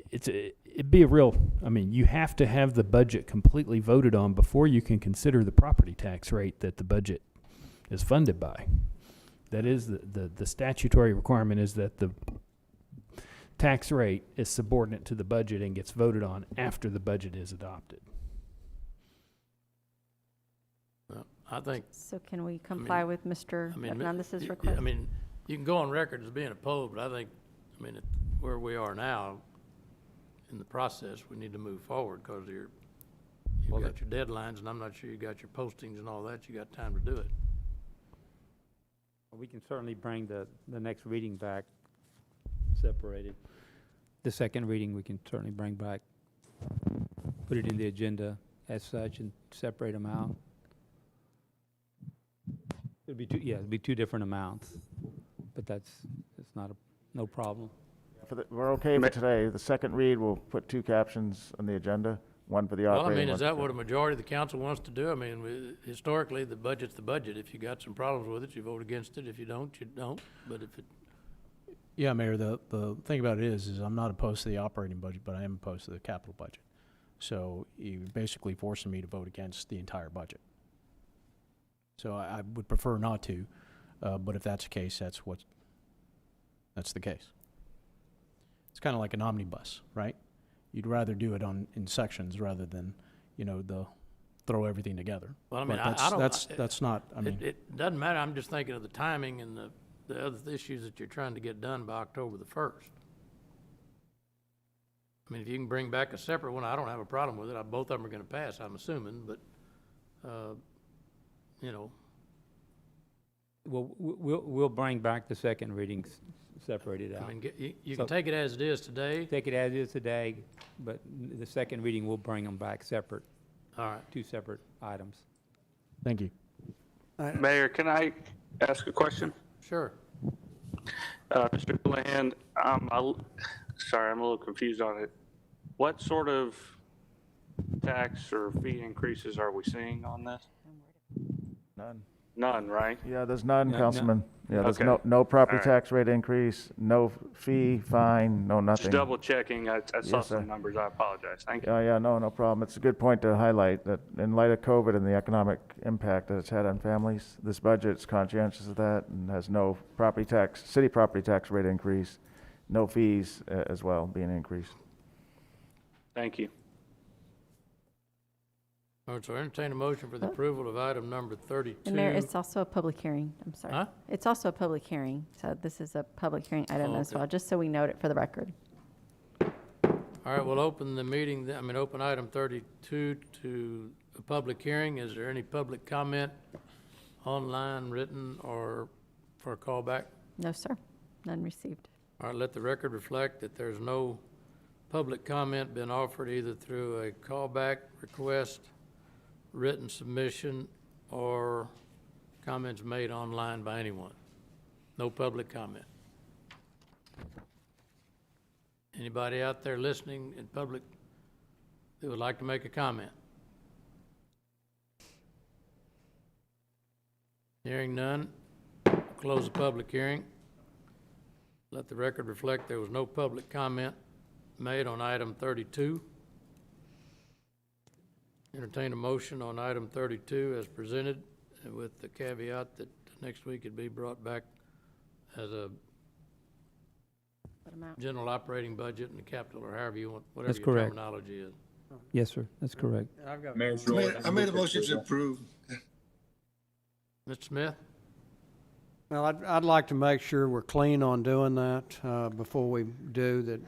it'd be a real, I mean, you have to have the budget completely voted on before you can consider the property tax rate that the budget is funded by. That is, the statutory requirement is that the tax rate is subordinate to the budget and gets voted on after the budget is adopted. Well, I think. So can we comply with Mr. Hernandez's request? I mean, you can go on record as being opposed, but I think, where we are now in the process, we need to move forward because you've got your deadlines, and I'm not sure you got your postings and all that. You got time to do it. We can certainly bring the next reading back separated. The second reading, we can certainly bring back, put it in the agenda as such and separate them out. It'd be two different amounts, but it's no problem. We're okay for today. The second read, we'll put 2 captions on the agenda, one for the Well, operating. is that what a majority of the council wants to do? Historically, the budget's the budget. If you got some problems with it, you vote against it. If you don't, you don't. But if it... Yeah, Mayor, the thing about it is I'm not opposed to the operating budget, but I am opposed to the capital budget. So you're basically forcing me to vote against the entire budget. So I would prefer not to, but if that's the case, that's the case. It's kind of like an omnibus, right? You'd rather do it in sections rather than, throw everything together. Well, I mean, But I don't. that's not, I mean. It doesn't matter, I'm just thinking of the timing and the other issues that you're trying to get done by October the 1st. I mean, if you can bring back a separate one, I don't have a problem with it. Both of them are gonna pass, I'm assuming, but, Well, we'll bring back the second readings separated out. I mean, you can take it as it is today. Take it as is today, but the second reading, we'll bring them back separate. All right. Two separate items. Thank you. Mayor, can I ask a question? Sure. Mr. Houlihan, sorry, I'm a little confused on it. What sort of tax or fee increases are we seeing on this? None. None, right? Yeah, there's none, No, Councilman. Yeah, there's Okay. no property All right. tax rate increase, no fee, fine, no nothing. Just double checking. I saw Yes, sir. some numbers. I apologize. Thank you. Yeah, no problem. It's a good point to highlight that in light of COVID and the economic impact that it's had on families, this budget's conscientious of that and has no city property tax rate increase, no fees as well being increased. Thank you. All right, so entertain a motion for the approval of item number 32. And Mayor, it's also a public hearing, I'm sorry. Huh? It's also a public hearing, so this is a public hearing item Oh, as okay. well, just so we note it for the record. All right, we'll open the meeting, open item 32 to a public hearing. Is there any public comment online, written, or for a callback? No, sir, none received. All right, let the record reflect that there's no public comment been offered either through a callback request, written submission, or comments made online by anyone. No public comment. Anybody out there listening in public that would like to make a comment? Hearing none, close the public hearing. Let the record reflect there was no public comment made on item 32. Entertain a motion on item 32 as presented, with the caveat that next week it'd be brought back as a general operating budget and the capital, or however you want, whatever That's your correct. terminology is. Yes, sir, that's correct. Mayor I made a motion to approve. Mr. Smith? Well, I'd like to make sure we're clean on doing that before we do that,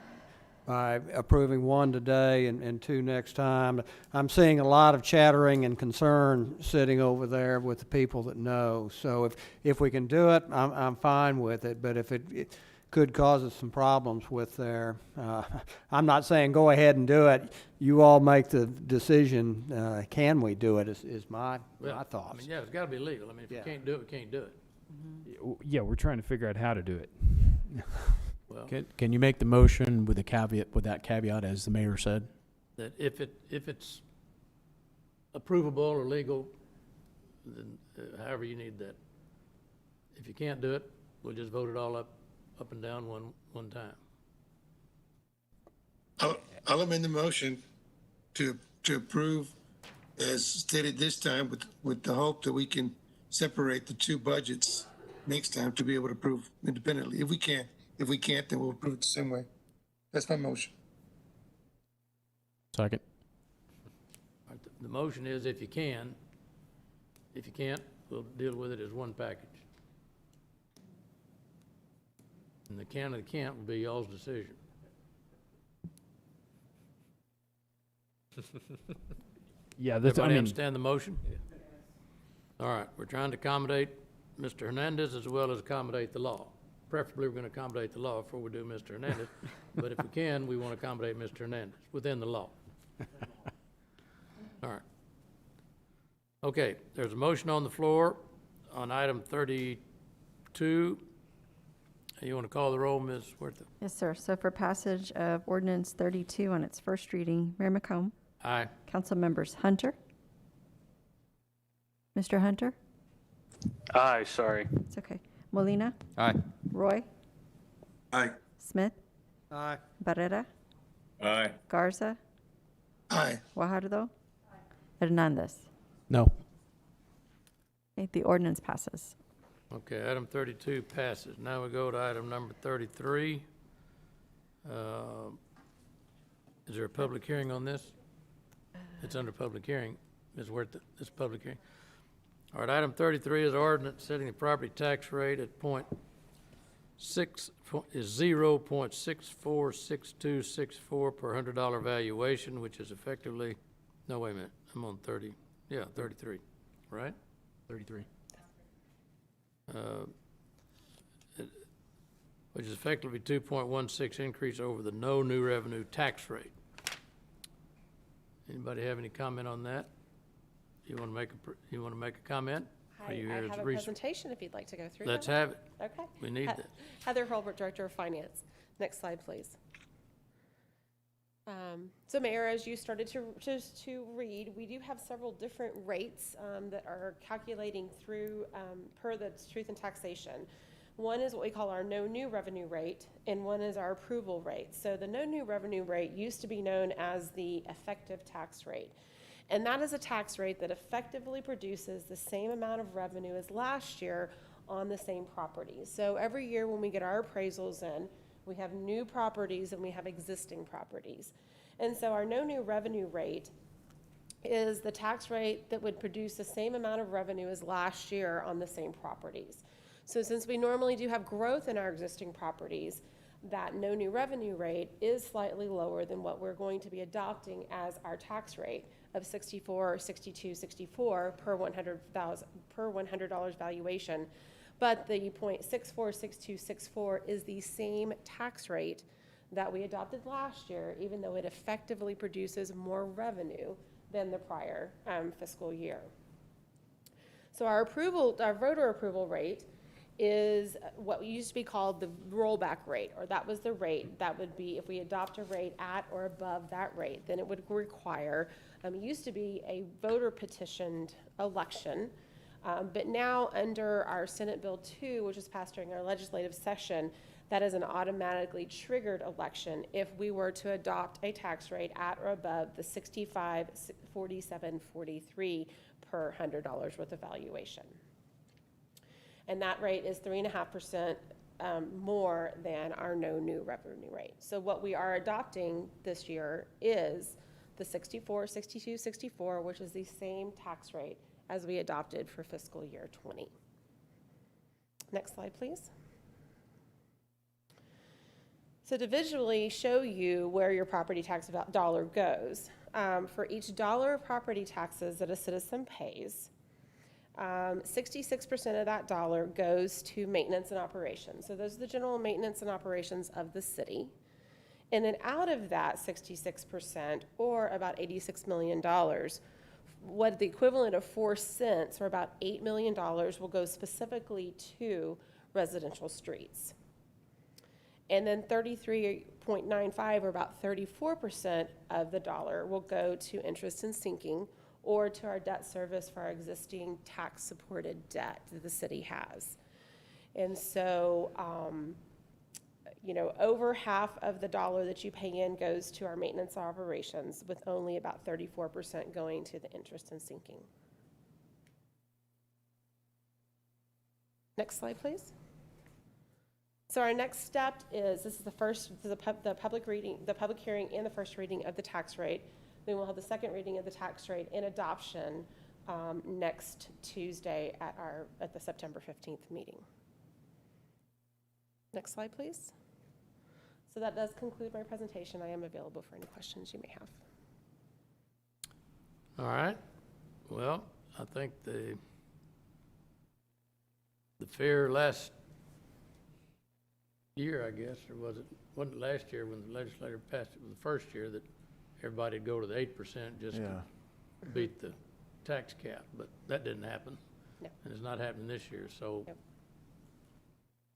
by approving one today and two next time. I'm seeing a lot of chattering and concern sitting over there with the people that know. So if we can do it, I'm fine with it. But if it could cause us some problems with there, I'm not saying go ahead and do it. You all make the decision. Can we do it? Is my thoughts. I mean, yeah, it's gotta be legal. I mean, if you can't do it, we can't do it. Yeah, we're trying to figure out how to do it. Well, Can you make the motion with that caveat, as the mayor said? that if it's approvable or legal, then however you need that. If you can't do it, we'll just vote it all up and down one time. I'll amend the motion to approve as stated this time with the hope that we can separate the two budgets next time to be able to approve independently. If we can. If we can't, then we'll approve it the same way. That's my motion. Second. All right, the motion is if you can. If you can't, we'll deal with it as one package. And the can or the can't will be y'all's decision. Yeah, that's, Everybody understand the motion? All right, we're trying to accommodate Mr. Hernandez as well as accommodate the law. Preferably, we're going to accommodate the law before we do Mr. Hernandez, but if we can, we want to accommodate Mr. Hernandez within the law. All right. Okay, there's a motion on the floor on item 32. You want to call the roll, Ms. Huerta? Yes, sir. So for passage of ordinance 32 on its first reading, Mayor McComb. Aye. Council members Hunter. Mr. Hunter? Aye, sorry. It's okay. Molina? Aye. Roy? Aye. Smith? Aye. Barrera? Aye. Garza? Aye. Guajardo? Hernandez? No. Okay, the ordinance passes. Okay, item 32 passes. Now we go to item number 33. Is there a public hearing on this? It's under public hearing. Ms. Worth, this public hearing. All right, item 33 is ordinance setting the property tax rate at 0.646264 per $100 valuation, which is effectively, no, wait a minute, I'm on 30, yeah, 33, right? 33. Which is effectively 2.16 increase over the no new revenue tax rate. Anybody have any comment on that? You want to make a comment? Are you I here have as a research? presentation if you'd like to go through. Let's that. have it. Okay. We need that. Heather Holbert, Director of Finance. Next slide, please. So Mayor, as you started to read, we do have several different rates that are calculating through per the Truth in Taxation. One is what we call our no new revenue rate, and one is our approval rate. So the no new revenue rate used to be known as the effective tax rate. And that is a tax rate that effectively produces the same amount of revenue as last year on the same properties. So every year when we get our appraisals in, we have new properties and we have existing properties. And so our no new revenue rate is the tax rate that would produce the same amount of revenue as last year on the same properties. So since we normally do have growth in our existing properties, that no new revenue rate is slightly lower than what we're going to be adopting as our tax rate of 64, 62, 64 per $100 valuation. But the 0.646264 is the same tax rate that we adopted last year, even though it effectively produces more revenue than the prior fiscal year. So our voter approval rate is what used to be called the rollback rate, or that was the rate that would be if we adopt a rate at or above that rate, then it would require, it used to be a voter petitioned election, but now under our Senate Bill 2, which was passed during our legislative session, that is an automatically triggered election if we were to adopt a tax rate at or above the 65.4743 per $100 worth of valuation. And that rate is 3.5% more than our no new revenue rate. So what we are adopting this year is the 64, 62, 64, which is the same tax rate as we adopted for fiscal year 20. Next slide, please. So to visually show you where your property tax dollar goes, for each dollar of property taxes that a citizen pays, 66% of that dollar goes to maintenance and operations. So those are the general maintenance and operations of the city. And then out of that 66%, or about $86 million, what the equivalent of 4 cents, or about $8 million, will go specifically to residential streets. And then 33.95, or about 34% of the dollar, will go to interest and sinking, or to our debt service for our existing tax-supported debt that the city has. And so, over half of the dollar that you pay in goes to our maintenance operations, with only about 34% going to the interest and sinking. Next slide, please. So our next step is, this is the public hearing and the first reading of the tax rate. Then we'll have the second reading of the tax rate and adoption next Tuesday at the September 15th meeting. Next slide, please. So that does conclude my presentation. I am available for any questions you may have. All right. Well, I think the fair last year, I guess, or wasn't last year when the legislature passed it, was the first year that everybody'd go to the 8% just to beat the tax cap, but that didn't happen. No. And it's not happening this year, so Yep.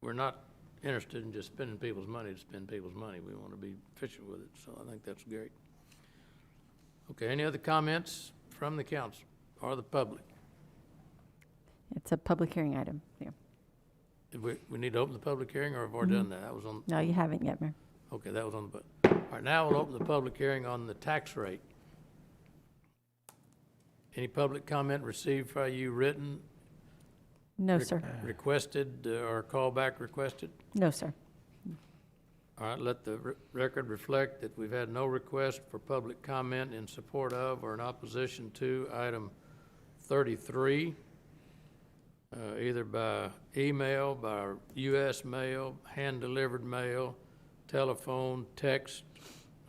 We're not interested in just spending people's money to spend people's money. We want to be efficient with it, so I think that's great. Okay, any other comments from the council or the public? It's a public hearing item, yeah. We need to open the public hearing, or have we already done that? That was on. No, you haven't yet, Mayor. Okay, that was on the, all right, now we'll open the public hearing on the tax rate. Any public comment received by you written No, sir. Requested or callback requested? No, sir. All right, let the record reflect that we've had no request for public comment in support of or in opposition to item 33, either by email, by U.S. mail, hand-delivered mail, telephone, text,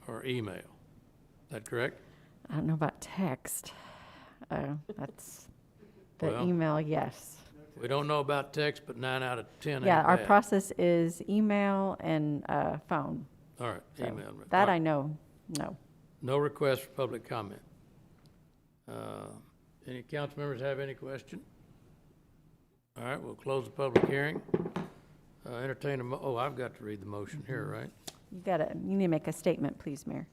or email. Is that correct? I don't know about text. That's the Well, email, yes. We don't know about text, but 9 out of 10 Yeah, ain't our bad. process is email and phone. All right, So email. that All right. I know, no. No request for public comment. Any council members have any question? All right, we'll close the public hearing. Entertain I've got to read the motion here, right? You need to make a statement, please, Mayor.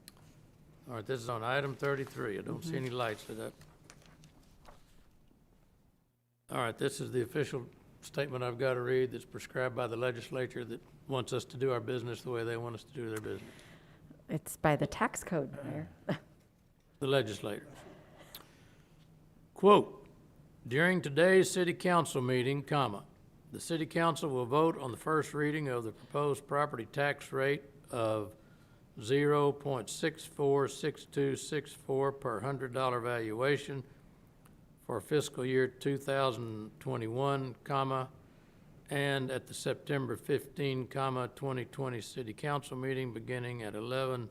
All right, this is on item 33. I don't see any lights lit up. All right, this is the official statement I've got to read that's prescribed by the legislature that wants us to do our business the way they want us to do their business. It's by the tax code, Mayor. The legislators. Quote, during today's city council meeting, comma, the city council will vote on the first reading of the proposed property tax rate of 0.646264 per $100 valuation for fiscal year 2021, comma, and at the September 15, comma, 2020 city council meeting beginning at 11:30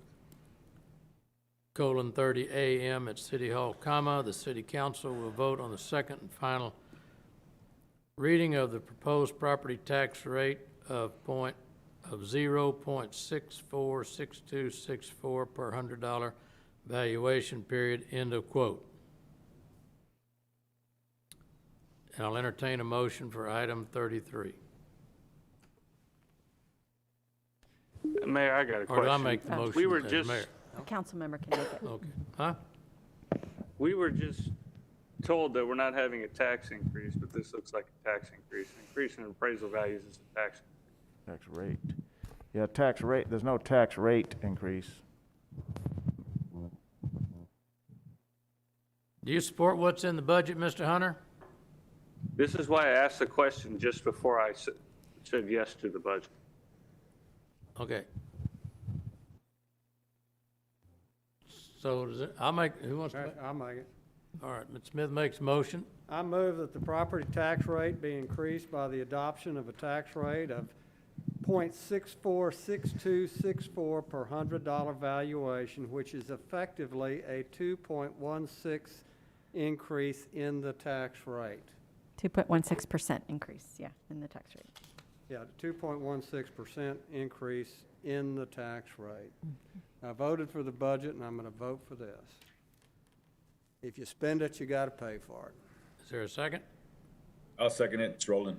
a.m. at City Hall, comma, the city council will vote on the second and final reading of the proposed property tax rate of 0.646264 per $100 valuation period, end of quote. And I'll entertain a motion for item 33. Mayor, I got a question. Or do I make the motion We were as just, mayor? A council member can make it. Okay. Huh? we were just told that we're not having a tax increase, but this looks like a tax increase. An increase in appraisal values is a tax. Tax rate. Yeah, tax rate, there's no tax rate increase. Do you support what's in the budget, Mr. Hunter? This is why I asked the question just before I said yes to the budget. Okay. So does it, who wants to? I'll make it. All right, Mr. Smith makes a motion. I move that the property tax rate be increased by the adoption of a tax rate of 0.646264 per $100 valuation, which is effectively a 2.16 increase in the tax rate. 2.16% increase, yeah, in the tax rate. Yeah, 2.16% increase in the tax rate. I voted for the budget, and I'm going to vote for this. If you spend it, you got to pay for it. Is there a second? I'll second it. It's rolling.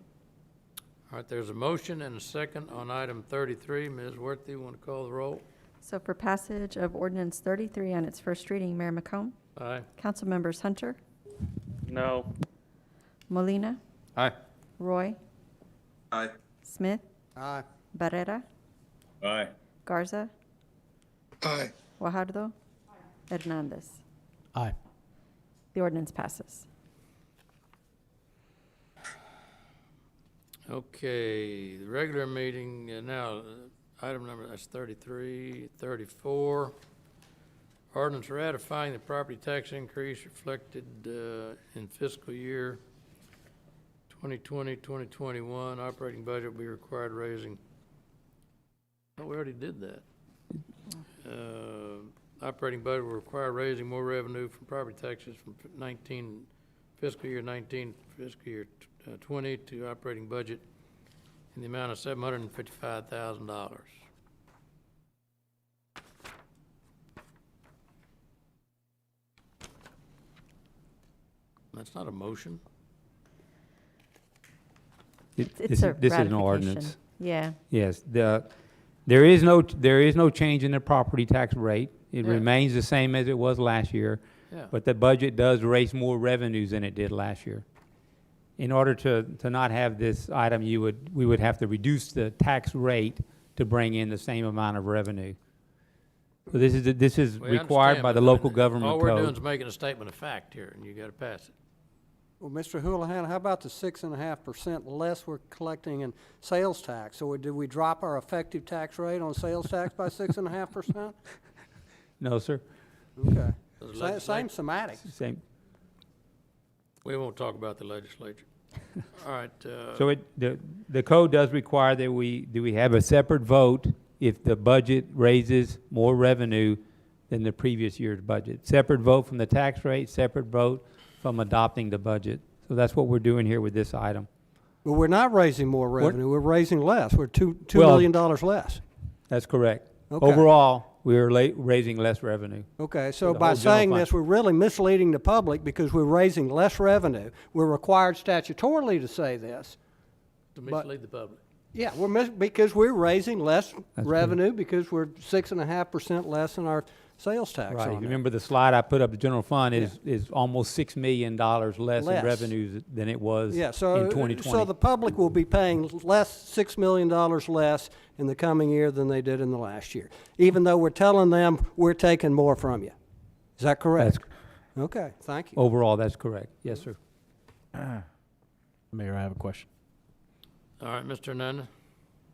All right, there's a motion and a second on item 33. Ms. Worthy, you want to call the roll? So for passage of ordinance 33 on its first reading, Mayor McComb? Aye. Council members Hunter? No. Molina, Aye. Roy, Aye. Smith, Aye. Barrera, Aye. Garza, Aye. Guajardo, Hernandez. Aye. The ordinance passes. Okay, the regular meeting, now, item number, that's 33, 34. Ordinance ratifying the property tax increase reflected in fiscal year 2020, 2021. Operating budget will be required raising, oh, we already did that. Operating budget will require raising more revenue from property taxes from fiscal year 19, fiscal year 20 to operating budget in the amount of $755,000. That's not a motion. It's a This is an ratification. ordinance. Yeah. Yes, there is no change in the property tax rate. It Yeah. remains the same as it was last year. Yeah. But the budget does raise more revenues than it did last year. In order to not have this item, we would have to reduce the tax rate to bring in the same amount of revenue. So this is We required understand, by but the local government all we're doing code. is making a statement of fact here, and you gotta pass it. Well, Mr. Houlihan, how about the 6.5% less we're collecting in sales tax? So did we drop our effective tax rate on sales tax by 6.5%? No, sir. Okay. Does Same legislate- semantics. Same. We won't talk about the legislature. All right, So the code does require that we have a separate vote if the budget raises more revenue than the previous year's budget. Separate vote from the tax rate, separate vote from adopting the budget. So that's what we're doing here with this item. But we're not raising more revenue, we're raising less. We're $2 Well- million less. That's correct. Okay. Overall, we're raising less revenue. Okay, so the by whole general saying fund. this, we're really misleading the public because we're raising less revenue. We're required statutorily to say this. to but- mislead the public. Yeah, because we're raising less That's revenue because we're 6.5% less in our sales tax Right. on If you it. remember the slide I put up, the general fund is almost $6 million less in Less. revenues than it was Yeah, in so 2020. the public will be paying $6 million less in the coming year than they did in the last year, even though we're telling them we're taking more from you. Is that correct? Okay, thank you. Overall, that's correct. Yes, sir. Mayor, I have a question. All right, Mr. Hernandez?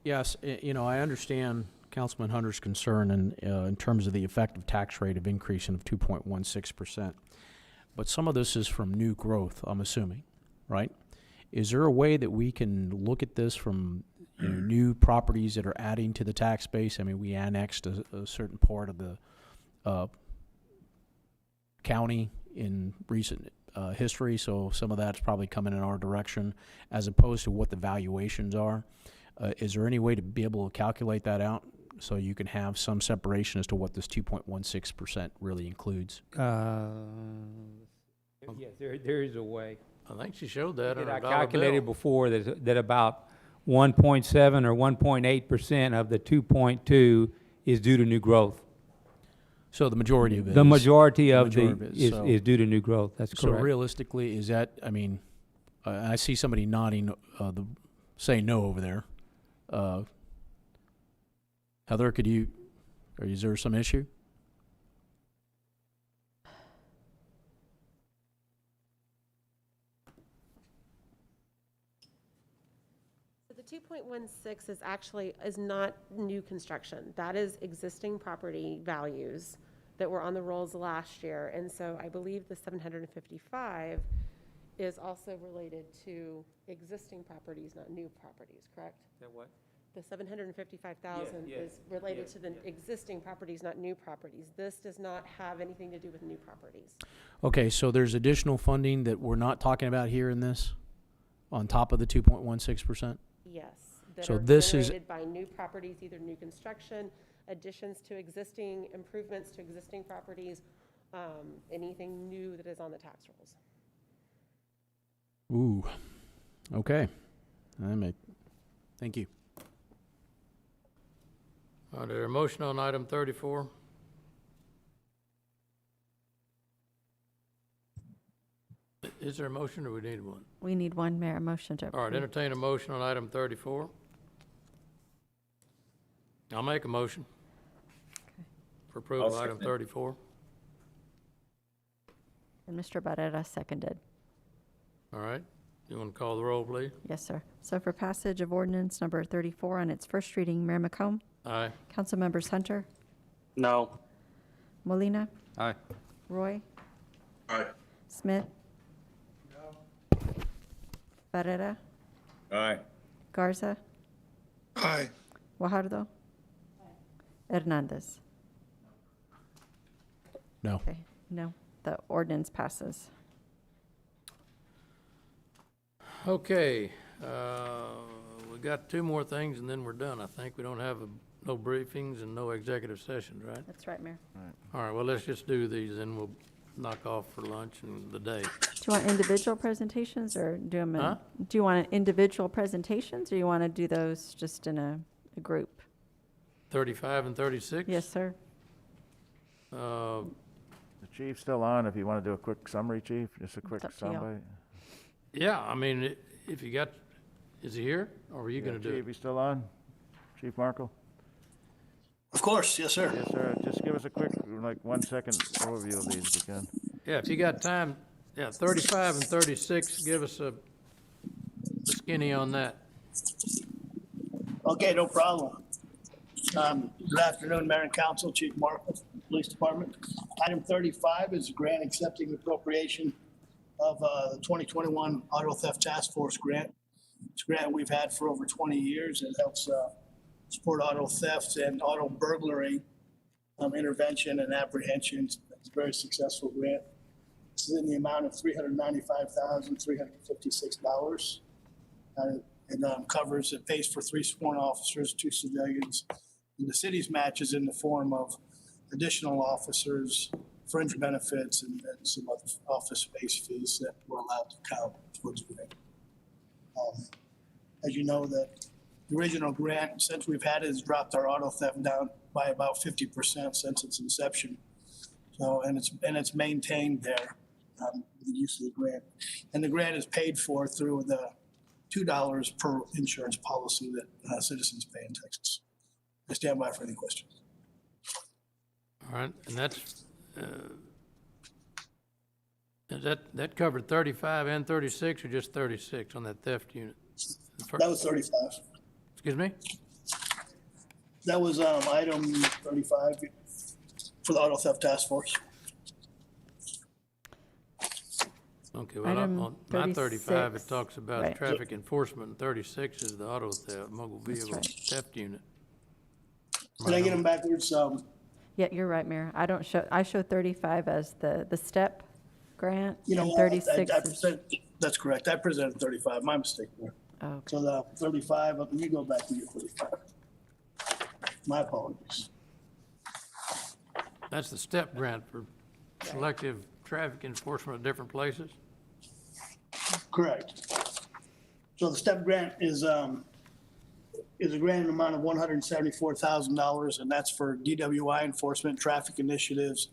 Yes, I understand Councilman Hunter's concern in terms of the effective tax rate of increasing of 2.16%. But some of this is from new growth, I'm assuming, right? Is there a way that we can look at this from new properties that are adding to the tax base? I mean, we annexed a certain part of the county in recent history, so some of that's probably coming in our direction as opposed to what the valuations are. Is there any way to be able to calculate that out so you can have some separation as to what this 2.16% really includes? Yes, there is a way. I think she showed that on I her dollar calculated bill. before that about 1.7 or 1.8% of the 2.2 is due to new growth. So the majority of it The is- majority the of majority of it, so- is due to new growth. That's So correct. realistically, is that, I mean, I see somebody nodding, saying no over there. Heather, is there some issue? So the 2.16 is not new construction. That is existing property values that were on the rolls last year. And so I believe the 755 is also related to existing properties, not new properties, correct? That what? The 755,000 Yeah, is related yeah, to the existing properties, not new properties. This does not have anything to do with new properties. Okay, so there's additional funding that we're not talking about here in this, on top of the 2.16%? Yes. That So are this is- generated by new properties, either new construction, additions to existing, improvements to existing properties, anything new that is on the tax rolls. Ooh, okay. Thank you. All right, is there a motion on item 34? Is there a motion or we need one? We need one, Mayor, a motion to All right, approve. entertain a motion on item 34. I'll make a motion for approval of item second it. 34. And Mr. Barrera seconded. All right, you want to call the roll, please? Yes, sir. So for passage of ordinance number 34 on its first reading, Mayor McComb, Aye. Council members Hunter, No. Molina, Aye. Roy, Aye. Smith, Barrera, Aye. Garza, Aye. Guajardo, Hernandez. No. Okay, no, the ordinance passes. Okay, we got two more things and then we're done. I think we don't have no briefings and no executive sessions, right? That's right, Mayor. All right, well, let's just do these and we'll knock off for lunch and the day. Do you want individual presentations or do them Huh? do you want individual presentations or you want to do those just in a group? 35 and 36? Yes, sir. Uh, The chief's still on, if you want to do a quick summary, chief, just a quick up to you. soundbite. Yeah, I mean, if you got, is he here or are you going to do Chief, it? you still on? Chief Markle? Of course, yes, sir. Yes, sir, just give us a quick, like, 1 second overview of these if you can. Yeah, if you got time, Yeah, 35 and 36, give us a skinny on that. Okay, no problem. Good afternoon, Mayor and Council, Chief Markle, Police Department. Item 35 is a grant accepting appropriation of the 2021 Auto Theft Task Force grant. It's a grant we've had for over 20 years. It helps support auto thefts and auto burglary intervention and apprehensions. It's a very successful grant. This is in the amount of $395,356. It covers, it pays for 3 sworn officers, 2 civilians. And the city's match is in the form of additional officers, fringe benefits, and some other office space fees that we're allowed to count towards the grant. As you know, the original grant, since we've had it, has dropped our auto theft down by about 50% since its inception. So, and it's maintained there, the use of the grant. And the grant is paid for through the $2 per insurance policy that citizens pay in Texas. I stand by for any questions. All right, and that's, that covered 35 and 36 or just 36 on that theft unit? That was 35. Excuse me? That was item 35 for the Auto Theft Task Force. Okay, well, Item on my 35, it 36, talks about right. traffic enforcement, and 36 is the auto theft, mobile vehicle theft unit. Did I get them backwards? Yeah, you're right, Mayor. I show 35 as the STEP grant, You know and what? 36 is, That's correct. I presented 35. My mistake there. okay. So the 35, let me go back to your 35. My apologies. That's the STEP grant for selective traffic enforcement at different places? Correct. So the STEP grant is a grant amount of $174,000, and that's for DWI enforcement, traffic initiatives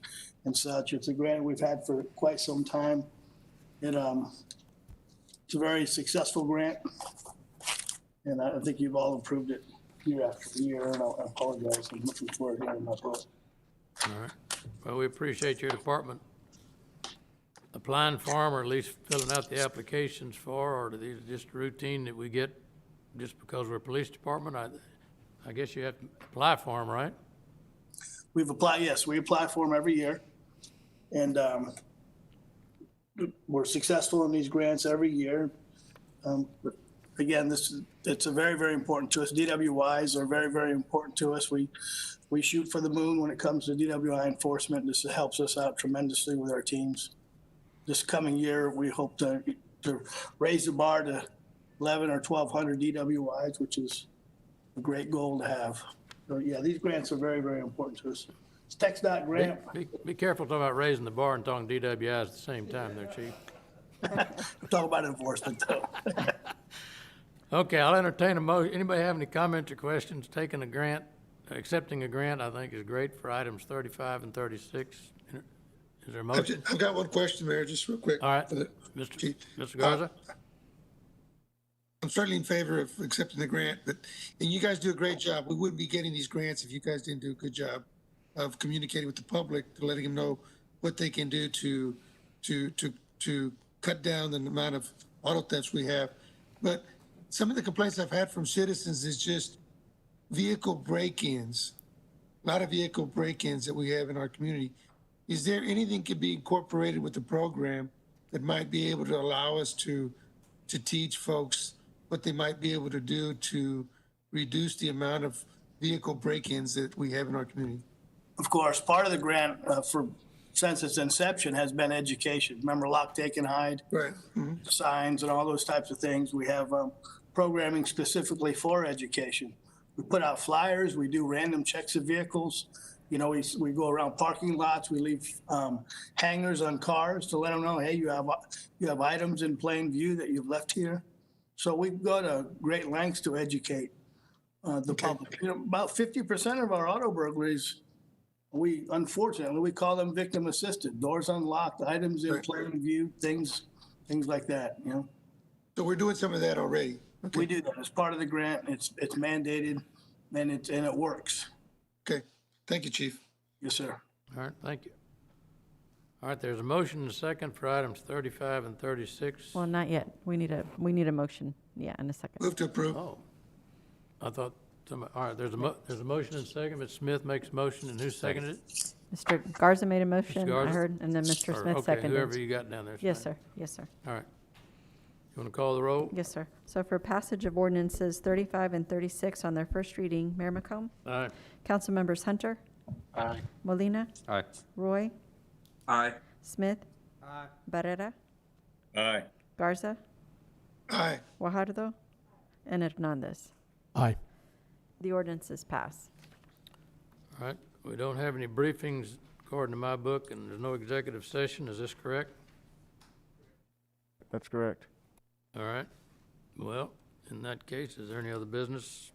and such. It's a grant we've had for quite some time. It's a very successful grant, and I think you've all approved it year after year, and I apologize. I'm looking for it here in my book. All right. Well, we appreciate your department applying for them, or at least filling out the applications for, or are these just routine that we get just because we're a police department? I guess you have to apply for them, right? We've applied, yes, we apply for them every year. And we're successful in these grants every year. But again, it's a very, very important to us. DWIs are very, very important to us. We shoot for the moon when it comes to DWI enforcement. This helps us out tremendously with our teams. This coming year, we hope to raise the bar to 11 or 1,200 DWIs, which is a great goal to have. So yeah, these grants are very, very important to us. It's TxDOT grant. Be careful talking about raising the bar and talking DWIs at the same time there, Chief. We're talking about enforcement though. Okay, I'll entertain a motion. Anybody have any comments or questions? Taking a grant, accepting a grant, I think is great for items 35 and 36. Is there a motion? I've got one question, Mayor, just real quick. All right, for the Mr. Chief. Garza? I'm certainly in favor of accepting the grant, and you guys do a great job. We wouldn't be getting these grants if you guys didn't do a good job of communicating with the public, to letting them know what they can do to cut down the amount of auto thefts we have. But some of the complaints I've had from citizens is just vehicle break-ins, a lot of vehicle break-ins that we have in our community. Is there anything could be incorporated with the program that might be able to allow us to teach folks what they might be able to do to reduce the amount of vehicle break-ins that we have in our community? Of course, part of the grant since its inception has been education. Remember lock, take, and hide? Right. Signs and all those types of things. We have programming specifically for education. We put out flyers. We do random checks of vehicles. You know, we go around parking lots. We leave hangers on cars to let them know, hey, you have items in plain view that you've left here. So we go to great lengths to educate the public. You know, about 50% of our auto burglaries, unfortunately, we call them victim assisted. Doors unlocked, items in plain view, things like that, you know. So we're doing some of that already. Okay. We do that as part of the grant. It's mandated, and it works. Okay. Thank you, Chief. Yes, sir. All right, thank you. All right, there's a motion and a second for items 35 and 36. Well, not yet. We need a motion, yeah, in a second. Move to approve. Oh, I thought, all right, there's a motion and a second. Ms. Smith makes a motion, and who seconded it? Mr. Garza made a motion, I Garza? heard, and then Mr. Or, Smith okay, seconded. whoever you got down there. is Yes, fine. sir. Yes, sir. All right. You want to call the roll? Yes, sir. So for passage of ordinances 35 and 36 on their first reading, Mayor McComb? Aye. Council members Hunter? Aye. Molina, Aye. Roy? Aye. Smith? Barrera? Aye. Garza? Aye. Guajardo? And Hernandez. Aye. The ordinances pass. All right, we don't have any briefings according to my book, and there's no executive session. Is this correct? That's correct. All right. Well, in that case, is there any other business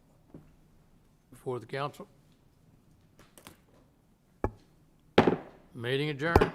before the council? Meeting adjourned.